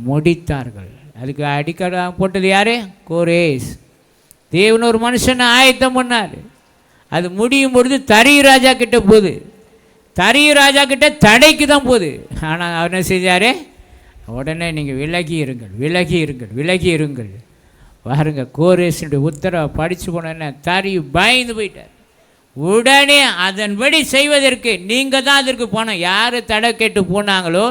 முடித்தார்கள். அதுக்கு அடிக்கடி போட்டது யாரு? கோரேஸ். தேவன் ஒரு மனுஷனை ஆயத்தம் பண்ணார். அது முடியும் பொழுது தரி ராஜா கிட்ட போகுது. தரி ராஜா கிட்ட தடைக்கு தான் போகுது. ஆனால் அவர் என்ன செஞ்சார்? உடனே நீங்கள் விலகி இருங்கள், விலகி இருங்கள், விலகி இருங்கள். பாருங்க, கோரேஸுடைய உத்தரவை படித்து போனோன்னே தரி பயந்து போயிட்டார். உடனே அதன்படி செய்வதற்கு நீங்கள் தான் அதற்கு பணம், யார் தடை கேட்டு போனாங்களோ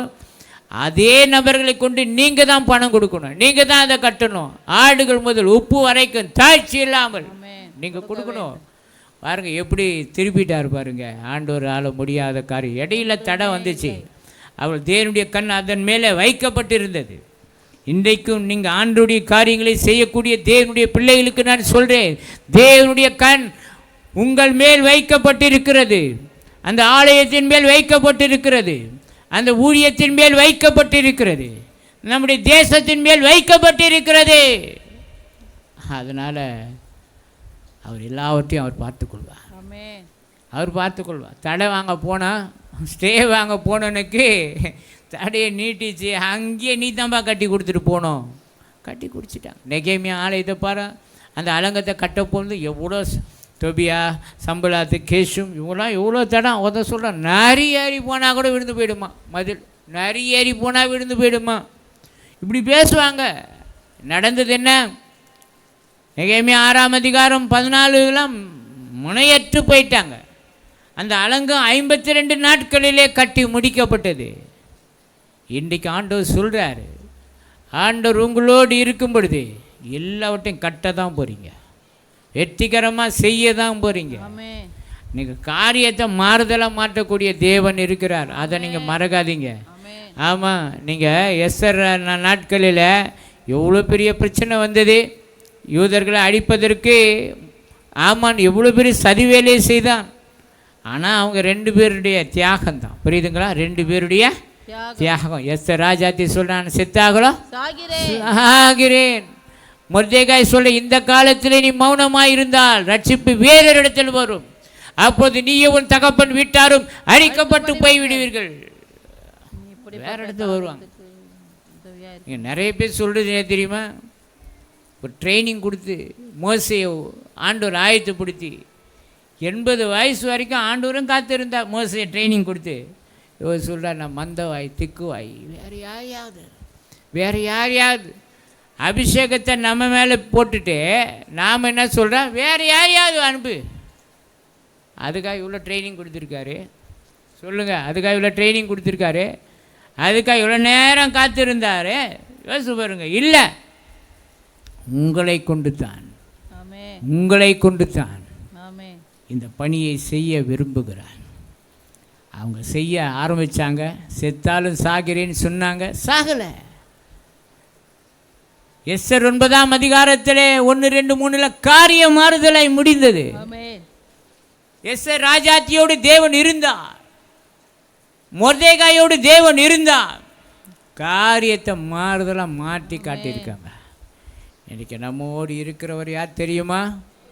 அதே நபர்களை கொண்டு நீங்கள் தான் பணம் கொடுக்கணும், நீங்கள் தான் அதை கட்டணும். ஆடுகள் முதல் உப்பு வரைக்கும் தாழ்ச்சி இல்லாமல் நீங்கள் கொடுக்கணும். பாருங்க எப்படி திருப்பிட்டார் பாருங்க. ஆண்டவர் ஆள முடியாத காரியம். இடையில தடை வந்துச்சு, அவள் தேவனுடைய கண் அதன் மேலே வைக்கப்பட்டிருந்தது. இன்றைக்கும் நீங்கள் ஆண்டவருடைய காரியங்களை செய்யக்கூடிய தேவனுடைய பிள்ளைகளுக்கு நான் சொல்கிறேன், தேவனுடைய கண் உங்கள் மேல் வைக்கப்பட்டிருக்கிறது, அந்த ஆலயத்தின் மேல் வைக்கப்பட்டிருக்கிறது, அந்த ஊழியத்தின் மேல் வைக்கப்பட்டிருக்கிறது, நம்முடைய தேசத்தின் மேல் வைக்கப்பட்டிருக்கிறது. அதனால் அவர் எல்லாவற்றையும் அவர் பார்த்துக்கொள்வார். அவர் பார்த்துக்கொள்வார். தடை வாங்க போனால், ஸ்டே வாங்க போனவனுக்கு தடையை நீட்டிச்சு அங்கேயே நீ தான்பா கட்டி கொடுத்துட்டு போனோம். கட்டி குடிச்சிட்டாங்க. நெகேமியா ஆலயத்தை பாரு, அந்த அலங்கத்தை கட்ட போனது எவ்வளோ தொபியா, சம்பளாத்து, கேஷும் இவங்களாம் எவ்வளோ தடம் உத சொல்கிறான். நரி ஏறி போனால் கூட விழுந்து போயிடுமா, மதில் நரி ஏறி போனால் விழுந்து போயிடுமா, இப்படி பேசுவாங்க. நடந்தது என்ன? நெகேமியா 6ஆம் அதிகாரம் 14 முனையற்று போயிட்டாங்க. அந்த அலங்கம் 52 நாட்களிலே கட்டி முடிக்கப்பட்டது. இன்றைக்கு ஆண்டவர் சொல்கிறாரு, ஆண்டவர் உங்களோடு இருக்கும் பொழுது எல்லாவற்றையும் கட்ட தான் போகிறீங்க, வெற்றிகரமாக செய்ய தான் போகிறீங்க. நீங்கள் காரியத்தை மாறுதலாக மாற்றக்கூடிய தேவன் இருக்கிறார், அதை நீங்கள் மறக்காதீங்க. ஆமாம், நீங்கள் எஸ்ஸர் நாட்களில் எவ்வளோ பெரிய பிரச்சனை வந்தது. யூதர்களை அழிப்பதற்கு ஆமான் எவ்வளோ பெரிய சதி வேலையை செய்தான். ஆனால் அவங்க 2 பேருடைய தியாகம் தான், புரியுதுங்களா? 2 பேருடைய தியாகம். எஸ்ஸர் ராஜாத்தி சொல்கிறான், செத்தாகலாம் ஆகிறேன். மொர்தெகாய் சொல்ல, இந்த காலத்தில் நீ மௌனமாக இருந்தால் ரட்சிப்பு வேறொரு இடத்தில் வரும், அப்போது நீயும் உன் தகப்பன் வீட்டாரும் அழிக்கப்பட்டு போய்விடுவீர்கள். வேற இடத்துல வருவாங்க. நீங்கள் நிறைய பேர் சொல்கிறது தெரியுமா? ஒரு ட்ரைனிங் கொடுத்து மோசையை ஆண்டவர் ஆயத்தப்படுத்தி 80 வயசு வரைக்கும் ஆண்டவரும் காத்திருந்தா மோசே ட்ரைனிங் கொடுத்து. இவர் சொல்கிறார், நான் மந்தவாய் திக்குவாய், வேறு யாரையாவது அபிஷேகத்தை நம்ம மேலே போட்டுட்டு நாம் என்ன சொல்கிறோம், வேறு யாரையாவது அனுப்பு. அதுக்காக இவ்வளோ ட்ரைனிங் கொடுத்துருக்காரு. சொல்லுங்கள், அதுக்காக இவ்வளோ ட்ரைனிங் கொடுத்துருக்காரு. அதுக்காக இவ்வளோ நேரம் காத்திருந்தார். யோசிச்சு பாருங்க. இல்லை, உங்களை கொண்டு தான் இந்த பணியை செய்ய விரும்புகிறார். அவங்க செய்ய ஆரம்பித்தாங்க. செத்தாலும் சாகிறேன்னு சொன்னாங்க, சாகலை. எஸ்தர் 9ஆம் அதிகாரத்திலே 1, 2, 3 காரிய மாறுதலாய் முடிந்தது. எஸ்தர் ராஜாத்தியோடு தேவன் இருந்தார், மொர்தெகாயோடு தேவன் இருந்தார். காரியத்தை மாறுதலாக மாற்றி காட்டியிருக்காங்க. இன்னைக்கு நம்மோடு இருக்கிறவர் யார் தெரியுமா?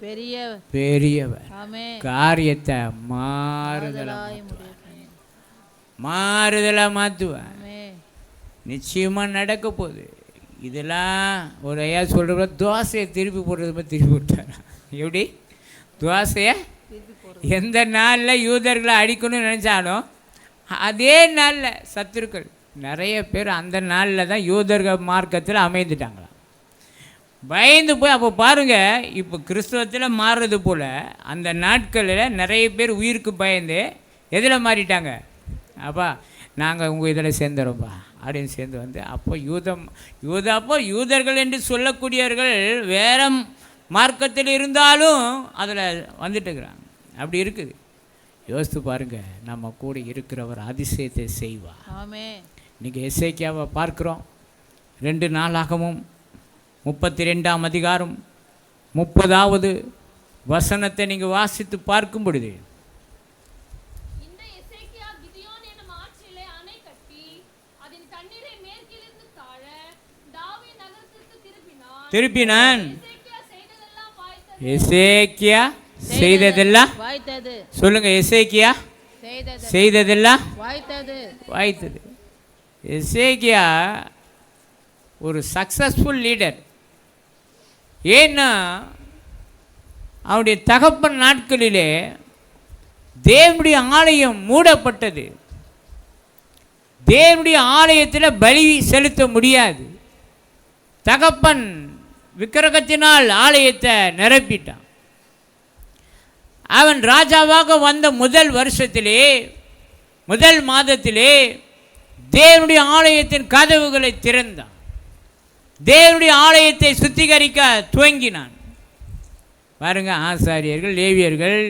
பெரியவர். காரியத்தை மாறுதலாக மாற்றுவார். நிச்சயமாக நடக்க போகுது. இதெல்லாம் ஒரு ஐயா சொல்கிற தோசையை திருப்பி போடுறது மாதிரி திருப்பி விட்டார். எப்படி தோசையை எந்த நாளில் யூதர்களை அடிக்கணும்னு நினச்சாலும் அதே நாளில் சத்துருக்கள் நிறைய பேர் அந்த நாளில் தான் யூதர்கள் மார்க்கத்தில் அமைந்துட்டாங்களாம். பயந்து போய் அப்போ பாருங்கள், இப்போ கிறிஸ்தவத்தில் மாறுறது போல் அந்த நாட்களில் நிறைய பேர் உயிருக்கு பயந்து எதில் மாறிட்டாங்க? அப்பா நாங்கள் உங்கள் இதில் சேர்ந்துறோம்ப்பா அப்படின்னு சேர்ந்து வந்து அப்போ அப்போ யூதர்கள் என்று சொல்லக்கூடியவர்கள் வேற மார்க்கத்தில் இருந்தாலும் அதில் வந்துட்டுருக்குறாங்க. அப்படி இருக்குது. யோசித்து பாருங்கள், நம்ம கூட இருக்கிறவர் அதிசயத்தை செய்வார். இன்றைக்கி எசேக்கியாவை பார்க்குறோம். 2 நாளாகவும் 32ஆம் அதிகாரம் 30வது வசனத்தை நீங்கள் வாசித்து பார்க்கும் பொழுது, திருப்பினான். எசேக்கியா செய்ததெல்லாம் சொல்லுங்க, எசேக்கியா செய்ததெல்லாம் வாய்த்தது. எசேக்கியா ஒரு சக்சஸ்ஃபுல் லீடர். ஏன்னா அவருடைய தகப்பன் நாட்களிலே தேவனுடைய ஆலயம் மூடப்பட்டது. தேவனுடைய ஆலயத்தில் பலி செலுத்த முடியாது. தகப்பன் விக்கிரகத்தினால் ஆலயத்தை நிரப்பிட்டான். அவன் ராஜாவாக வந்த முதல் வருஷத்திலே, முதல் மாதத்திலே தேவனுடைய ஆலயத்தின் கதவுகளை திறந்தான். தேவனுடைய ஆலயத்தை சுத்திகரிக்க துவங்கினான். பாருங்க, ஆசாரியர்கள் லேவியர்கள்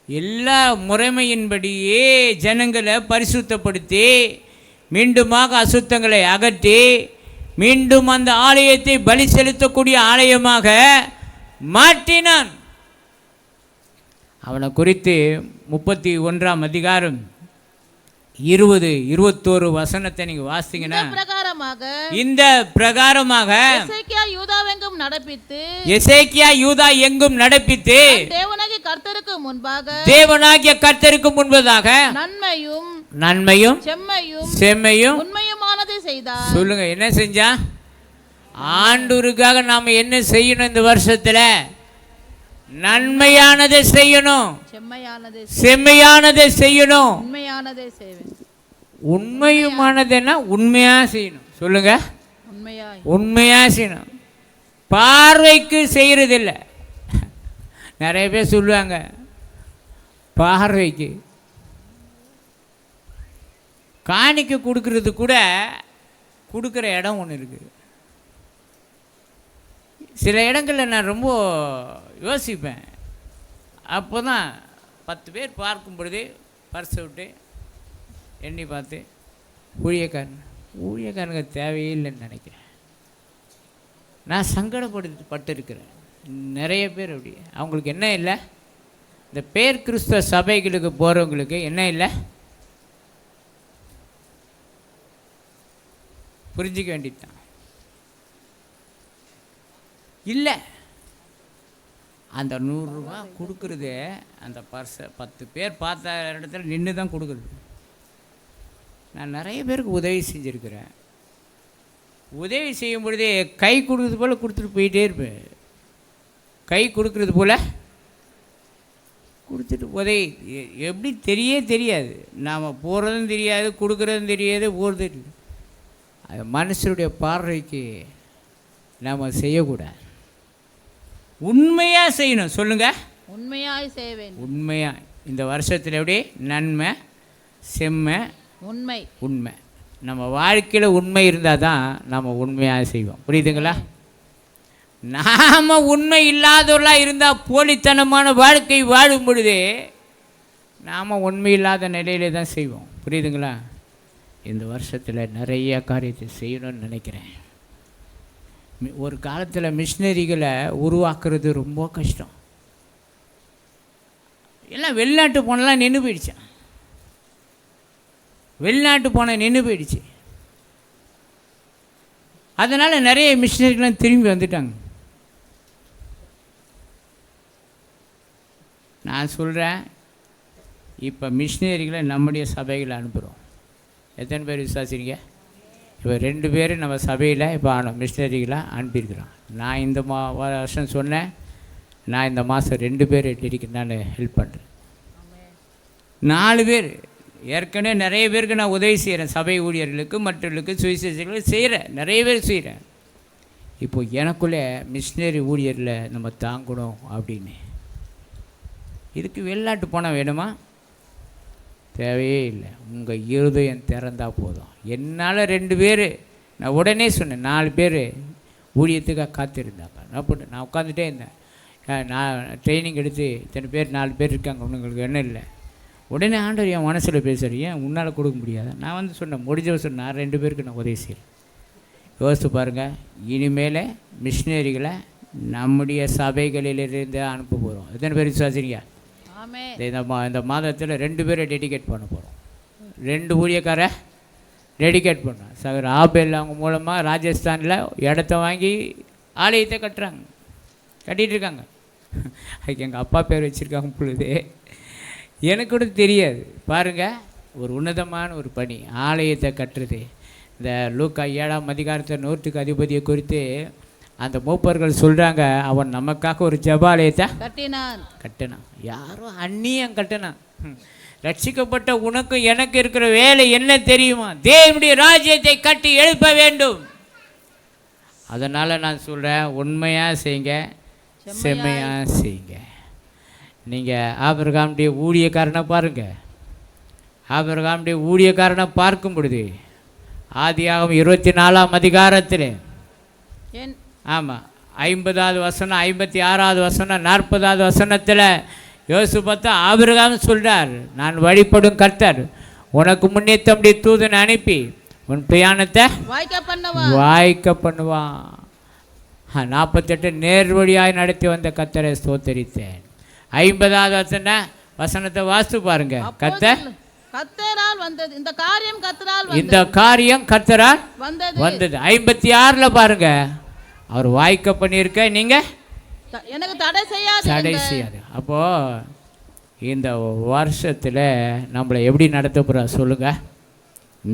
எல்லா முறைமையின்படியே ஜனங்களை பரிசுத்தப்படுத்தி மீண்டுமாக அசுத்தங்களை அகற்றி மீண்டும் அந்த ஆலயத்தை பலி செலுத்தக்கூடிய ஆலயமாக மாற்றினான். அவனை குறித்து 31ஆம் அதிகாரம் 20, 21 வசனத்தை நீங்க வாசிங்கன்னா, இந்த பிரகாரமாக எசேக்கியா யூதா எங்கும் நடப்பித்து தேவனாகிய கர்த்தருக்கு முன்பதாக நன்மையும் செம்மையும் உண்மையுமானதை செய்தார். சொல்லுங்க, என்ன செஞ்சா? ஆண்டவருக்காக நாம என்ன செய்யணும்? இந்த வருஷத்துல நன்மையானதை செய்யணும், செம்மையானதை செய்யணும். உண்மையுமானதுன்னா உண்மையா செய்யணும். சொல்லுங்க, உண்மையா செய்யணும். பார்வைக்கு செய்யறதில்ல. நிறைய பேர் சொல்லுவாங்க பார்வைக்கு. காணிக்க கொடுக்கறது கூட கொடுக்குற இடம் ஒன்று இருக்குது. சில இடங்களில் நான் ரொம்ப யோசிப்பேன். அப்போ தான் 10 பேர் பார்க்கும் பொழுதே பர்ஸை விட்டு எண்ணி பார்த்து ஊழியக்காரனுங்க தேவையில்லைன்னு நினைக்கிறேன். நான் சங்கடப்பட்டுருக்கிறேன். நிறைய பேர் அப்படி. அவங்களுக்கு என்ன இல்லை? இந்த பேர் கிறிஸ்தவ சபைகளுக்கு போகிறவங்களுக்கு என்ன இல்லை? புரிஞ்சிக்க வேண்டியதுதான். இல்லை, அந்த 100 ரூபா கொடுக்குறது, அந்த பர்ஸை 10 பேர் பார்த்த இடத்துல நின்று தான் கொடுக்குறது. நான் நிறைய பேருக்கு உதவி செஞ்சுருக்கிறேன். உதவி செய்யும் பொழுதே கை கொடுக்குறது போல் கொடுத்துட்டு போயிட்டே இருப்பேன். கை கொடுக்குறது போல் கொடுத்துட்டு எப்படி தெரியாது. நாம் போகிறதும் தெரியாது, கொடுக்குறதும் தெரியாது, போகிறது தெரியாது. அது மனுஷனுடைய பார்வைக்கு நாம் செய்யக்கூடாது. உண்மையாக செய்யணும். சொல்லுங்கள்,
உண்மையாய் செய்ய வேண்டும்.
உண்மையாக இந்த வருஷத்தில் எப்படி நன்மை, செம்மை, உண்மை நம்ம வாழ்க்கையில் உண்மை இருந்தால் தான் நம்ம உண்மையாக செய்வோம். புரியுதுங்களா? நாம் உண்மை இல்லாதவர்களாக இருந்தால் போலித்தனமான வாழ்க்கை வாழும் பொழுதே நாம் உண்மை இல்லாத நிலையிலே தான் செய்வோம். புரியுதுங்களா? இந்த வருஷத்தில் நிறைய காரியத்தை செய்யணும்னு நினைக்கிறேன். ஒரு காலத்தில் மிஷினரிகளை உருவாக்குறது ரொம்ப கஷ்டம். எல்லாம் வெளிநாட்டு போனெல்லாம் நின்று போயிடுச்சான். வெளிநாட்டு போன நின்று போயிடுச்சு. அதனால் நிறைய மிஷினரிகள்லாம் திரும்பி வந்துட்டாங்க. நான் சொல்கிறேன், இப்போ மிஷினரிகளை நம்முடைய சபைகளை அனுப்புகிறோம். எத்தனை பேர் விசுவாசிங்க? இப்போ 2 பேர் நம்ம சபையில் இப்போ மிஷினரிகளாக அனுப்பியிருக்கிறோம். நான் இந்த வருஷம் சொன்னேன், நான் இந்த மாதம் 2 பேர் நான் ஹெல்ப் பண்ணுறேன். 4 பேர் ஏற்கனவே நிறைய பேருக்கு நான் உதவி செய்கிறேன். சபை ஊழியர்களுக்கு, மற்றவர்களுக்கு, சுவிசேஷர்களுக்கு செய்கிறேன். நிறைய பேர் செய்கிறேன். இப்போது எனக்குள்ளே மிஷினரி ஊழியரில் நம்ம தாங்கணும் அப்படின்னு. இதுக்கு வெளிநாட்டு போனால் வேணுமா? தேவையே இல்லை. உங்கள் இருதயம் திறந்தால் போதும். என்னால் 2 பேர் நான் உடனே சொன்னேன். 4 பேர் ஊழியத்துக்காக காத்திருந்தாங்க. நான் உட்காந்துட்டே இருந்தேன். நான் ட்ரைனிங் எடுத்து இத்தனை பேர் 4 பேர் இருக்காங்க, உங்களுக்கு என்ன இல்லை. உடனே ஆண்டவர் என் மனசில் பேசுகிறேன், ஏன் உன்னால் கொடுக்க முடியாது? நான் வந்து சொன்னேன், முடிஞ்ச சொன்னேன், நான் 2 பேருக்கு நான் உதவி செய்கிறேன். யோசித்து பாருங்கள், இனிமேல் மிஷினரிகளை நம்முடைய சபைகளிலிருந்து அனுப்ப போகிறோம். எத்தனை பேர் விசுவாசிங்க? இந்த மாதத்தில் 2 பேரை டெடிகேட் பண்ண போகிறோம். 2 ஊழியக்காரை டெடிகேட் பண்ணோம். சகர் ஆபேல் அவங்க மூலமாக ராஜஸ்தானில் இடத்த வாங்கி ஆலயத்தை கட்டிகிட்ருக்காங்க. அதுக்கு எங்கள் அப்பா பேர் வச்சுருக்காங்க பொழுது எனக்கு கூட தெரியாது. பாருங்கள், ஒரு உன்னதமான ஒரு பணி, ஆலயத்தை கட்டுறது. இந்த லூக்கா 7ஆம் அதிகாரத்தை 100க்கு அதிபதியை குறித்து அந்த மூப்பர்கள் சொல்கிறாங்க, அவன் நமக்காக ஒரு ஜெபாலயத்தை கட்டினான். யாரோ அந்நியம் கட்டினான். ரட்சிக்கப்பட்ட உனக்கு எனக்கு இருக்கிற வேலை என்ன தெரியுமா? தேவனுடைய ராஜ்யத்தை கட்டி எழுப்ப வேண்டும். அதனால் நான் சொல்கிறேன், உண்மையாக செய்யுங்க, செம்மையாக செய்யுங்க. நீங்கள் ஆபிரகாமுடைய ஊழியக்காரனை பாருங்கள். ஆபிரகாமுடைய ஊழியக்காரனை பார்க்கும் பொழுது ஆதியாகமம் 24ஆம் அதிகாரத்தில் ஆமாம் 50வது வசனம், 56வது வசனம், 40வது வசனத்தில் யோசித்து பார்த்தா ஆபிரகாம் சொல்கிறார், நான் வழிபடும் கர்த்தர் உனக்கு முன்னே தம்முடைய தூதனை அனுப்பி உன் பிரயாணத்தை வாய்க்க பண்ணுவான். 48 நேர்வழியாய் நடத்தி வந்த கர்த்தரை ஸ்தோத்தரித்தேன். 50வது வசனத்தை வாசித்து பாருங்க.
கர்த்தரால் வந்தது, இந்த காரியம்
கர்த்தரால் வந்தது. 56ல் பாருங்க, அவர் வாய்க்க பண்ணியிருக்க, நீங்க
எனக்கு தடை செய்யாது.
அப்போ இந்த வருஷத்தில் நம்மளை எப்படி நடத்த போகிறார் சொல்லுங்க?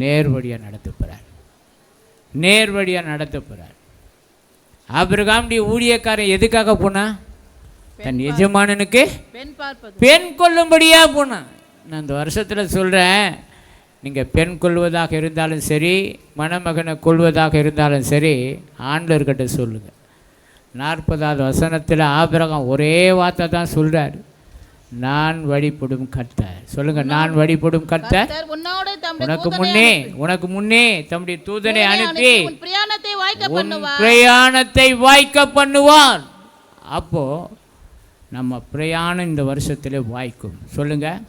நேர்வழியாக நடத்த போகிறார். ஆபிரகாமுடைய ஊழியக்காரன் எதுக்காக போனா? தன் எஜமானனுக்கு பெண் கொள்ளும்படியாக போனான். நான் இந்த வருஷத்தில் சொல்கிறேன், நீங்கள் பெண் கொள்வதாக இருந்தாலும் சரி, மணமகனை கொள்வதாக இருந்தாலும் சரி, ஆண்டவர்கிட்ட சொல்லுங்கள். 40வது வசனத்தில் ஆபிரகாம் ஒரே வார்த்தை தான் சொல்கிறார், நான் வழிபடும் கர்த்தர். சொல்லுங்கள், நான் வழிபடும் கர்த்தர் உனக்கு முன்னே தம்முடைய தூதனை அனுப்பி பிரயாணத்தை வாய்க்க பண்ணுவான். அப்போது நம்ம பிரயாணம் இந்த வருஷத்தில் வாய்க்கும். சொல்லுங்கள்,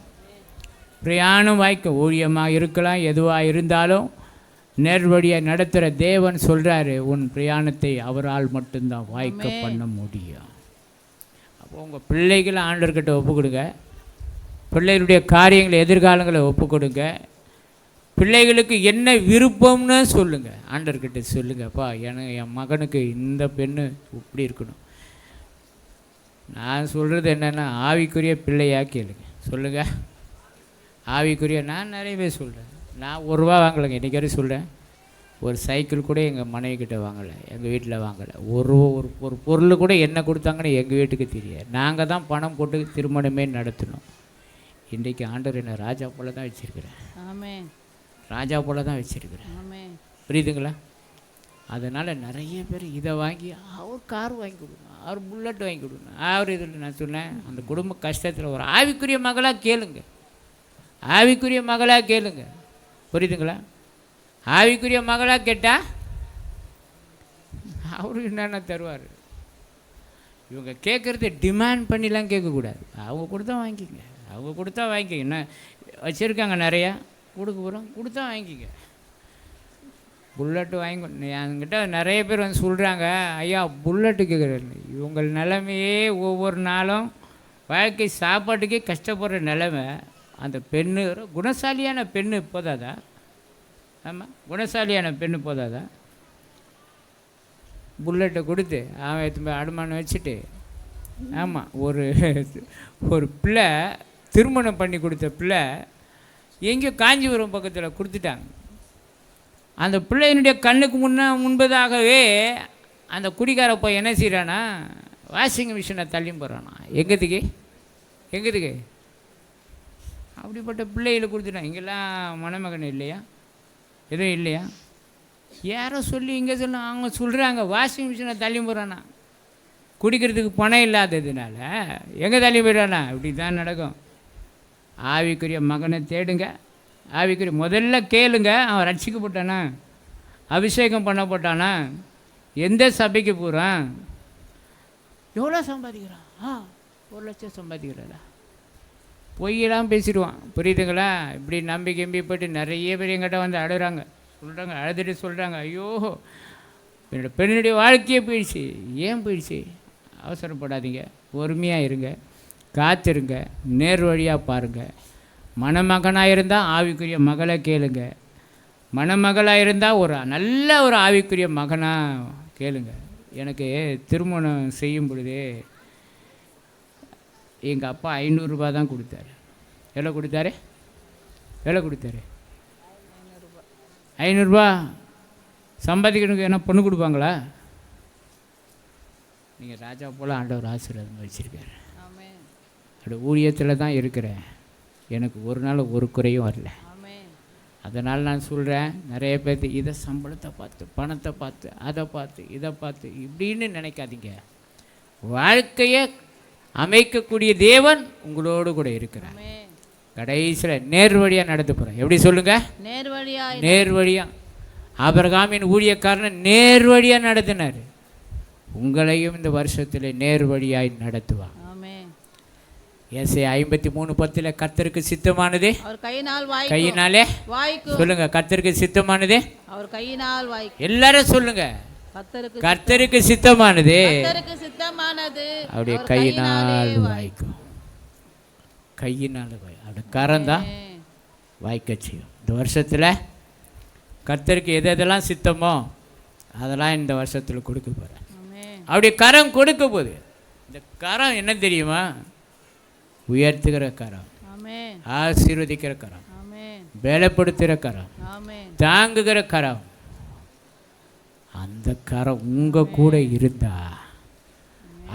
பிரயாணம் வாய்க்கும். ஊழியமாக இருக்கலாம், எதுவாக இருந்தாலும் நேர்வழியாக நடத்துகிற தேவன் சொல்கிறாரு, உன் பிரயாணத்தை அவரால் மட்டும்தான் வாய்க்க பண்ண முடியும். அப்போ உங்கள் பிள்ளைகளை ஆண்டவர்கிட்ட ஒப்பு கொடுங்க. பிள்ளைகளுடைய காரியங்களை, எதிர்காலங்களை ஒப்பு கொடுங்க. பிள்ளைகளுக்கு என்ன விருப்பம்னு சொல்லுங்கள். ஆண்டவர்கிட்ட சொல்லுங்கப்பா, எனக்கு என் மகனுக்கு இந்த பெண்ணு இப்படி இருக்கணும். நான் சொல்கிறது என்னென்னா, ஆவிக்குரிய பிள்ளையாக கேளுங்க. சொல்லுங்கள், ஆவிக்குரிய. நான் நிறைய பேர் சொல்கிறேன், நான் 1 ரூபா வாங்கலைங்க, இன்றைக்கி வரை சொல்கிறேன். ஒரு சைக்கிள் கூட எங்கள் மனைவிக்கிட்ட வாங்கலை, எங்கள் வீட்டில் வாங்கலை. ஒரு ஒரு ஒரு பொருள் கூட என்ன கொடுத்தாங்கன்னு எங்கள் வீட்டுக்கு தெரியாது. நாங்கள் தான் பணம் போட்டு திருமணமே நடத்தினோம். இன்றைக்கி ஆண்டவர் என்ன ராஜா போல தான் வச்சுருக்கிறேன்.
ஆமென்.
ராஜா போல தான் வச்சுருக்கிறேன்.
ஆமென்.
புரியுதுங்களா? அதனால் நிறைய பேர் இதை வாங்கி அவர் கார் வாங்கி கொடுக்கணும், அவர் புல்லட் வாங்கி கொடுக்கணும், அவர் இதில் நான் சொன்னேன். அந்த குடும்ப கஷ்டத்தில் ஒரு ஆவிக்குரிய மகளாக கேளுங்க, ஆவிக்குரிய மகளாக கேளுங்க. புரியுதுங்களா? ஆவிக்குரிய மகளாக கேட்டால் அவரு என்னென்ன தருவார். இவங்க கேட்குறது டிமாண்ட் பண்ணிலாம் கேட்கக்கூடாது. அவங்க கொடுத்தா வாங்கிக்கங்க, அவங்க கொடுத்தா வாங்கிக்கங்க. என்ன வச்சுருக்காங்க நிறையா, கொடுக்க போகிறோம், கொடுத்தா வாங்கிக்கங்க. புல்லட்டு வாங்கி என்கிட்ட நிறைய பேர் வந்து சொல்கிறாங்க, ஐயா புல்லட்டு கேட்குறேன். இவங்க நிலைமையே ஒவ்வொரு நாளும் வாழ்க்கை சாப்பாட்டுக்கே கஷ்டப்படுற நிலைமை. அந்த பெண்ணு குணசாலியான பெண்ணு போதாதா? ஆமாம், குணசாலியான பெண்ணு போதாதா? புல்லட்டை கொடுத்து அவன் எடுத்து போய் அடமானம் வச்சுட்டு, ஆமாம், ஒரு பிள்ளை திருமணம் பண்ணி கொடுத்த பிள்ளை எங்கேயோ காஞ்சிபுரம் பக்கத்தில் கொடுத்துட்டாங்க. அந்த பிள்ளையினுடைய கண்ணுக்கு முன்பதாகவே அந்த குடிகார போய் என்ன செய்கிறானா, வாஷிங் மிஷினை தள்ளி போகிறானா. எங்கத்துக்கு அப்படிப்பட்ட பிள்ளைகளை கொடுத்துட்டான். இங்கெல்லாம் மணமகன் இல்லையா, எதுவும் இல்லையா? யாரோ சொல்லி இங்கே சொல்ல அவங்க சொல்கிறாங்க வாஷிங் மிஷினை தள்ளி போகிறானா. குடிக்கிறதுக்கு பணம் இல்லாததுனால எங்கே தள்ளி போயிடானா. இப்படி தான் நடக்கும். ஆவிக்குரிய மகனை தேடுங்க, ஆவிக்குரிய முதல்ல கேளுங்க. அவன் ரட்சிக்கப்பட்டானா, அபிஷேகம் பண்ணப்பட்டானா, எந்த சபைக்கு போகிறான், எவ்வளோ சம்பாதிக்கிறான், 1 லட்சம் சம்பாதிக்கிறாரா, பொய்யெல்லாம் பேசிடுவான். புரியுதுங்களா? இப்படி நம்பி போய்ட்டு நிறைய பேர் எங்கிட்ட வந்து சொல்கிறாங்க, அழுதுட்டு சொல்கிறாங்க, ஐயோ என்னோட பெண்ணுடைய வாழ்க்கையே போயிடுச்சு. ஏன் போயிடுச்சு? அவசரப்படாதீங்க, பொறுமையாக இருங்க, காத்திருங்க, நேர் வழியாக பாருங்கள். மணமகனாக இருந்தால் ஆவிக்குரிய மகளை கேளுங்க, மணமகளாக இருந்தால் நல்ல ஒரு ஆவிக்குரிய மகனாக கேளுங்க. எனக்கு திருமணம் செய்யும் பொழுது எங்கள் அப்பா 500 ரூபா தான் கொடுத்தாரு. எவ்வளோ கொடுத்தாரு? 500 ரூபா சம்பாதிக்கணுக்கு என்ன பொண்ணு கொடுப்பாங்களா? நீங்கள் ராஜா போல் ஆண்டவர் ஆசீர்வாதம் வச்சுருக்காரு. அப்படி ஊழியத்தில் தான் இருக்கிறேன். எனக்கு ஒரு நாள் ஒரு குறையும் வரல. அதனால் நான் சொல்கிறேன், நிறைய பேர்த்து இதை சம்பளத்தை பார்த்து, பணத்தை பார்த்து, அதை பார்த்து, இதை பார்த்து இப்படின்னு நினைக்காதீங்க. வாழ்க்கையை அமைக்கக்கூடிய தேவன் உங்களோடு கூட இருக்கிறார். கடைசியில் நேர் வழியாக நடந்து போகிறேன். எப்படி சொல்லுங்கள்? நேர் வழியாக. ஆபிரகாமின் ஊழியக்காரனை நேர் வழியாக நடத்தினார். உங்களையும் இந்த வருஷத்தில் நேர் வழியாய் நடத்துவார். ஏசாயா 53:10 கர்த்தருக்கு சித்தமானதே கையினாலே சொல்லுங்க. கர்த்தருக்கு சித்தமானதே அவர் கையினால் வாய்க்கும். எல்லாரும் சொல்லுங்க, கர்த்தருக்கு சித்தமானது அவருடைய கையினால் வாய்க்கும். கையினால் அவருடைய கரம்தான் வாய்க்க செய்யும். இந்த வருஷத்தில் கர்த்தருக்கு எதெல்லாம் சித்தமோ அதெல்லாம் இந்த வருஷத்தில் கொடுக்க போகிறேன். அவருடைய கரம் கொடுக்க போகுது. இந்த கரம் என்ன தெரியுமா? உயர்த்துகிற கரம், ஆசீர்வதிக்கிற கரம், பலப்படுத்துகிற கரம், தாங்குகிற கரம். அந்த கரம் உங்கள் கூட இருந்தா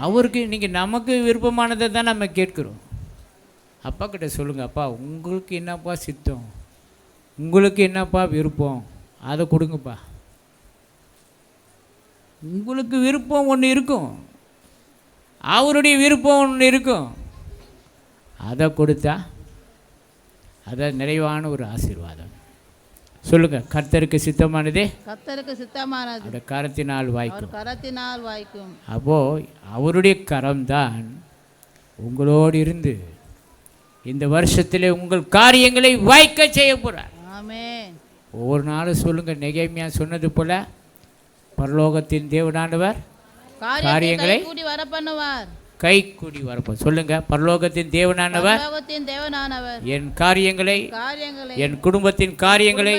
அவருக்கு நீங்கள் நமக்கு விருப்பமானதை தான் நம்ம கேட்குறோம். அப்பா கிட்ட சொல்லுங்கள், அப்பா உங்களுக்கு என்னப்பா சித்தம், உங்களுக்கு என்னப்பா விருப்பம், அதை கொடுங்கப்பா. உங்களுக்கு விருப்பம் ஒன்று இருக்கும், அவருடைய விருப்பம் ஒன்று இருக்கும். அதை கொடுத்தா அதை நிறைவான ஒரு ஆசீர்வாதம். சொல்லுங்க, கர்த்தருக்கு சித்தமானதே அவருடைய கரத்தினால் வாய்க்கும். அப்போ அவருடைய கரம்தான் உங்களோடு இருந்து இந்த வருஷத்திலே உங்கள் காரியங்களை வாய்க்க செய்ய போறார். ஒவ்வொரு நாளும் சொல்லுங்க, நெகேமியா சொன்னது போல பரலோகத்தின் தேவனானவர் காரியங்களை கை கூடி வரப்போ. சொல்லுங்க, பரலோகத்தின் தேவனானவர் என் காரியங்களை, என் குடும்பத்தின் காரியங்களை,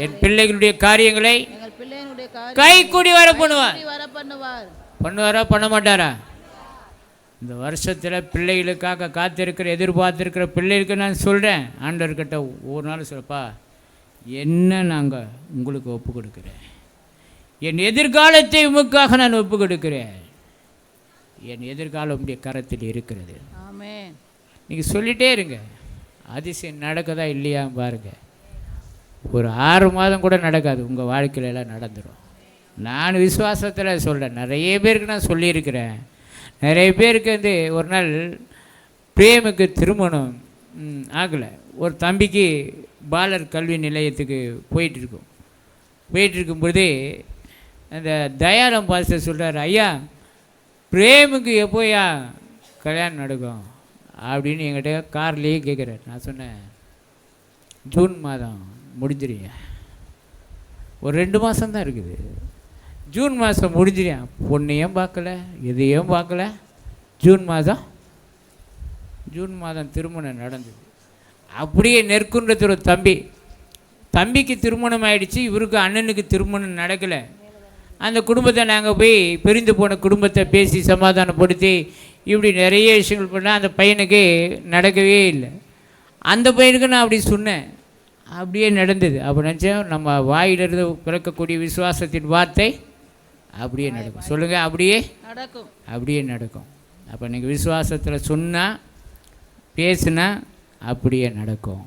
என் பிள்ளைகளுடைய காரியங்களை கை கூடி வர பண்ணுவார். பண்ணுவாரா, பண்ண மாட்டாரா? இந்த வருஷத்தில் பிள்ளைகளுக்காக காத்திருக்கிற, எதிர்பார்த்திருக்கிற பிள்ளைகளுக்கு நான் சொல்கிறேன், ஆண்டவர்கிட்ட ஒவ்வொரு நாளும் சொல்லப்பா, என்ன நாங்கள் உங்களுக்கு ஒப்பு கொடுக்குறேன். என் எதிர்காலத்தை உமக்காக நான் ஒப்பு கொடுக்கிறேன். என் எதிர்காலம் உடைய கரத்தில் இருக்கிறது.
ஆமென்.
நீங்கள் சொல்லிகிட்டே இருங்க. அதிசயம் நடக்குதா இல்லையா பாருங்க. ஒரு 6 மாதம் கூட நடக்காது, உங்கள் வாழ்க்கையிலலாம் நடந்துடும். நான் விசுவாசத்தில் சொல்கிறேன். நிறைய பேருக்கு நான் சொல்லியிருக்கிறேன். நிறைய பேருக்கு ஒரு நாள் பிரேமுக்கு திருமணம் ஆகலை. ஒரு தம்பிக்கு பாலர் கல்வி நிலையத்துக்கு போயிட்டுருக்கும்போதே அந்த தயாளம் பாஸ்டர் சொல்கிறார், ஐயா பிரேமுக்கு எப்போயா கல்யாணம் நடக்கும் அப்படின்னு என்கிட்ட கார்லேயே கேட்குறாரு. நான் சொன்னேன், ஜூன் மாதம் முடிஞ்சிருங்க, ஒரு 2 மாதம்தான் இருக்குது, ஜூன் மாதம் முடிஞ்சிருக்கேன். பொண்ணையும் பார்க்கல, எதையும் பார்க்கல. ஜூன் மாதம் திருமணம் நடந்தது. அப்படியே நெற்குன்றத்தில் ஒரு தம்பிக்கு திருமணம் ஆகிடுச்சு. இவருக்கு அண்ணனுக்கு திருமணம் நடக்கலை. அந்த குடும்பத்தை நாங்கள் போய் பிரிந்து போன குடும்பத்தை பேசி சமாதானப்படுத்தி இப்படி நிறைய விஷயங்கள் பண்ணால் அந்த பையனுக்கு நடக்கவே இல்லை. அந்த பையனுக்கு நான் அப்படி சொன்னேன், அப்படியே நடந்தது. அப்போ நினச்சேன், நம்ம வாயிலிருந்து பிறக்கக்கூடிய விசுவாசத்தின் வார்த்தை அப்படியே நடக்கும். சொல்லுங்கள், அப்படியே நடக்கும். அப்போ நீங்கள் விசுவாசத்தில் சொன்னால் பேசுனா அப்படியே நடக்கும்.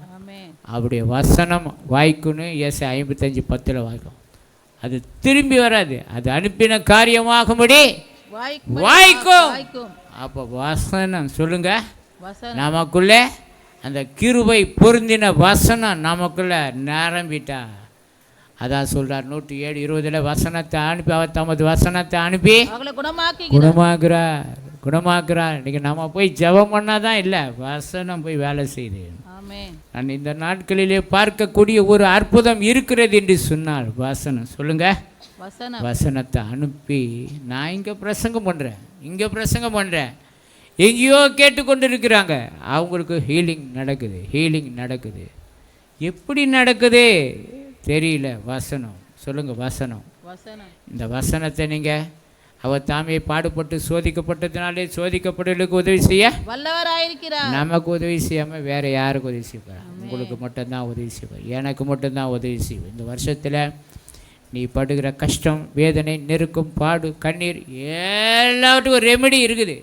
அவருடைய வசனம் வாய்க்குன்னு ஏசாயா 55:10 வாய்க்கும். அது திரும்பி வராது, அது அனுப்பின காரியமாகும்படி வாய்க்கும். அப்போ வசனம் சொல்லுங்க, நமக்குள்ளே அந்த கிருபை பொருந்தின வசனம் நமக்குள்ளே நிரம்பிட்டா. அதான் சொல்கிறார் 107:20 வசனத்தை அனுப்பி, அவர் தமது வசனத்தை அனுப்பி குணமாக்குறார். இன்றைக்கி நம்ம போய் ஜெபம் பண்ணால் தான் இல்லை, வசனம் போய் வேலை செய்யுது. நான் இந்த நாட்களிலே பார்க்கக்கூடிய ஒரு அற்புதம் இருக்கிறது என்று சொன்னால் வசனம். சொல்லுங்கள், வசனத்தை அனுப்பி நான் இங்கே பிரசங்கம் பண்ணுறேன், எங்கேயோ கேட்டுக்கொண்டு இருக்கிறாங்க, அவங்களுக்கு ஹீலிங் நடக்குது. எப்படி நடக்குது தெரியல. வசனம். சொல்லுங்கள், வசனம். இந்த வசனத்தை நீங்கள் அவர் தாமே பாடுபட்டு சோதிக்கப்பட்டதுனாலே சோதிக்கப்படுவதற்கு உதவி செய்ய வல்லவராயிருக்கிறார். நமக்கு உதவி செய்யாமல் வேறு யாருக்கு உதவி செய்வார்? உங்களுக்கு மட்டும்தான் உதவி செய்வார், எனக்கு மட்டும்தான் உதவி செய்வார். இந்த வருஷத்தில் நீ படுகிற கஷ்டம், வேதனை, நெருக்கம், பாடு, கண்ணீர் எல்லாவற்றுக்கும் ஒரு ரெமெடி இருக்குது.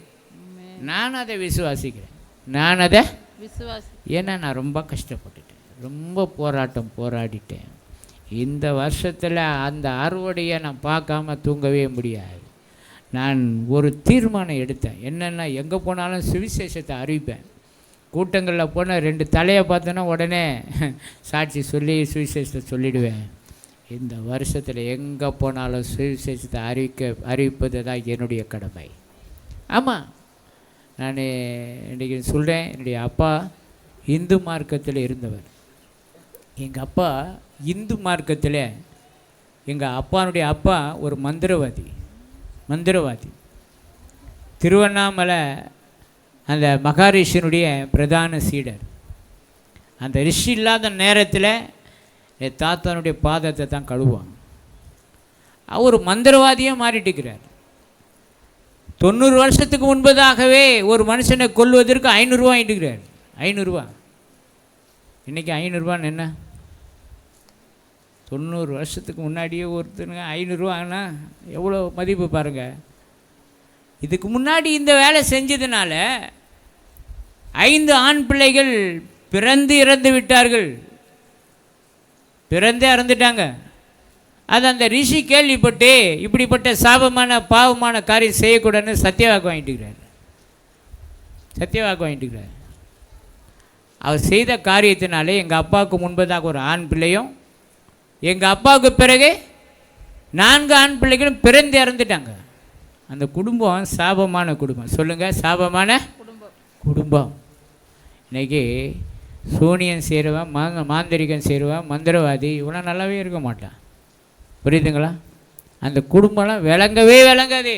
நான் அதை விசுவாசிக்கிறேன். ஏன்னா நான் ரொம்ப கஷ்டப்பட்டுட்டேன், ரொம்ப போராடிட்டேன். இந்த வருஷத்தில் அந்த அறுவடையை நான் பார்க்காம தூங்கவே முடியாது. நான் ஒரு தீர்மானம் எடுத்தேன். என்னென்னா, எங்கே போனாலும் சுவிசேஷத்தை அறிவிப்பேன். கூட்டங்களில் போனால் 2 தலையை பார்த்தோன்னா உடனே சாட்சி சொல்லி சுவிசேஷத்தை சொல்லிவிடுவேன். இந்த வருஷத்தில் எங்கே போனாலும் சுவிசேஷத்தை அறிவிப்பது தான் என்னுடைய கடமை. ஆமாம், நான் இன்றைக்கி சொல்கிறேன், என்னுடைய அப்பா இந்து மார்க்கத்தில் இருந்தவர். எங்கள் அப்பா இந்து மார்க்கத்தில், எங்கள் அப்பானுடைய அப்பா ஒரு மந்திரவாதி. திருவண்ணாமலை அந்த மகாரிஷினுடைய பிரதான சீடர். அந்த ரிஷி இல்லாத நேரத்தில் என் தாத்தானுடைய பாதத்தை தான் கழுவான். அவர் மந்திரவாதியாக மாறிட்டுக்கிறார். 90 வருஷத்துக்கு முன்பதாகவே ஒரு மனுஷனை கொல்வதற்கு 500 ரூபா வாங்கிட்டுக்கிறார். 500 ரூபா. இன்றைக்கி 500 ரூபான்னு என்ன? 90 வருஷத்துக்கு முன்னாடியே ஒருத்தருங்க 500 ரூபான்னா எவ்வளோ மதிப்பு பாருங்கள். இதுக்கு முன்னாடி இந்த வேலை செஞ்சதுனால 5 ஆண் பிள்ளைகள் பிறந்து இறந்து விட்டார்கள். இறந்துட்டாங்க. அது அந்த ரிஷி கேள்விப்பட்டு இப்படிப்பட்ட சாபமான பாவமான காரியம் செய்யக்கூடாதுன்னு சத்தியவாக்கு வாங்கிட்டுக்கிறார். அவர் செய்த காரியத்தினாலே எங்கள் அப்பாவுக்கு முன்பதாக ஒரு ஆண் பிள்ளையும், எங்கள் அப்பாவுக்கு பிறகு 4 ஆண் பிள்ளைகளும் பிறந்து இறந்துட்டாங்க. அந்த குடும்பம் சாபமான குடும்பம். சொல்லுங்கள், சாபமான குடும்பம். இன்றைக்கி சூனியம் செய்கிறவன், மாந்திரிகம் செய்கிறவன், மந்திரவாதி இவ்வளோ நல்லாவே இருக்க மாட்டான். புரியுதுங்களா? அந்த குடும்பம்லாம் விளங்காது.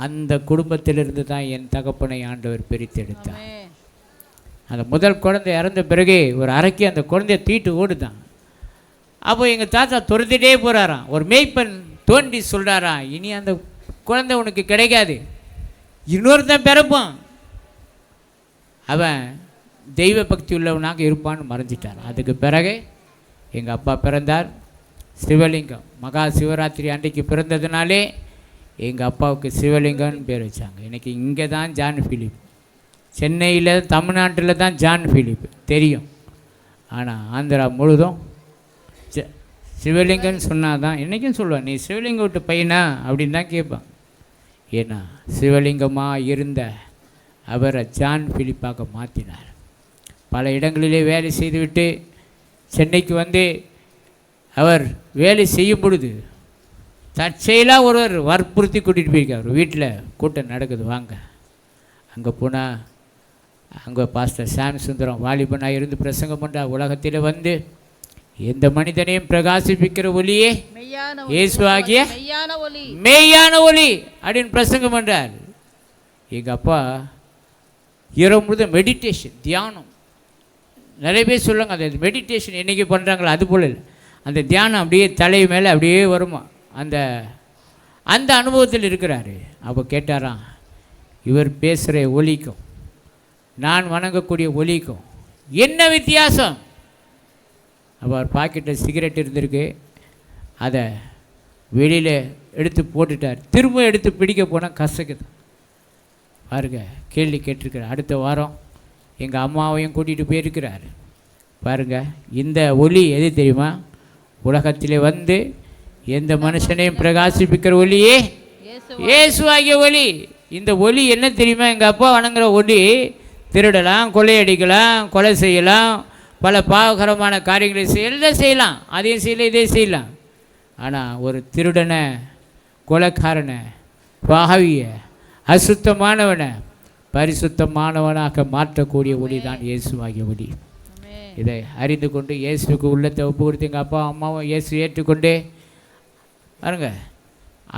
அந்த குடும்பத்திலிருந்து தான் என் தகப்பனை ஆண்டவர் பிரித்தெடுத்தான். அந்த முதல் குழந்தை இறந்த பிறகு ஒரு அறைக்கு அந்த குழந்தைய தீட்டு ஓடுதான். அப்போ எங்கள் தாத்தா துரத்திட்டே போகிறாராம். ஒரு மேய்ப்பன் தோண்டி சொல்கிறாராம், இனி அந்த குழந்தை உனக்கு கிடைக்காது, இன்னொருத்தன் பிறப்பான், அவன் தெய்வ பக்தி உள்ளவனாக இருப்பான்னு மறைஞ்சிட்டான். அதுக்கு பிறகு எங்கள் அப்பா பிறந்தார், சிவலிங்கம். மகா சிவராத்திரி அன்றைக்கு பிறந்ததுனாலே எங்கள் அப்பாவுக்கு சிவலிங்கம்னு பேர் வச்சாங்க. இன்றைக்கி இங்கே தான் ஜான் பிலிப், சென்னையில் தமிழ்நாட்டில் தான் ஜான் பிலிப் தெரியும். ஆனால் ஆந்திரா முழுதும் சிவலிங்கம்னு சொன்னால் தான் இன்றைக்கும் சொல்லுவேன், நீ சிவலிங்கம் விட்டு பையனா அப்படின்னு தான் கேட்பான். ஏன்னா சிவலிங்கமாக இருந்த அவரை ஜான் பிலிப்பாக மாற்றினார். பல இடங்களிலே வேலை செய்துவிட்டு சென்னைக்கு வந்து அவர் வேலை செய்யும் பொழுது தற்செயலாக ஒருவர் வற்புறுத்தி கூட்டிகிட்டு போயிருக்கார். வீட்டில் கூட்டம் நடக்குது, வாங்க. அங்கே போனால் அங்கே பாஸ்டர் சாம் சுந்தரம் வாலிபனாக இருந்து பிரசங்கம் பண்ணார். உலகத்தில் வந்து எந்த மனிதனையும் பிரகாசிப்பிக்கிற ஒளியே இயேசுவாகிய மெய்யான ஒளி அப்படின்னு பிரசங்கம் பண்ணுறார். எங்கள் அப்பா இரவு முழுதும் மெடிடேஷன், தியானம். நிறைய பேர் சொல்லுவாங்க அந்த மெடிடேஷன் என்றைக்கு பண்ணுறாங்களோ அது போல் இல்லை, அந்த தியானம் அப்படியே தலை மேலே அப்படியே வருமா, அந்த அந்த அனுபவத்தில் இருக்கிறாரு. அப்போ கேட்டாராம், இவர் பேசுகிற ஒலிக்கும் நான் வணங்கக்கூடிய ஒலிக்கும் என்ன வித்தியாசம்? அப்போ அவர் பாக்கெட்டில் சிகரெட் இருந்திருக்கு, அதை வெளியில் எடுத்து போட்டுட்டார். திரும்ப எடுத்து பிடிக்க போனால் கசக்குது. பாருங்க, கேள்வி கேட்டிருக்கிறார். அடுத்த வாரம் எங்கள் அம்மாவையும் கூட்டிகிட்டு போயிருக்கிறார். பாருங்கள், இந்த ஒளி எது தெரியுமா? உலகத்திலே வந்து எந்த மனுஷனையும் பிரகாசிப்பிக்கிற ஒளியே இயேசுவாகிய ஒளி. இந்த ஒளி என்ன தெரியுமா? எங்கள் அப்பா வணங்குற ஒளி திருடலாம், கொள்ளையடிக்கலாம், கொலை செய்யலாம், பல பாவகரமான காரியங்களை எல்லாம் செய்யலாம், அதையும் செய்யலாம், இதையும் செய்யலாம். ஆனால் ஒரு திருடனை, கொலைக்காரனை, பாவிய, அசுத்தமானவனை பரிசுத்தமானவனாக மாற்றக்கூடிய ஒளி தான் இயேசுவாகிய ஒளி. இதை அறிந்து கொண்டு இயேசுக்கு உள்ளத்தை ஒப்பு கொடுத்து எங்கள் அப்பா அம்மாவும் இயேசு ஏற்றுக்கொண்டே பாருங்க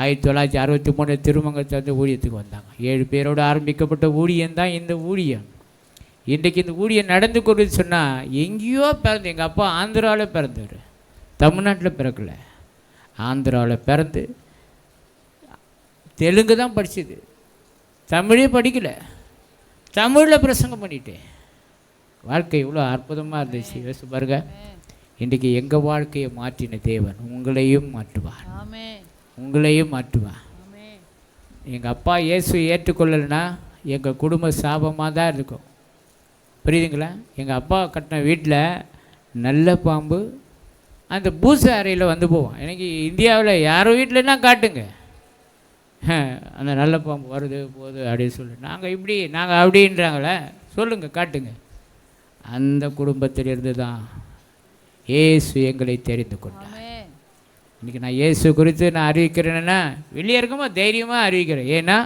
1963 திருமங்கலத்தில் வந்து ஊழியத்துக்கு வந்தாங்க. 7 பேரோடு ஆரம்பிக்கப்பட்ட ஊழியம் தான் இந்த ஊழியம். இன்றைக்கு இந்த ஊழியம் நடந்து கொண்டு சொன்னால் எங்கேயோ பிறந்து, எங்கள் அப்பா ஆந்திராவில் பிறந்தவர், தமிழ்நாட்டில் பிறக்கலை. ஆந்திராவில் பிறந்து தெலுங்கு தான் படித்தது, தமிழே படிக்கலை, தமிழில் பிரசங்கம் பண்ணிட்டேன். வாழ்க்கை இவ்வளோ அற்புதமாக இருந்துச்சு. யோசிச்சு பாருங்க. இன்றைக்கி எங்கள் வாழ்க்கையை மாற்றின தேவன் உங்களையும் மாற்றுவார், உங்களையும் மாற்றுவார். எங்கள் அப்பா இயேசு ஏற்றுக்கொள்ளலைன்னா எங்கள் குடும்ப சாபமாக தான் இருக்கும். புரியுதுங்களா? எங்கள் அப்பா கட்டின வீட்டில் நல்ல பாம்பு அந்த பூசை அறையில் வந்து போவோம். எனக்கு இந்தியாவில் யாரோ வீட்டிலன்னா காட்டுங்க, அந்த நல்ல பாம்பு வருது போகுது அப்படின்னு சொல்லி, நாங்கள் இப்படி நாங்கள் அப்படின்றாங்களே, சொல்லுங்கள் காட்டுங்க. அந்த குடும்பத்திலிருந்து தான் இயேசு எங்களை தெரிந்து கொண்டார். இன்றைக்கி நான் இயேசு குறித்து நான் அறிவிக்கிறேன்னா வெளியே இருக்கும்போது தைரியமாக அறிவிக்கிறேன். ஏன்னா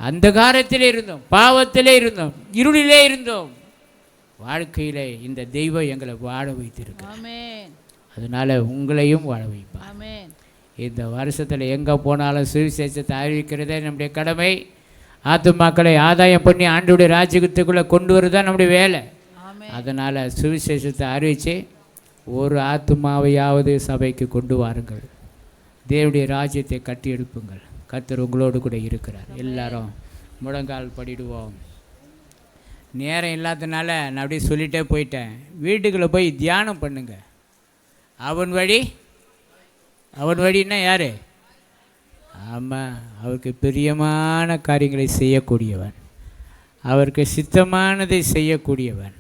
அந்த காலத்திலே இருந்தோம், பாவத்திலே இருந்தோம், இருளிலே இருந்தோம். வாழ்க்கையில் இந்த தெய்வம் எங்களை வாழ வைத்திருக்கு. அதனால் உங்களையும் வாழ வைப்பார். இந்த வருஷத்தில் எங்கே போனாலும் சுவிசேஷத்தை அறிவிக்கிறதே நம்முடைய கடமை. ஆத்துமாக்களை ஆதாயம் பண்ணி ஆண்டவருடைய ராஜ்யத்துக்குள்ளே கொண்டு வருதான் நம்முடைய வேலை. அதனால் சுவிசேஷத்தை அறிவித்து ஒரு ஆத்துமாவையாவது சபைக்கு கொண்டு வாருங்கள். தேவனுடைய ராஜ்யத்தை கட்டி எடுப்புங்கள். கர்த்தர் உங்களோடு கூட இருக்கிறார். எல்லாரும் முழங்கால் படிடுவோம். நேரம் இல்லாததுனால நான் அப்படியே சொல்லிகிட்டே போயிட்டேன். வீட்டுக்குள்ளே போய் தியானம் பண்ணுங்க. அவன் வழின்னா யார்? ஆமாம், அவருக்கு பிரியமான காரியங்களை செய்யக்கூடியவன், அவருக்கு சித்தமானதை செய்யக்கூடியவன்,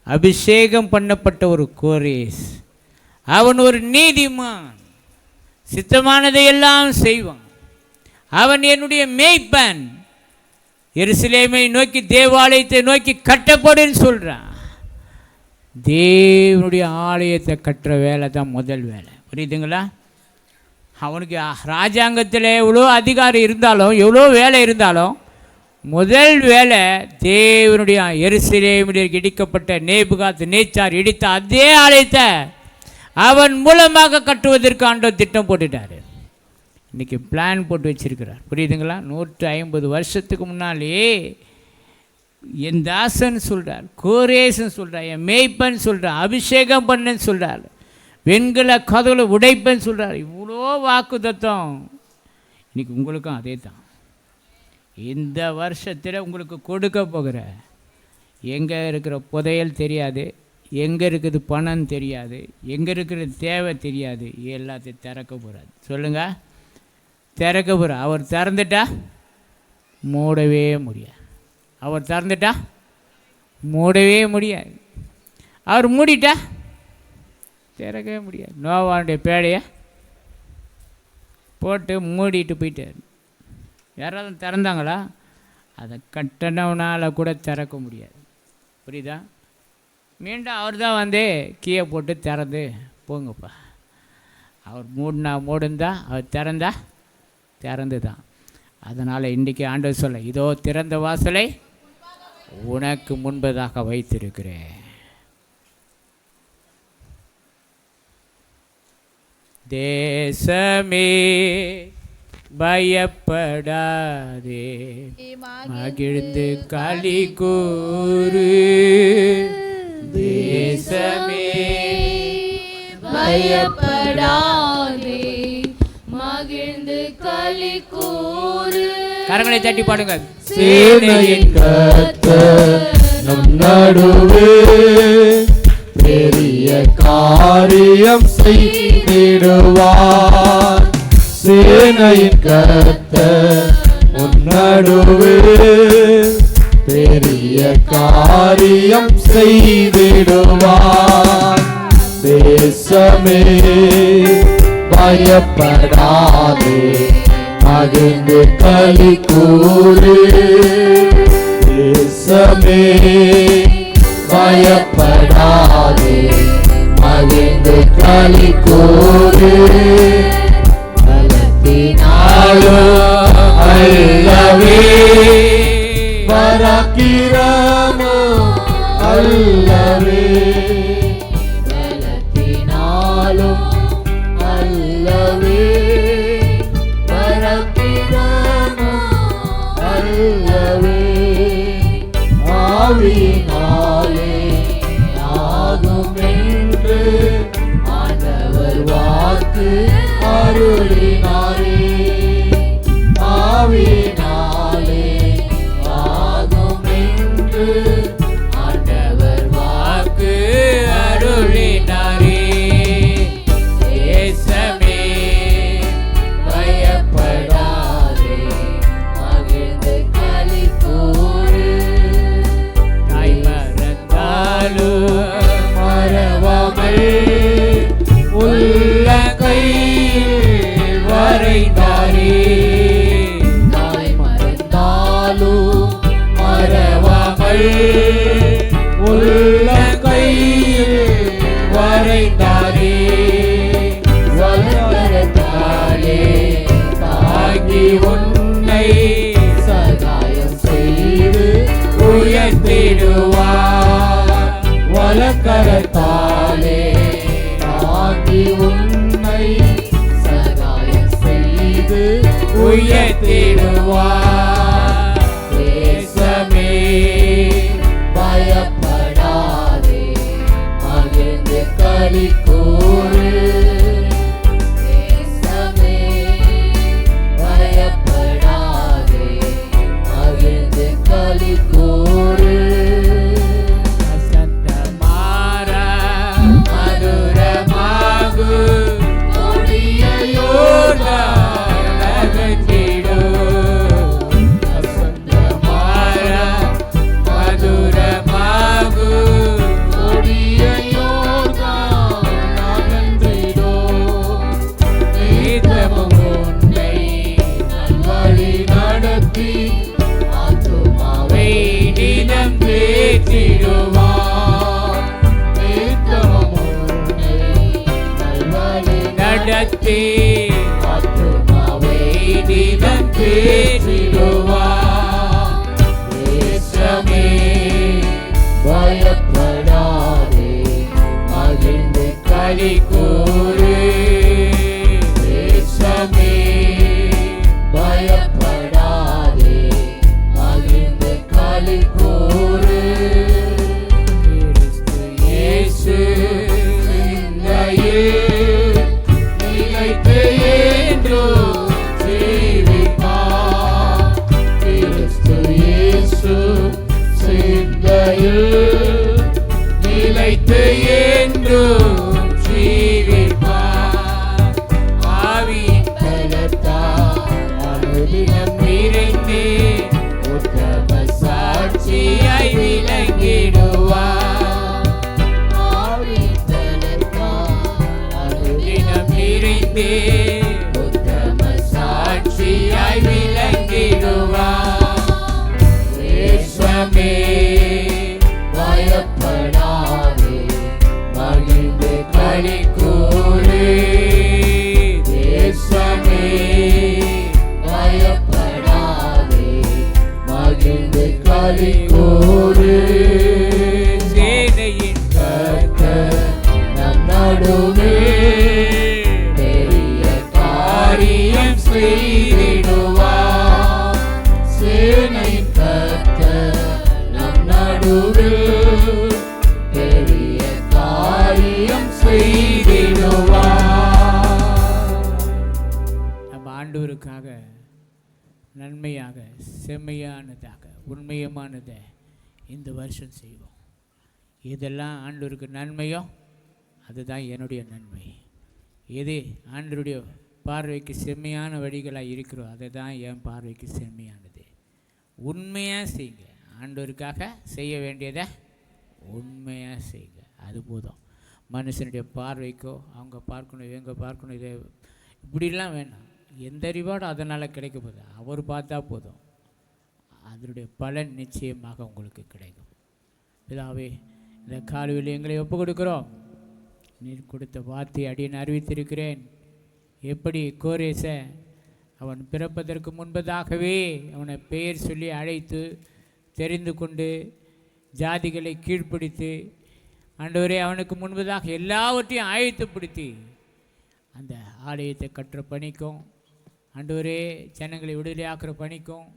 அபிஷேகம் பண்ணப்பட்ட ஒரு கோரேஸ். அவன் ஒரு நீதிமான், சித்தமானதை எல்லாம் செய்வான். அவன் என்னுடைய மேய்ப்பன். எருசலேமை நோக்கி, தேவாலயத்தை நோக்கி கட்டப்படுன்னு சொல்கிறான். தேவனுடைய ஆலயத்தை கட்டுற வேலை தான் முதல் வேலை. புரியுதுங்களா? அவனுக்கு ராஜாங்கத்தில் எவ்வளோ அதிகாரம் இருந்தாலும், எவ்வளோ வேலை இருந்தாலும், முதல் வேலை தேவனுடைய எருசலேமிலே இடிக்கப்பட்ட நேபுகாத் நேச்சார் இடித்த அதே ஆலயத்தை அவன் மூலமாக கட்டுவதற்கு ஆண்டவர் திட்டம் போட்டுட்டார். இன்றைக்கி பிளான் போட்டு வச்சிருக்கிறார். புரியுதுங்களா? 150 வருஷத்துக்கு முன்னாலே என் தாசன் சொல்கிறார், கோரேசன் சொல்கிறார், என் மேய்ப்பன் சொல்கிறார், அபிஷேகம் பண்ணன்னு சொல்கிறார், வெண்கல கதவுகளை உடைப்பேன்னு சொல்கிறார். இவ்வளோ வாக்கு தத்துவம் இன்றைக்கி உங்களுக்கும் அதே தான். இந்த வருஷத்தில் உங்களுக்கு கொடுக்க போகிற எங்கே இருக்கிற புதையல் தெரியாது, எங்கே இருக்குது பணம் தெரியாது, எங்கே இருக்கிற தேவை தெரியாது, எல்லாத்தையும் திறக்க போகிறார். சொல்லுங்கள், திறக்க போகிறார். அவர் திறந்துட்டா மூடவே முடியாது. அவர் திறந்துட்டா மூடவே முடியாது. அவர் மூடிட்டா திறக்கவே முடியாது. நோவாவுடைய பேடையை போட்டு மூடிட்டு போயிட்டார். யாராவது திறந்தாங்களா? அதை கட்டணவனால் கூட திறக்க முடியாது. புரியுதா? மீண்டும் அவர் தான் வந்து கீயை போட்டு திறந்து போங்கப்பா. அவர் மூடுந்தா, அவர் திறந்து தான். அதனால் இன்றைக்கி ஆண்டவர் சொல்ல, இதோ திறந்த வாசலை உனக்கு முன்பதாக வைத்திருக்கிறேன். தேசமே பயப்படாதே, மகிழ்ந்து களி கூறு. தேசமே
பயப்படாதே, மகிழ்ந்து களி கூறு.
கரங்களை தட்டி பாடுங்க.
சேனையின் கர்த்தர் நம் நடுவே பெரிய காரியம் செய்திடுவார். சேனையின் கர்த்தர் உன் நடுவே பெரிய காரியம் செய்திடுவார். தேசமே பயப்படாதே, மகிழ்ந்து களி கூறு. தேசமே பயப்படாதே, மகிழ்ந்து களி கூறு. பலத்தினாலோ அல்லவே, பராக்கிரமோ அல்லவே, பலத்தினாலும் அல்லவே, பராக்கிரமோ அல்லவே, ஆவியினாலே ஆகும் என்று ஆண்டவர் வாக்கு அருளினாரே. ஆவியினாலே ஆகும் என்று ஆண்டவர் வாக்கு
அருளினாரே. தேசமே
பயப்படாதே, மகிழ்ந்து களி கூறு.
தாய் மறந்தாலும்
மறவாமல் உள்ள கையில் வரைந்தாரே. தாய் மறந்தாலும் மறவாமல் உள்ள கையில் வரைந்தாரே. வளர்த்தாலே தாங்கி உன்னை சகாயம் செய்து உயர்த்திடுவார். வலக்கரத்தாலே தாங்கி உன்னை சகாயம் செய்து உயர்த்திடுவார். தேசமே பயப்படாதே, மகிழ்ந்து களி கூறு. தேசமே பயப்படாதே, மகிழ்ந்து களி கூறு.
சத்தமாரா மதுரமாகு
கொடிய யோர்தான் அகற்றிடு.
மாறா மதுரமாகு
கொடிய யோர்தான் அகன்றிடு. நீதமும் உன்னை நல்வழி நடத்தி ஆத்துமாவை
தினம்
தேற்றிடுவார். நீதமும் உன்னை நல்வழி
நடத்தி
ஆத்துமாவை தினம் தேற்றிடுவார். தேசமே பயப்படாதே, மகிழ்ந்து களி கூறு. தேசமே பயப்படாதே, மகிழ்ந்து களி கூறு. கிறிஸ்து இயேசு சிந்தையில் நிலைத்து என்றும் ஜீவிப்பார். கிறிஸ்து இயேசு சிந்தையில் நிலைத்து
செய்தே உத்தம சாட்சியாய் விளங்கிடுவார். தேசமே பயப்படாதே, மகிழ்ந்து களி கூறு. தேசமே பயப்படாதே, மகிழ்ந்து களி கூறு. சேனையின் கர்த்தர் நம் நடுவே பெரிய காரியம் செய்திடுவார். சேனையின் கர்த்தர் நம் நடுவில் பெரிய காரியம் செய்திடுவார். நம்ம ஆண்டவருக்காக நன்மையாக செம்மையானதாக உண்மையமானதை இந்த வருஷம் செய்வோம். இதெல்லாம் ஆண்டவருக்கு நன்மையோ அதுதான் என்னுடைய நன்மை. எது ஆண்டவருடைய பார்வைக்கு செம்மையான வழிகளாக இருக்கிறோம் அதை தான் என் பார்வைக்கு செம்மையானது. உண்மையாக செய்யுங்க. ஆண்டவருக்காக செய்ய வேண்டியதை உண்மையாக செய்யுங்க. அது போதும். மனுஷனுடைய பார்வைக்கோ அவங்க பார்க்கணும் இவங்க பார்க்கணும் இதை இப்படிலாம் வேணாம். எந்த ரிவார்டும் அதனால் கிடைக்க போகுது அவர் பார்த்தா போதும். அதனுடைய பலன் நிச்சயமாக உங்களுக்கு கிடைக்கும். பிதாவே, இந்த காலையில் எங்களை ஒப்பு கொடுக்குறோம். நீர் கொடுத்த வார்த்தை அடியேன் அறிவித்திருக்கிறேன். எப்படி கோரேசை அவன் பிறப்பதற்கு முன்பதாகவே அவனை பெயர் சொல்லி அழைத்து தெரிந்து கொண்டு ஜாதிகளை கீழ்ப்படுத்தி ஆண்டவரே அவனுக்கு முன்பதாக எல்லாவற்றையும் ஆயத்தப்படுத்தி அந்த ஆலயத்தை கட்டுற பணிக்கும் ஆண்டவரே ஜனங்களை விடுதலையாக்குற பணிக்கும்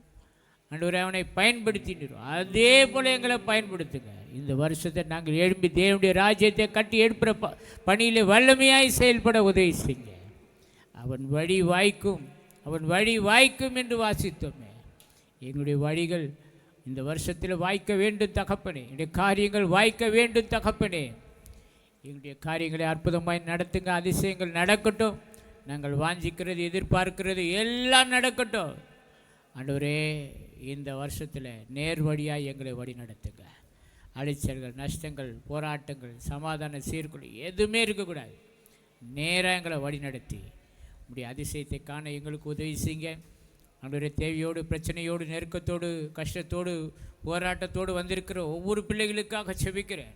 ஆண்டவரே அவனை பயன்படுத்தினோம். அதே போல் எங்களை பயன்படுத்துங்க. இந்த வருஷத்தை நாங்கள் எழும்பி தேவனுடைய ராஜ்யத்தை கட்டி எழுப்புகிற பணியில் வல்லமையாய் செயல்பட உதவி செய்யுங்க. அவன் வழி வாய்க்கும், அவன் வழி வாய்க்கும் என்று வாசித்தோமே. எங்களுடைய வழிகள் இந்த வருஷத்தில் வாய்க்க வேண்டும் தகப்பனே. என்னுடைய காரியங்கள் வாய்க்க வேண்டும் தகப்பனே. எங்களுடைய காரியங்களை அற்புதமாய் நடத்துங்க. அதிசயங்கள் நடக்கட்டும். நாங்கள் வாஞ்சிக்கிறது எதிர்பார்க்கிறது எல்லாம் நடக்கட்டும். ஆண்டவரே, இந்த வருஷத்தில் நேர் வழியாக எங்களை வழி நடத்துங்க. அலைச்சல்கள், நஷ்டங்கள், போராட்டங்கள், சமாதான சீர்குலை எதுவுமே இருக்கக்கூடாது. நேராக எங்களை வழி நடத்தி உடைய அதிசயத்தை காண எங்களுக்கு உதவி செய்யுங்க. ஆண்டவரே, தேவையோடு, பிரச்சனையோடு, நெருக்கத்தோடு, கஷ்டத்தோடு, போராட்டத்தோடு வந்திருக்கிற ஒவ்வொரு பிள்ளைகளுக்காக செபிக்கிறேன்.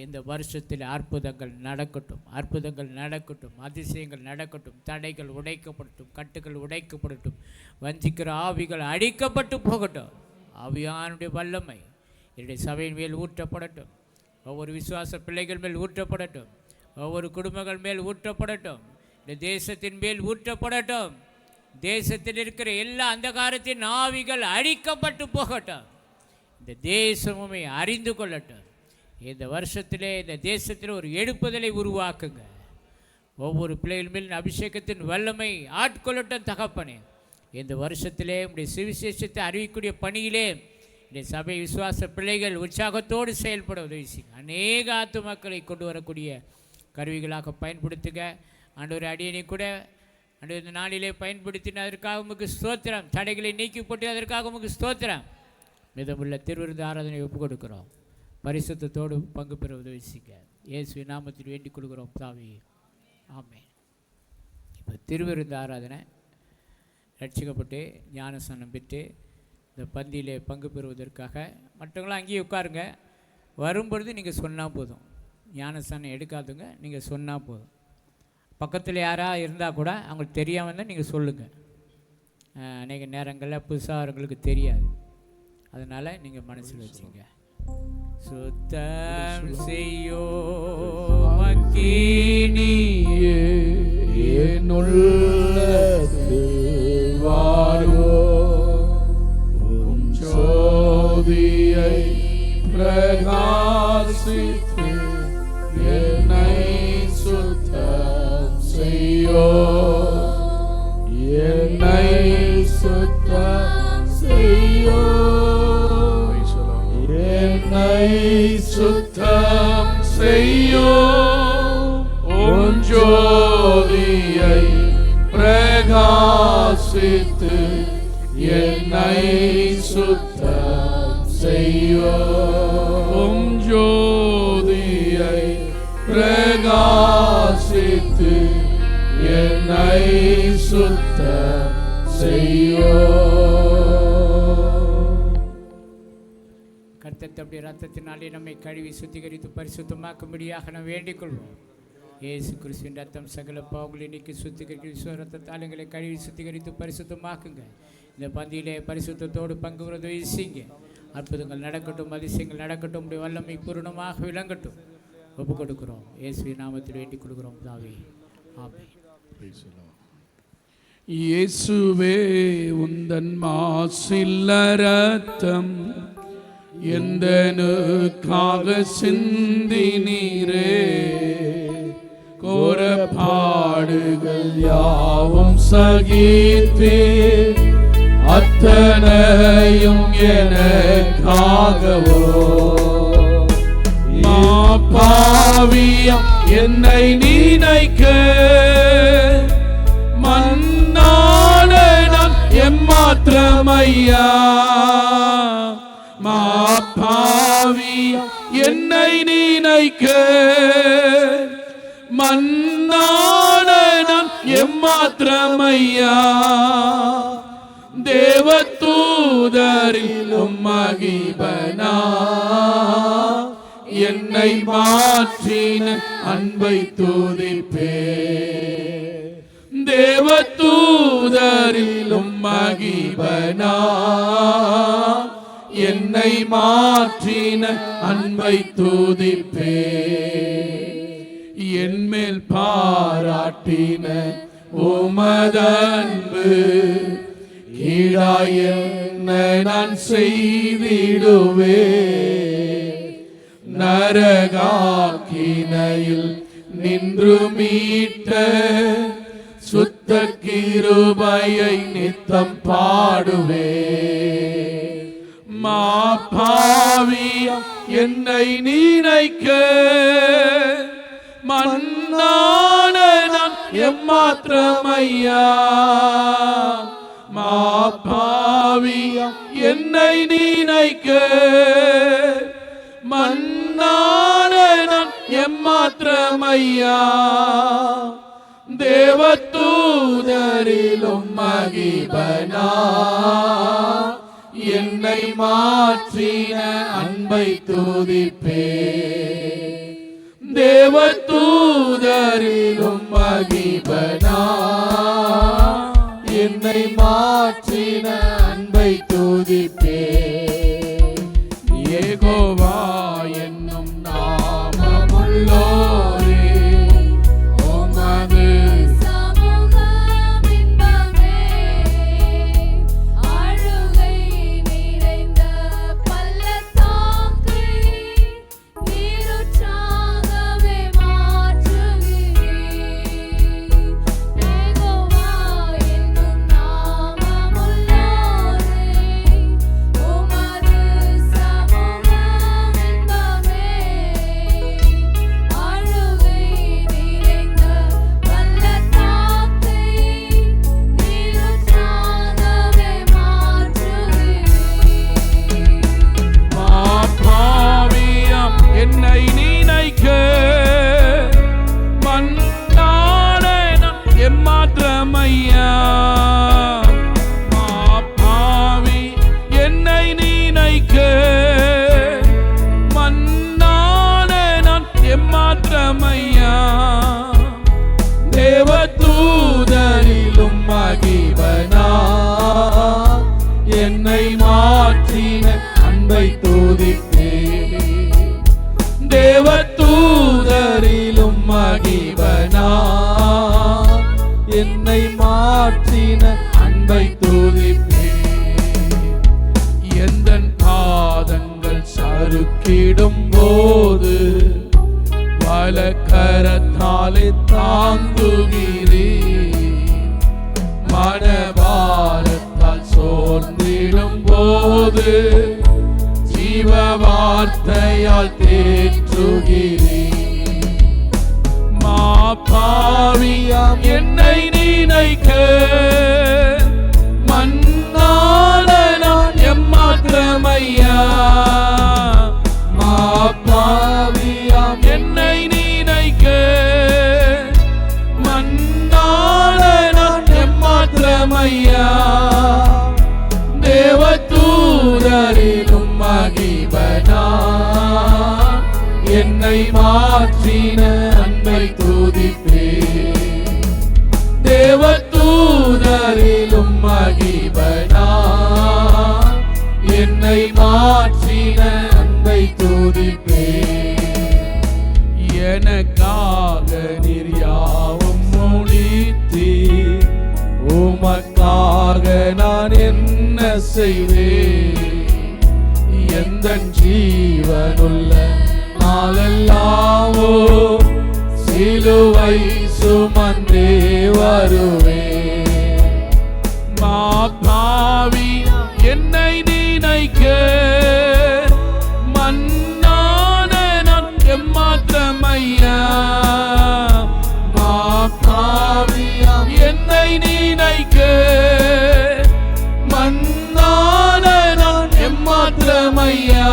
இந்த வருஷத்தில் அற்புதங்கள் நடக்கட்டும், அற்புதங்கள் நடக்கட்டும், அதிசயங்கள் நடக்கட்டும், தடைகள் உடைக்கப்படட்டும், கட்டுகள் உடைக்கப்படட்டும், வஞ்சிக்கிற ஆவிகள் அழிக்கப்பட்டு போகட்டும். ஆவியானுடைய வல்லமை என்னுடைய சபையின் மேல் ஊற்றப்படட்டும். ஒவ்வொரு விசுவாச பிள்ளைகள் மேல் ஊற்றப்படட்டும். ஒவ்வொரு குடும்பங்கள் மேல் ஊற்றப்படட்டும். இந்த தேசத்தின் மேல் ஊற்றப்படட்டும். தேசத்தில் இருக்கிற எல்லா அந்தகாரத்தின் ஆவிகள் அழிக்கப்பட்டு போகட்டும். இந்த தேசமுமே அறிந்து கொள்ளட்டும். இந்த வருஷத்திலே இந்த தேசத்தில் ஒரு எழுப்புதலை உருவாக்குங்க. ஒவ்வொரு பிள்ளைகள் மேல் அபிஷேகத்தின் வல்லமை ஆட்கொள்ளட்டும் தகப்பனே. இந்த வருஷத்திலே உடைய சுவிசேஷத்தை அறிவிக்கக்கூடிய பணியிலே இந்த சபை விசுவாச பிள்ளைகள் உற்சாகத்தோடு செயல்பட உதவி செய்யுங்க. அநேக ஆத்துமக்களை கொண்டு வரக்கூடிய கருவிகளாக பயன்படுத்துங்க. ஆண்டவர் அடியனை கூட ஆண்டவர் இந்த நாளிலே பயன்படுத்தின அதற்காக உமக்கு ஸ்தோத்திரம். தடைகளை நீக்கி போட்டு அதற்காக உமக்கு ஸ்தோத்திரம். மிதமுள்ள திருவிருந்த ஆராதனை ஒப்புக் கொடுக்கிறோம். பரிசுத்தத்தோடு பங்கு பெற உதவி செய்யுங்க. இயேசுவின் நாமத்தில் வேண்டிக் கொள்கிறோம் தாவே, ஆமென். இப்போ திருவிருந்த ஆராதனை ரட்சிக்கப்பட்டு ஞானஸ்நானம் பெற்று இந்த பந்தியிலே பங்கு பெறுவதற்காக மற்றவங்களாம் அங்கேயே உட்காருங்க. வரும்பொழுது நீங்கள் சொன்னால் போதும். ஞானஸ்நானம் எடுக்காதுங்க, நீங்கள் சொன்னால் போதும். பக்கத்தில் யாராக இருந்தால் கூட அவங்களுக்கு தெரியாமல் தான் நீங்கள் சொல்லுங்கள். அநேக நேரங்களில் புதுசாக அவங்களுக்கு தெரியாது. அதனால் நீங்கள் மனசில் வச்சுங்க. சுத்தம் செய்யோ மக்கீனியே
என்னுள்ளது வாரோ உன் ஜோதியை பிரகாசித்து என்னை சுத்தம் செய்யோ, என்னை சுத்தம் செய்யோ, என்னை சுத்தம் செய்யோ, உன் ஜோதியை பிரகாசித்து என்னை சுத்தம் செய்யோ, உன் ஜோதியை பிரகாசித்து என்னை என்னை சுத்தம் செய்யும்.
கர்த்தர் தம்முடைய ரத்தத்தினாலே நம்மை கழுவி சுத்திகரித்து பரிசுத்தமாக்கும்படியாக நாம் வேண்டிக் கொள்வோம். இயேசு கிறிஸ்துவின் ரத்தம் சகல பாவங்களை நீக்கி சுத்திகரித்து ரத்தத்தால் எங்களை கழுவி சுத்திகரித்து பரிசுத்தமாக்குங்க. இந்த பந்தியிலே பரிசுத்தத்தோடு பங்கு வீசிங்க. அற்புதங்கள் நடக்கட்டும், அதிசயங்கள் நடக்கட்டும், உடைய வல்லமை பூரணமாக விளங்கட்டும். ஒப்பு கொடுக்கிறோம். இயேசுவின் நாமத்தில் வேண்டிக் கொடுக்கிறோம் தாவே, ஆமென்.
இயேசுவே உந்தன் மாசில்ல ரத்தம் எந்தனுக்காக சிந்தினீரே. கோர பாடுகள் யாவும் சகித்தே அத்தனையும் எனக்காகவோ. பாவியம் என்னை நினைக்க மன்னான நான் எம்மாத்திரமையா. பாவியம் என்னை நினைக்க மன்னான நான் எம்மாத்திரமையா. தேவதூதரிலும் மகிபனா என்னை மாற்றின அன்பை துதிப்பே. தேவதூதரிலும் மகிபனா என்னை மாற்றின அன்பை துதிப்பே. என்மேல் பாராட்டின உமதன்பு கீழாய் என்னை நான் செய்திடுவே. நரகாக்கினையில் நின்று மீட்ட சுத்த கிருபையை நித்தம் பாடுவே. பாவியம் என்னை நினைக்க மன்னான நான் எம்மாத்திரமையா. பாவியம் என்னை நினைக்க மன்னான நான் எம்மாத்திரமையா. தேவதூதரிலும் மகிபனா என்னை மாற்றின அன்பை துதிப்பே. தேவதூதரிலும் மகிபனா என்னை மாற்றின அன்பை துதிப்பே. யெகோவா என்னும் நாமமுள்ளோரே உமது
சமூகம் இன்பமே. ஆளுகை நிறைந்த பள்ளத்தாக்கை நீருற்றாகவே மாற்றுகிறீர். யெகோவா என்னும் நாமமுள்ளோரே உமது சமூகம் இன்பமே. ஆளுகை நிறைந்த பள்ளத்தாக்கை நீருற்றாகவே மாற்றுகிறீர்.
பாவியம் என்னை நினைக்க மன்னான நான் எம்மாத்திரமையா. பாவி என்னை நினைக்க மன்னான நான் எம்மாத்திரமையா. தேவதூதரிலும் மகிபனா என்னை மாற்றின அன்பை துதிப்பே. தேவதூதரிலும் மகிபனா என்னை மாற்றின அன்பை துதிப்பே. எந்தன் பாதங்கள் சறுக்கிடும் போது வலக்கரத்தாலே தாங்குகிறீர். மனபாரத்தால் சோர்ந்திடும் போது ஜீவ வார்த்தையால் தேற்றுகிறீர். பாவியம் என்னை நினைக்க மன்னான நான் எம்மாத்திரமையா. பாவியம் என்னை நினைக்க மன்னான மாத்திரமையா தேவதூதரிலும் மகிபனா என்னை மாற்றின அன்பை துதிப்பே தேவதூதரிலும் மகிபனா என்னை மாற்றின அன்பை துதிப்பே எனக்காக நீர் யாவும் முடித்தீர் உமக்காக நான் என்ன செய்வேன் எந்தன் ஜீவனுள்ள நாளெல்லாவோ சிலுவை சுமந்தே வருவேன் மாபாவி என்னை நினைக்க மன்னான நான் எம்மாத்திரமையா மாபாவி என்னை நினைக்க மன்னான நான் எம்மாத்திரமையா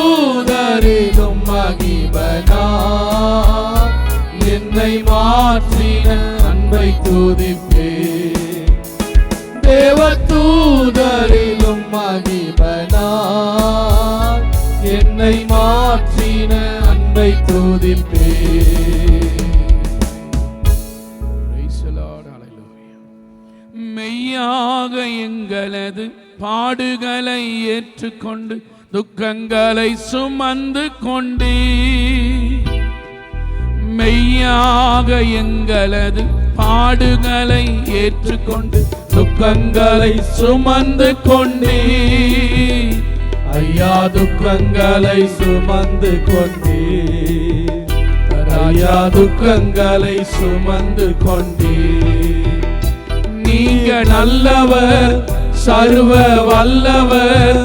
தேவதூதரிலும் மகிபனா என்னை மாற்றின அன்பை துதிப்பே தேவதூதரிலும் மகிபனா என்னை மாற்றின அன்பை துதிப்பே. Praise the Lord. Hallelujah. மெய்யாக எங்களது பாடுகளை ஏற்றுக்கொண்டு துக்கங்களை சுமந்து கொண்டே மெய்யாக எங்களது பாடுகளை ஏற்றுக்கொண்டு துக்கங்களை சுமந்து கொண்டே ஐயா துக்கங்களை சுமந்து கொண்டே ஐயா துக்கங்களை சுமந்து கொண்டே நீங்க நல்லவர் சர்வ வல்லவர்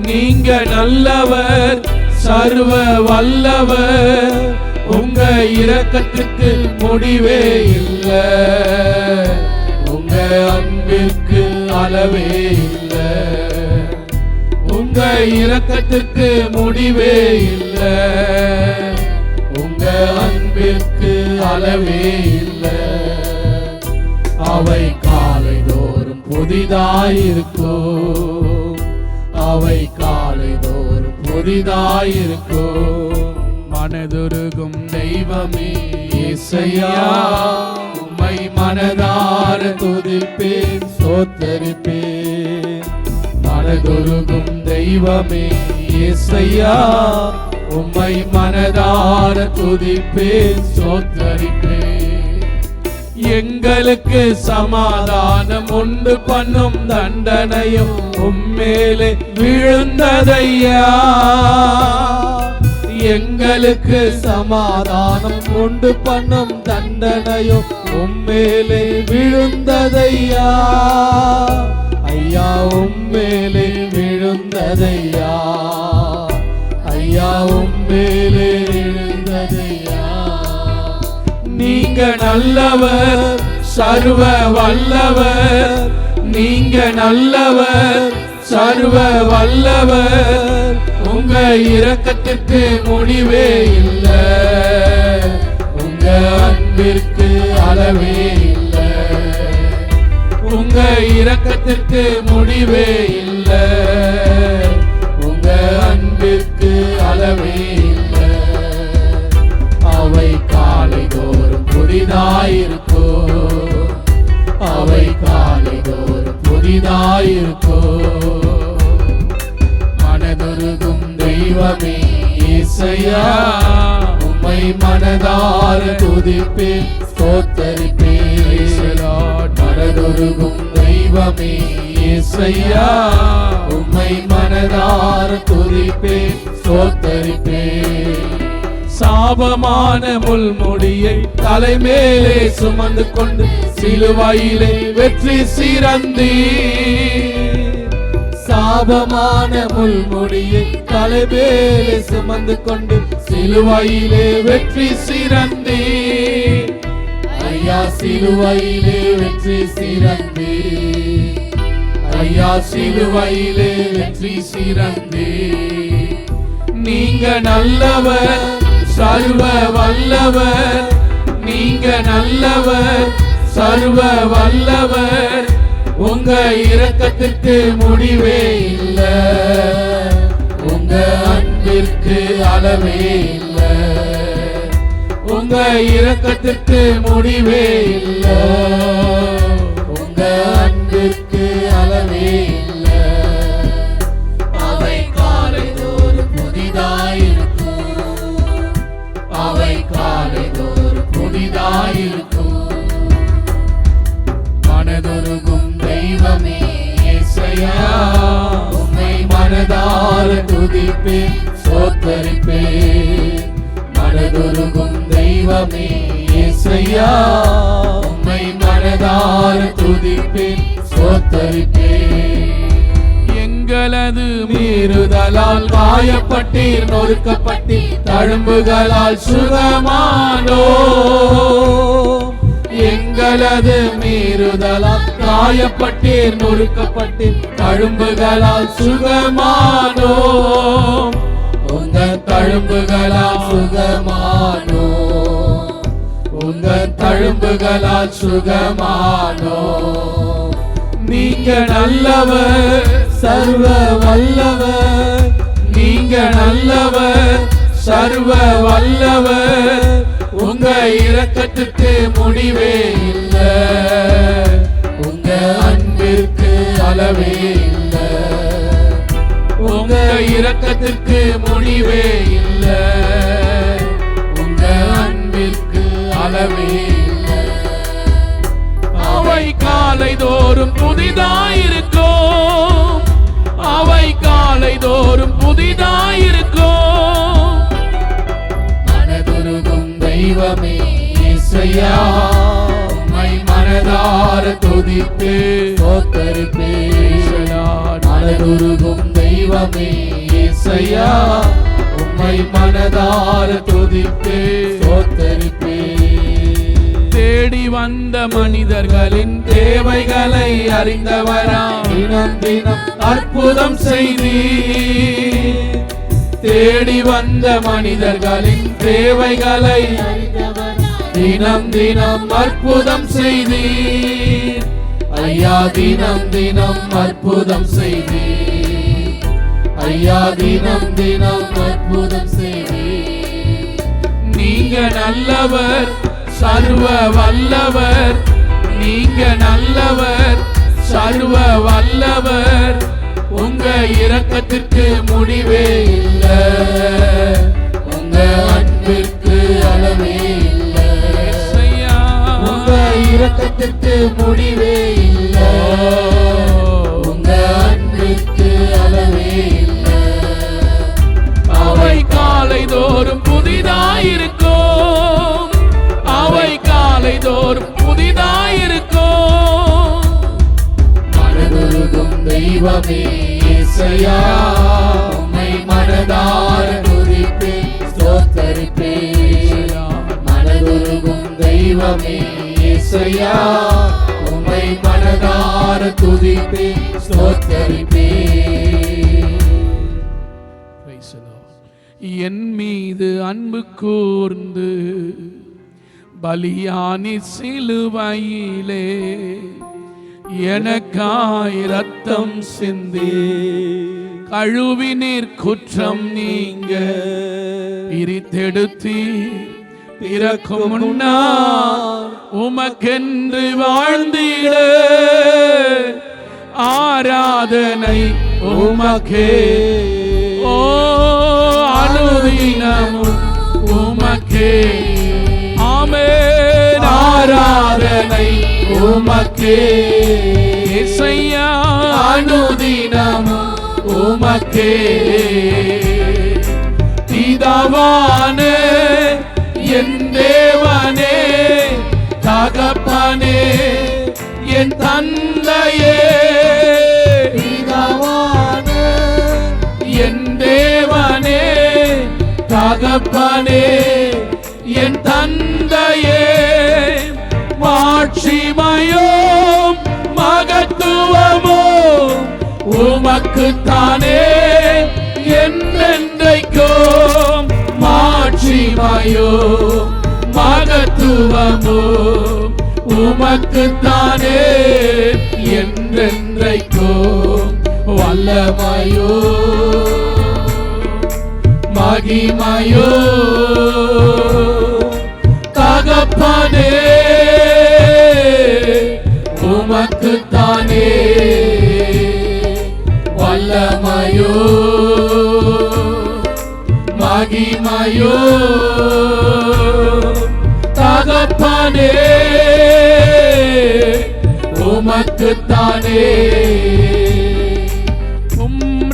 நீங்க நல்லவர் சர்வ வல்லவர் உங்க இரக்கத்துக்கு முடிவே இல்லை உங்க அன்பிற்கு அளவே இல்லை உங்க இரக்கத்துக்கு முடிவே இல்லை உங்க அன்பிற்கு அளவே இல்லை அவை காலைதோறும் புதிதாயிருக்கும் அவை காலைதோறும் புதிதாயிருக்கும் மனதுருகும் தெய்வமே இயேசையா உம்மை மனதார துதிப்பேன் ஸ்தோத்தரிப்பேன் மனதுருகும் தெய்வமே இயேசையா உம்மை மனதார துதிப்பேன் ஸ்தோத்தரிப்பேன் எங்களுக்கு சமாதானம் உண்டு பண்ணும் தண்டனையும் உம்மேலே விழுந்ததையா எங்களுக்கு சமாதானம் உண்டு பண்ணும் தண்டனையும் உம்மேலே விழுந்ததையா ஐயா உம்மேலே விழுந்ததையா ஐயா உம்மேலே விழுந்ததையா நீங்க நல்லவர் சர்வ வல்லவர் நீங்க நல்லவர் சர்வ வல்லவர் உங்க இரக்கத்துக்கு முடிவே இல்லை உங்க அன்பிற்கு அளவே இல்லை உங்க இரக்கத்திற்கு முடிவே இல்லை உங்க அன்பிற்கு அளவே இல்லை அவை காலைதோறும் புதிதாயிருக்கோ அவை காலைதோறும் புதிதாயிருக்கோ மனதுருகும் தெய்வமே இயேசையா உம்மை மனதார துதிப்பேன் ஸ்தோத்தரிப்பேன் மனதுருகும் தெய்வமே இயேசையா உம்மை மனதார துதிப்பேன் ஸ்தோத்தரிப்பேன் சாபமான முள்முடியை தலைமேலே சுமந்து கொண்டு சிலுவையிலே வெற்றி சிறந்தீர் சாபமான முள்முடியை தலைமேலே சுமந்து கொண்டு சிலுவையிலே வெற்றி சிறந்தீர் ஐயா சிலுவையிலே வெற்றி சிறந்தீர் ஐயா சிலுவையிலே வெற்றி சிறந்தீர் நீங்க நல்லவர் சர்வ வல்லவர் நீங்க நல்லவர் சர்வ வல்லவர், உங்க இரக்கத்திற்கு முடிவே இல்ல, உங்க அன்பிற்கு அளவே இல்ல, உங்க இரக்கத்திற்கு முடிவே இல்ல, உங்க அன்பிற்கு அளவே இல்ல. அவை காலைதோறும் புதிதாயிருக்கும், அவை காலைதோறும் புதிதாயிருக்கும். மனதுருகும் தெய்வமே இயேசையா, உம்மை மனதார துதிப்பேன் ஸ்தோத்தரிப்பேன். மனதுருகும் தெய்வமே இயேசையா, உம்மை மனதார துதிப்பேன் ஸ்தோத்தரிப்பேன். எங்களது மீறுதலால் காயப்பட்டீர், நொறுக்கப்பட்டீர், தழும்புகளால் சுகமானோ. எங்களது மீறுதலால் காயப்பட்டீர், நொறுக்கப்பட்டீர், தழும்புகளால் சுகமானோ. உங்க தழும்புகளால் சுகமானோ, உங்க தழும்புகளால் சுகமானோ. நீங்க நல்லவர், சர்வ வல்லவர், நீங்க நல்லவர், சர்வ வல்லவர், உங்க இரக்கத்துக்கு முடிவே இல்ல, உங்க அன்பிற்கு அளவே இல்ல, உங்க இரக்கத்திற்கு முடிவே இல்ல, உங்க அன்பிற்கு அளவே இல்ல. அவை காலைதோறும் புதிதாயிருக்கும், அவை காலைதோறும் புதிதாயிருக்கும். மனதுருகும் தெய்வமே இயேசையா, உம்மை மனதார துதிப்பேன் ஸ்தோத்தரிப்பேன். மனதுருகும் தெய்வமே இயேசையா, உம்மை மனதார துதிப்பேன் ஸ்தோத்தரிப்பேன். தேடி வந்த மனிதர்களின் தேவைகளை அறிந்தவரா, தினம் தினம் அற்புதம் செய்தீர். தேடி வந்த மனிதர்களின் தேவைகளை தினம் தினம் அற்புதம் செய்தீர். ஐயா தினம் தினம் அற்புதம் செய்தீர், ஐயா தினம் தினம் அற்புதம் செய்தீர். நீங்க நல்லவர், சர்வ வல்லவர், நீங்க நல்லவர், சர்வ வல்லவர், உங்க இரக்கத்திற்கு முடிவே இல்ல, உங்க அன்பிற்கு அளவே இல்ல, உங்க இரக்கத்திற்கு முடிவே இல்ல, உங்க அன்பிற்கு அளவே இல்ல. அவை காலைதோறும் புதிதாயிருக்கும், அவை காலைதோறும் புதிதாயிருக்கும். மனதுருகும் தெய்வமே இயேசையா, உம்மை மனதார துதிப்பேன் ஸ்தோத்தரிப்பேன். மனதுருகும் தெய்வமே இயேசையா, உம்மை மனதார துதிப்பேன் ஸ்தோத்தரிப்பேன். என் மீது அன்பு கூர்ந்து பலியானி சிலுவையிலே எனக்காய் ரத்தம் சிந்தி கழுவினீர் குற்றம் நீங்க பிரித்தெடுத்தி பிறக்கும் முன்னால் உமக்கென்று வாழ்ந்திட ஆராதனை உமக்கே. ஓ அனுதினமும் உமக்கே, ஆமென் ஆராதனை உமக்கே. இசையா அனுதினமும் உமக்கே. பிதாவானே என் தேவனே, தகப்பனே என் தந்தையே. பிதாவானே என் தேவனே, தகப்பனே என் தந்தையே. மாட்சிமையும் மகத்துவமும் உமக்குத்தானே என்றென்றைக்கும். மாட்சிமையும் மகத்துவமும் உமக்குத்தானே என்றென்றைக்கும் வல்லமையோ மகிமையோ தகப்பனே உமக்குத்தானே வல்லமையோ மகிமையோ தகப்பனே உமக்குத்தானே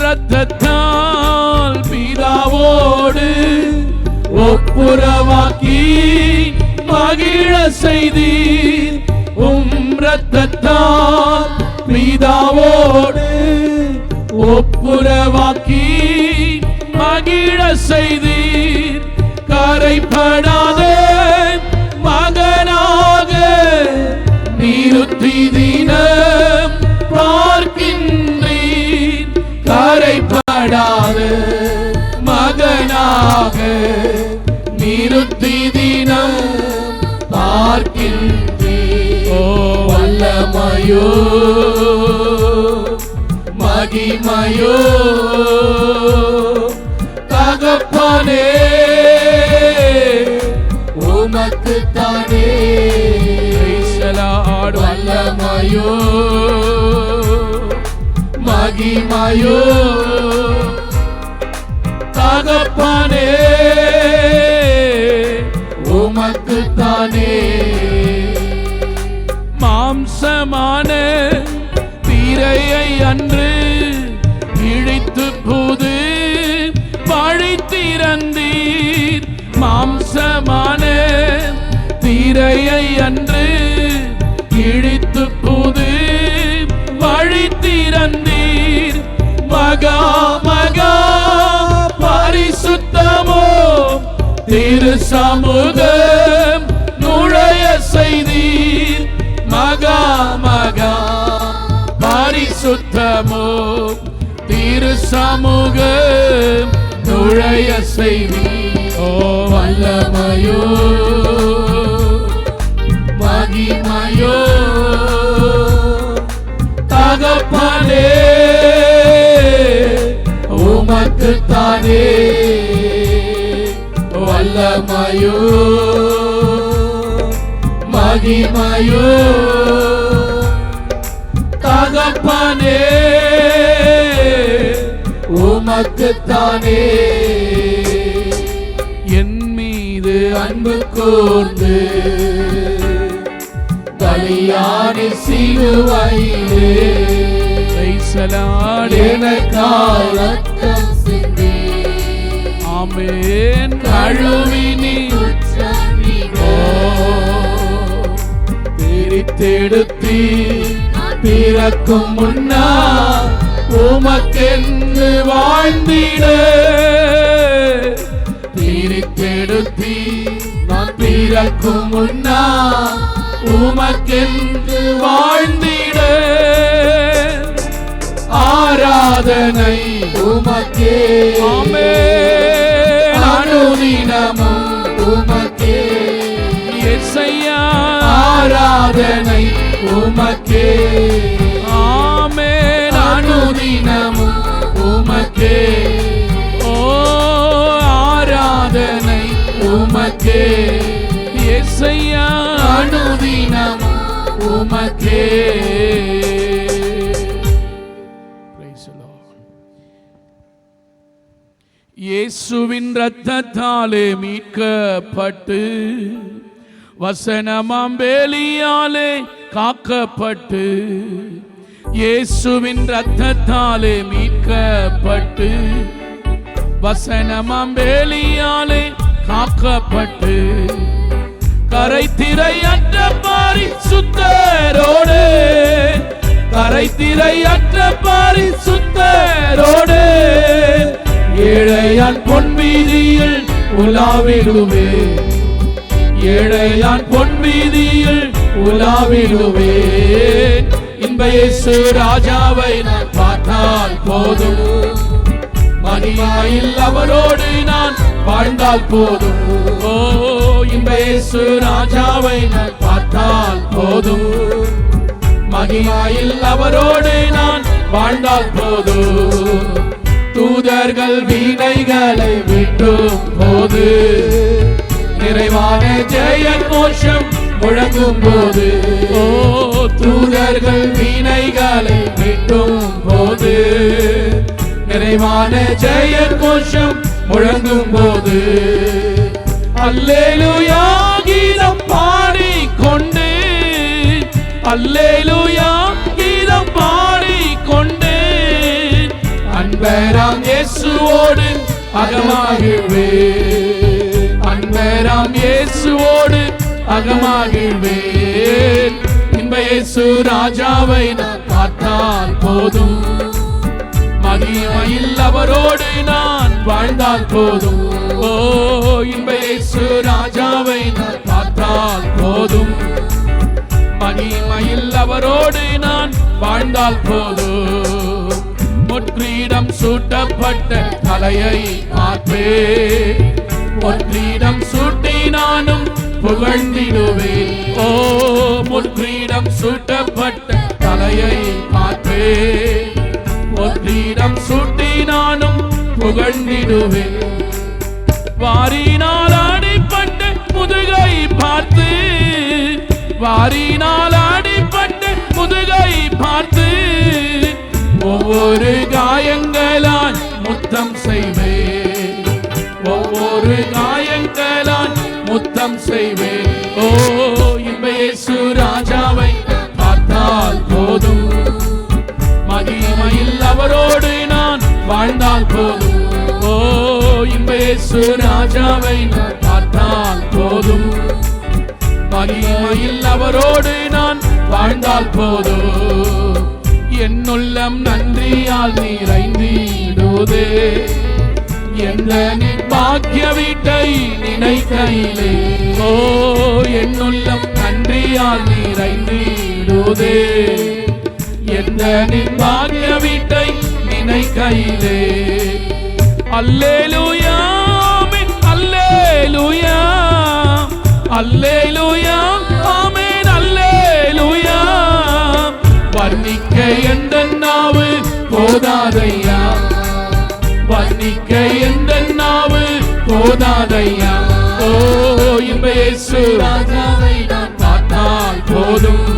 இரத்தத்தால் பிதாவோடு ஒப்புரவாக்கி மகிழ செய்தீர் இரத்தத்தால் பிதாவோடு ஒப்புரவாக்கி மகிழ செய்தீர் கரைப்படாத மகனாக நிறுத்தி தினம் பார்க்கின்றீர் கரைப்படாத மகனாக நிறுத்தி தினம் பார்க்கின்றீர் ஓ வல்லமையோ மகிமையோ தகப்பனே உமக்குத்தானே வல்லமையோ மகிமையோ தகப்பனே உமக்குத்தானே மாம்சமான திரையை அன்று இழித்து புது பழித்திறந்தீர் மாம்சமான திரையை அன்று இழித்து புது பழித்திறந்தீர் மகா மகா பரிசுத்தமோ திரு சமூகம் நுழைய செய்தீர் மகா மகா பரிசுத்தமோ திரு சமூகம் நுழைய செய்தீர் ஓ வல்லமையோ மகிமையோ தகப்பனே உமக்குத்தானே வல்லமையோ மகிமையோ தகப்பனே உமக்குத்தானே என் மீது அன்பு கூர்ந்து பலியானி சிலுவையிலே எனக்காய் ரத்தம் சிந்தி ஆமென் கழுவினி பிரித்தெடுத்தி பிறக்கும் முன்னா உமக்கென்று வாழ்ந்திட பிரித்தெடுத்தி நான் பிறக்கும் முன்னா உமக்கென்று வாழ்ந்திட ஆராதனை உமக்கே ஆமென் அனுதினமும் உமக்கே இயேசையா ஆராதனை உமக்கே ஆமென் அனுதினமும் உமக்கே ஓ ஆராதனை உமக்கே இயேசையா அனுதினமும் உமக்கே இயேசுவின் இரத்தத்தாலே மீட்கப்பட்டு வசனமாம் வேலியாலே காக்கப்பட்டு இயேசுவின் இரத்தத்தாலே மீட்கப்பட்டு வசனமாம் வேலியாலே காக்கப்பட்டு கரைத்திரையற்ற பரிசுத்தரோடு கரைத்திரையற்ற பரிசுத்தரோடு ஏழையான் பொன்வீதியில் உலாவிடுவே ஏழையான் பொன்வீதியில் உலாவிடுவே இன்ப இயேசு ராஜாவை நான் பார்த்தால் போதும் மணிமாயில் அவரோடு நான் வாழ்ந்தால் போதும் ஓ இன்ப இயேசு ராஜாவை நான் பார்த்தால் பார்த்தால் போதும், மகிமையில் அவரோடு நான் வாழ்ந்தால் போதும். தூதர்கள் வீணைகளை விட்டும் போது, நிறைவான ஜெய கோஷம் முழங்கும் போது, ஓ தூதர்கள் வீணைகளை விட்டும் போது, நிறைவான ஜெய கோஷம் முழங்கும் போது, அல்லேலூயா கீதம் பாடிக்கொண்டு, அல்லேலூயா கீதம் பாடிக்கொண்டு, அன்பராம் இயேசுவோடு அகமகிழ்வேன், அன்பராம் இயேசுவோடு அகமகிழ்வேன். இன்ப இயேசு ராஜாவை நான் பார்த்தால் போதும், மகிமையில் அவரோடு நான் வாழ்ந்தால் போதும். ஓ இன்ப இயேசு ராஜாவை நான் பார்த்தால் போதும், மகிமையில் அவரோடு நான் வாழ்ந்தால் போதும். முற்றிடம் சூட்டப்பட்ட தலையை பார்ப்பேன், முற்றிடம் சூட்டி நானும் புகழ்ந்திடுவேன். ஓ முற்றிடம் சூட்டப்பட்ட தலையை பார்ப்பேன், முற்றிடம் சூட்டி நானும் புகழ்ந்திடுவேன். வாரினால் அடிப்பட்ட முதுகை பார்த்து, வாரினால் அடிப்பட்ட முதுகை பார்த்து, ஒவ்வொரு காயங்களால் முத்தம் செய்வேன், ஒவ்வொரு காயங்களால் முத்தம் செய்வேன். ஓ இன்ப இயேசு ராஜாவை பார்த்தால் போதும், மகிமையில் அவரோடு நான் வாழ்ந்தால் போதும். ஓ இன்ப இயேசு ராஜாவை நான் பார்த்தால் போதும், மகிமையில் அவரோடு நான் வாழ்ந்தால் போதும். என்னுள்ளம் நன்றியால் நிறைந்திடுதே, எந்த பாக்கிய வீட்டை நினைக்கையிலே. ஓ என்னுள்ளம் நன்றியால் நிறைந்திடுதே, எந்த பாக்கிய வீட்டை நினைக்கையிலே. அல்லேலூயா ஆமென், அல்லேலூயா, அல்லேலூயா ஆமென், அல்லேலூயா. வர்ணிக்க எந்த நாவு போதாதையா, வர்ணிக்க எந்த நாவு போதாதையா. ஓ இன்ப இயேசு ராஜாவை நான் பார்த்தால் போதும்,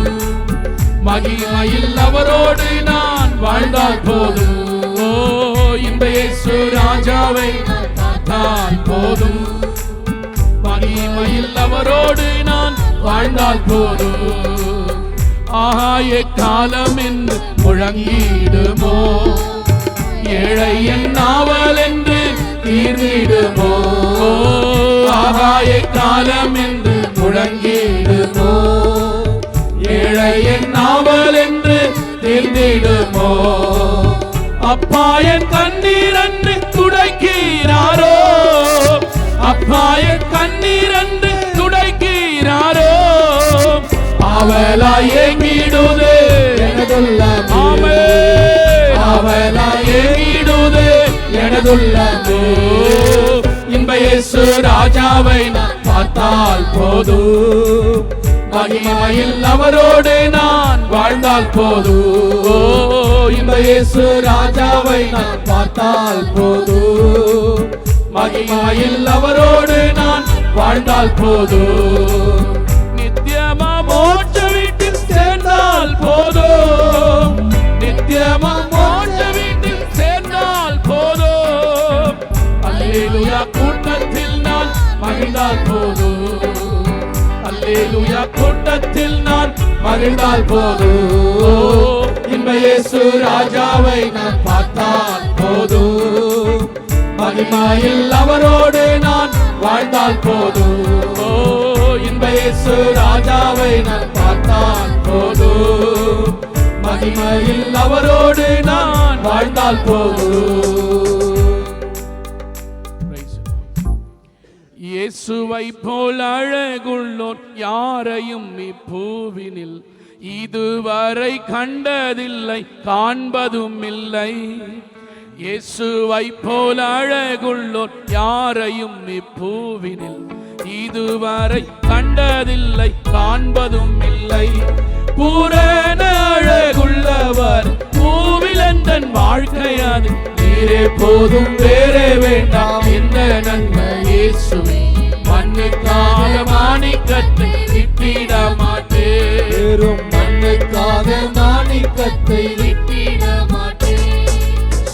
மகிமையில் அவரோடு நான் வாழ்ந்தால் போதும். ஓ இன்ப இயேசு ராஜாவை நான் பார்த்தால் போதும், மகிமையில் அவரோடு நான் வாழ்ந்தால் போதும். ஆய காலம் என்று முழங்கிடுமோ, ஏழை என் நாவல் என்று தீர்ந்திடுமோ. ஆகாய காலம் என்று முழங்கிடுமோ, ஏழை என் நாவல் என்று தீர்ந்திடுமோ. அப்பா என் கண்ணீர் என்று துடைக்கிறாரோ, அப்பா என் கண்ணீர் என்று துடைக்கிறாரோ. அவளாய் ஏங்கிடுதே எனதுள்ளமே, அவளாய் ஏங்கிடுதே எனதுள்ளமே. இன்ப இயேசு ராஜாவை நான் பார்த்தால் போதும், மகிமையில் அவரோடு நான் வாழ்ந்தால் போதும். இன்ப இயேசு ராஜாவை நான் பார்த்தால் போதும், மகிமையில் அவரோடு நான் வாழ்ந்தால் போதும். நித்தியமா மோட்ச வீட்டில் சேர்ந்தால் போதும், நித்தியமா மோட்ச வீட்டில் சேர்ந்தால் போதும். அல்லேலூயா கூட்டத்தில் நான் மகிழ்ந்தால் போதும், அல்லேலூயா கூட்டத்தில் நான் மகிழ்ந்தால் போதும். இன்ப இயேசு ராஜாவை நான் பார்த்தால் போதும், மகிமையில் அவரோடு நான் வாழ்ந்தால் போதும். இன்ப இயேசு ராஜாவை நான் பார்த்தால் போதும், மகிமையில் அவரோடு நான் வாழ்ந்தால் போதும். இயேசுவை போல் அழகுள்ளோர் யாரையும் இப்பூவினில் இதுவரை கண்டதில்லை, காண்பதும் இல்லை. இயேசுவை போல் அழகுள்ளோர் யாரையும் இப்பூவினில் இதுவரை கண்டதில்லை, காண்பதும் இல்லை. பூரண அழகுள்ளவர் பூவிலந்தன் வாழ்க்கையாது, நீரே போதும் வேறே வேண்டாம் எந்த நன்மை இயேசுவே. மண்ணுக்காக மாணிக்கத்தை விட்டிட மாட்டேன், மண்ணுக்காக மாணிக்கத்தை விட்டிட மாட்டேன்.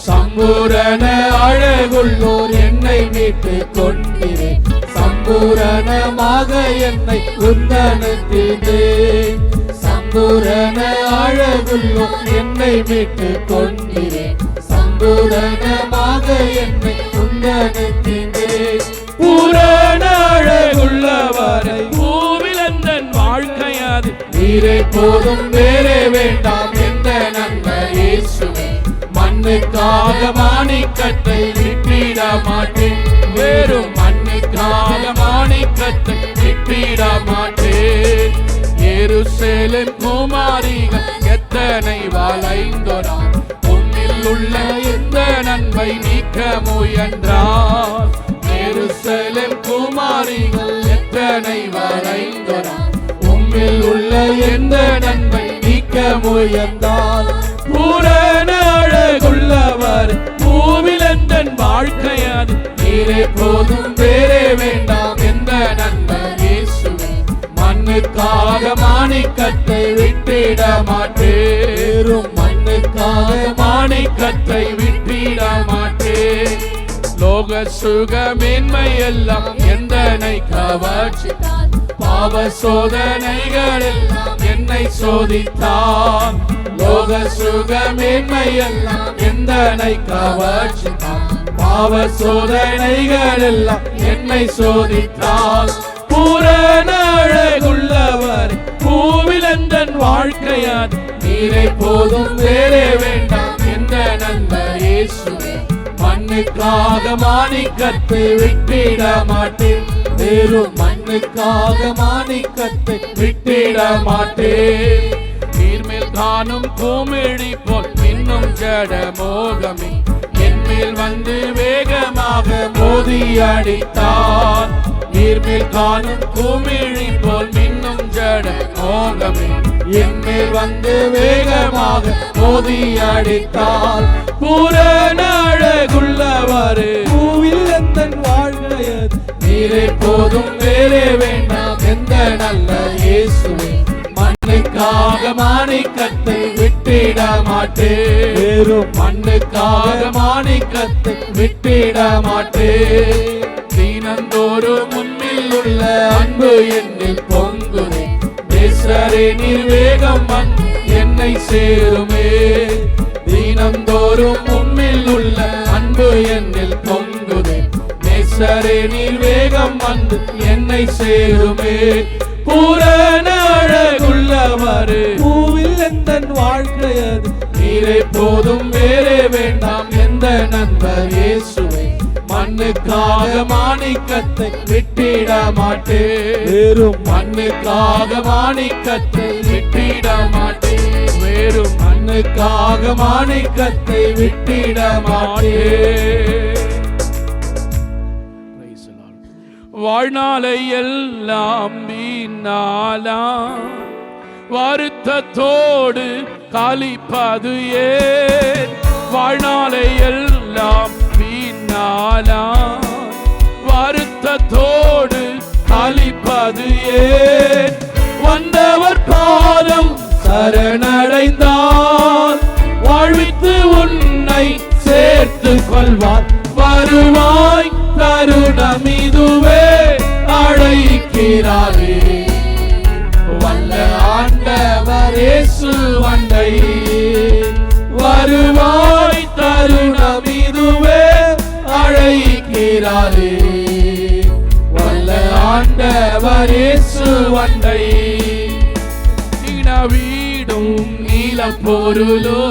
சம்பூரண அழகுள்ளோர் என்னை மீட்டு கொண்டிரே, சம்பூரணமாக என்னை உந்தனுத்தினேன். சம்பூரண அழகுள்ளோர் என்னை மீட்டு கொண்டிரே, சம்பூரணமாக என்னை உந்தனுத்தினேன். பூரண அழகுள்ளவரை பூவிலந்தன் வாழ்க்கையாது, நீரே போதும் வேறே வேண்டாம் எந்த நன்மை இயேசுவே. மண்ணுக்காக மாணிக்கத்தை விட்டிட மாட்டேன், வெறும் மண்ணுக்காக மாணிக்கத்தை விட்டிட மாட்டேன். எருசலேம் குமாரிகள் எத்தனை வளைந்தோரார், உன்னில் உள்ள எந்த நன்மை நீக்க முயன்றார். எருசலேம் குமாரிகள் எத்தனை வளைந்தோரார், உம்மில் உள்ள எந்த நன்மை நீக்க முயன்றார். பூரண அழகுள்ளவர் பூவிலந்தன் வாழ்க்கையாது, நீரே போதும் வேறே வேண்டாம் எந்த நன்மை இயேசுவே. மண்ணுக்காக மாணிக்கத்தை விட்டிட மாட்டேன், மண்ணுக்காக மாணிக்கத்தை விட்டிட மாட்டேன். லோக சுக மேன்மை எல்லாம் எந்தனை கவர்ச்சித்தார், பாவ சோதனைகள் எல்லாம் என்னை சோதித்தான். லோக சுக மேன்மை எல்லாம் எந்தனை கவர்ச்சித்தார், பாவ சோதனைகள் எல்லாம் என்னை சோதித்தான். பூரண அழகுள்ளவர் பூவிலந்தன் வாழ்க்கையாது, நீரே போதும் வேறே வேண்டாம் எந்த நன்மை இயேசுவே. மண்ணுக்காக மாணிக்கத்தை விட்டிட மாட்டேன், வெறும் மண்ணுக்காக மாணிக்கத்தை விட்டிட மாட்டேன். நீர்மேல் காணும் பூமிழி போல் இன்னும் ஜட மோகமே, என்மேல் வந்து வேகமாக மோதி அடித்தான். நீர்மேல் காணும் பூமிழி போல் இன்னும் ஜட மோகமே, என்மேல் வந்து வேகமாக மோதி அடித்தால். பூரண அழகுள்ளவர் பூவில் எந்தன் வாழ்க்கையது, நீரே போதும் வேறே வேண்டாம் எந்த நல்ல இயேசுவே. மண்ணுக்காக மாணிக்கத்தை விட்டிட மாட்டேன், வெறும் மண்ணுக்காக மாணிக்கத்தை விட்டிட மாட்டேன். தினந்தோறும் உன்னில் உள்ள அன்பு என்னில் பொங்குதே, நேசரே நீர் வேகம் வந்து என்னை சேருமே. தினந்தோறும் உன்னில் உள்ள அன்பு என்னில் பொங்குதே, நேசரே நீர் வேகம் வந்து என்னை சேருமே. பூரண அழகுள்ளவர் பூவில் எந்தன் வாழ்க்கையது, நீரே போதும் வேறே வேண்டாம் எந்த நண்பர் இயேசுவே. மண்ணுக்காக மாணிக்கத்தை விட்டிட மாட்டேன், வெறும் மண்ணுக்காக மாணிக்கத்தை விட்டிட மாட்டேன், வெறும் மண்ணுக்காக மாணிக்கத்தை விட்டிட மாட்டேன். வாழ்நாளை எல்லாம் வீணாலா வருத்தத்தோடு கழிப்பது ஏன், வாழ்நாளை எல்லாம் வீணாலா வருத்தத்தோடு கழிப்பது ஏன். வந்தவர் பாதம் சரணடைந்தால் வாழ்வித்து உன்னை சேர்த்து கொள்வார். வருவாய் தருணம் இதுவே அழைக்கிறாரே, வல்ல ஆண்டவர் இயேசு வந்தை. வருவாய் தருணம் இதுவே அழைக்கிறாரே, வல்ல ஆண்டவர் இயேசு வந்தை. வீடும் நீல பொருளோ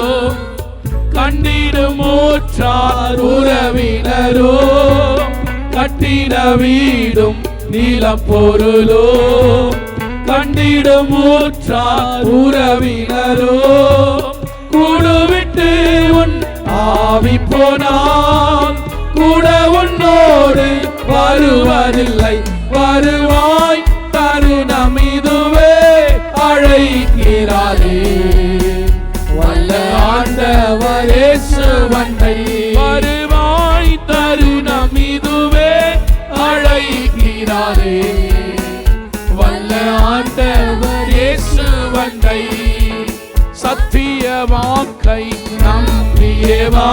கண்டிடும் ஊற்றார் உறவினரோ, கட்டிட வீடும் நீல பொருளோ கண்டிடும் ஊற்றார் உறவினரோ, கூடுவிட்டு உன் ஆவி போனால் கூட உன்னோடு வருவதில்லை. வண்டை சத்திய வாக்கை நம்பியேவா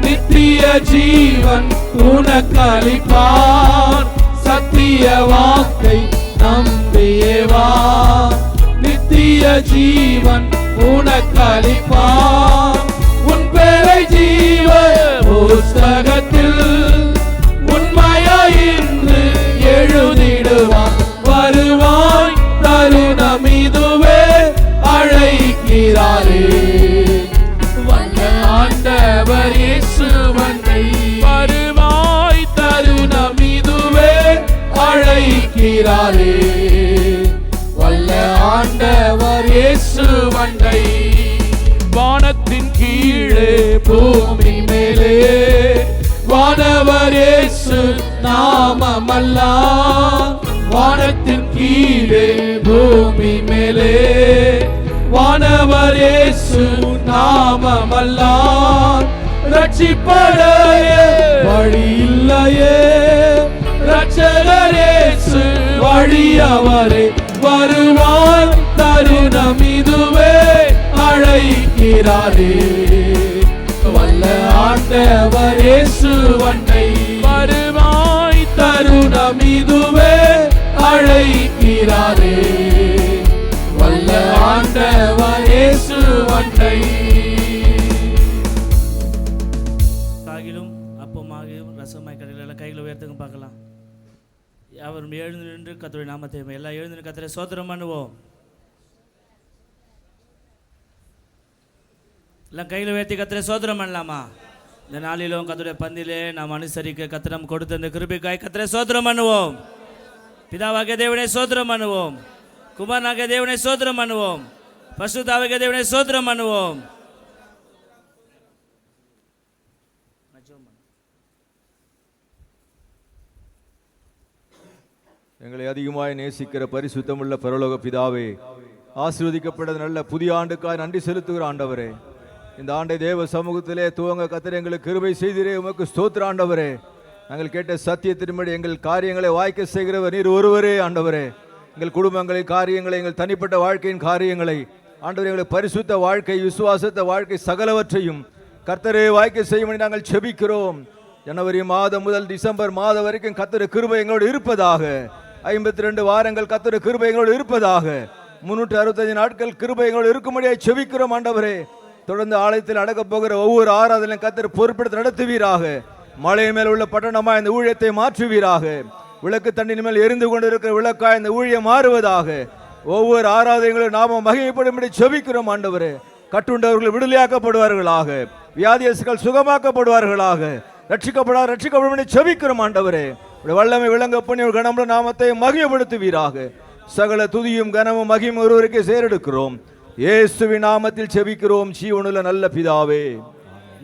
நித்திய ஜீவன் உனக்களிப்பார் சத்திய வாக்கை நம்பியேவா நித்திய ஜீவன் உனக்களிப்பார் உன் பேரை ஜீவ புஸ்தகத்தில் உண்மையாயின்று எழுதிடுவான் வருவாய் தருணம் இதுவே அழைக்கிறாரே வல்ல ஆண்டவர் இயேசு வந்தை வருவாய் தருணம் இதுவே அழைக்கிறாரே வல்ல ஆண்டவர் இயேசு வந்தை வானத்தின் கீழே பூமி மேலே வானவர் இயேசு நாமமல்லா வானத்தின் கீழே பூமி மேலே வானவர் இயேசு நாமமல்லா ரட்சிப்படைய வழி இல்லையே ரட்சகர் இயேசு வழி அவரே வருவார் தருணம் இதுவே அழைக்கிறாரே வல்ல ஆண்டவர் இயேசு வண்டை வருவாய் தருணம் இதுவே அழைக்கிறாரே வல்ல ஆண்டவர் இயேசு வண்டை
காகிலும் அப்பமாகியும் ரசமாய் கடையில் கைகளை உயர்த்துங்க பார்க்கலாம் யாவரும் எழுந்து நின்று கர்த்தருடைய நாமத்தை எல்லாம் எழுந்து நின்று கர்த்தரை ஸ்தோத்திரம் பண்ணுவோம் எல்லாம் கையில் உயர்த்தி கர்த்தரை ஸ்தோத்திரம் பண்ணலாமா இந்த நாளிலும் கர்த்தருடைய பந்திலே நாம் அனுசரிக்க கர்த்தர் கொடுத்த இந்த கிருபைக்காய் கர்த்தரை ஸ்தோத்திரம் பண்ணுவோம் பிதாவாகிய தேவனை ஸ்தோத்திரம் பண்ணுவோம் குமாரனாகிய தேவனை ஸ்தோத்திரம் பண்ணுவோம் பரிசுத்தாவிய தேவனை ஸ்தோத்திரம் பண்ணுவோம்
எங்களை அதிகமாய் நேசிக்கிற பரிசுத்தமுள்ள பரலோக பிதாவே ஆசீர்வதிக்கப்பட்ட நல்ல புதிய ஆண்டுக்காய் நன்றி செலுத்துகிற ஆண்டவரே இந்த ஆண்டை தேவ சமூகத்திலே துவங்க கர்த்தர் எங்களுக்கு கிருபை செய்திரே உமக்கு ஸ்தோத்திர ஆண்டவரே நாங்கள் கேட்ட சத்தியத்தின்படி எங்கள் காரியங்களை வாய்க்க செய்கிறவர் நீர் ஒருவரே ஆண்டவரே எங்கள் குடும்பங்களின் காரியங்களை எங்கள் தனிப்பட்ட வாழ்க்கையின் காரியங்களை ஆண்டவரே எங்களுக்கு பரிசுத்த வாழ்க்கை விசுவாசத்த வாழ்க்கை சகலவற்றையும் கர்த்தரே வாய்க்க செய்யும்படி நாங்கள் செபிக்கிறோம் ஜனவரி மாதம் முதல் டிசம்பர் மாதம் வரைக்கும் கர்த்தர் கிருபை எங்களோடு இருப்பதாக 52 வாரங்கள் கர்த்தர் கிருபை எங்களோடு இருப்பதாக 365 நாட்கள் கிருபை எங்களோடு இருக்கும்படியாக செபிக்கிறோம் ஆண்டவரே தொடர்ந்து ஆலயத்தில் அடக்கப் போகிற ஒவ்வொரு ஆராதனையும் கர்த்தர் பொறுப்பெடுத்து நடத்துவீராக மலை மேல் உள்ள பட்டணமா இந்த ஊழியத்தை மாற்றுவீராக விளக்கு தண்ணின் மேல் எரிந்து கொண்டிருக்கிற விளக்காய் இந்த ஊழியம் மாறுவதாக ஒவ்வொரு ஆராதனைகளும் நாம மகிமைப்படும்படி செபிக்கிறோம் ஆண்டவரே கட்டுண்டவர்கள் விடுதலையாக்கப்படுவார்களாக வியாதியஸ்கள் சுகமாக்கப்படுவார்களாக ரட்சிக்கப்படும் செபிக்கிறோம் ஆண்டவரே வல்லமை விளங்க பண்ணி ஒரு கனமுள்ள நாமத்தை மகிமைப்படுத்துவீராக சகல துதியும் கனமும் மகிமை ஒருவருக்கே சேரெடுக்கிறோம் இயேசுவின் நாமத்தில் செபிக்கிறோம் ஜீவனுள்ள நல்ல பிதாவே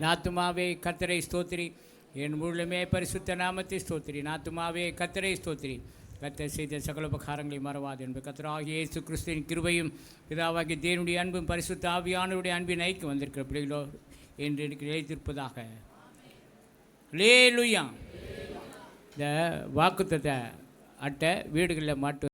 நாத்துமாவே கர்த்தரை ஸ்தோத்திரி என் முழுமே பரிசுத்த நாமத்தை ஸ்தோத்திரி நாத்துமாவே கர்த்தரை ஸ்தோத்திரி கர்த்தர் செய்த சகல உபகாரங்களை மறவாது என்பது கர்த்தராகிய இயேசு கிறிஸ்துவின் கிருபையும் பிதாவாகிய தேவனுடைய அன்பும் பரிசுத்த ஆவியானவருடைய அன்பின் ஐக்கியம் வந்திருக்கிற பிள்ளைகளோ என்று எனக்கு நிலைத்திருப்பதாக. அல்லேலூயா. இந்த வாக்குத்தத்த அட்டை வீடுகளில் மாட்டு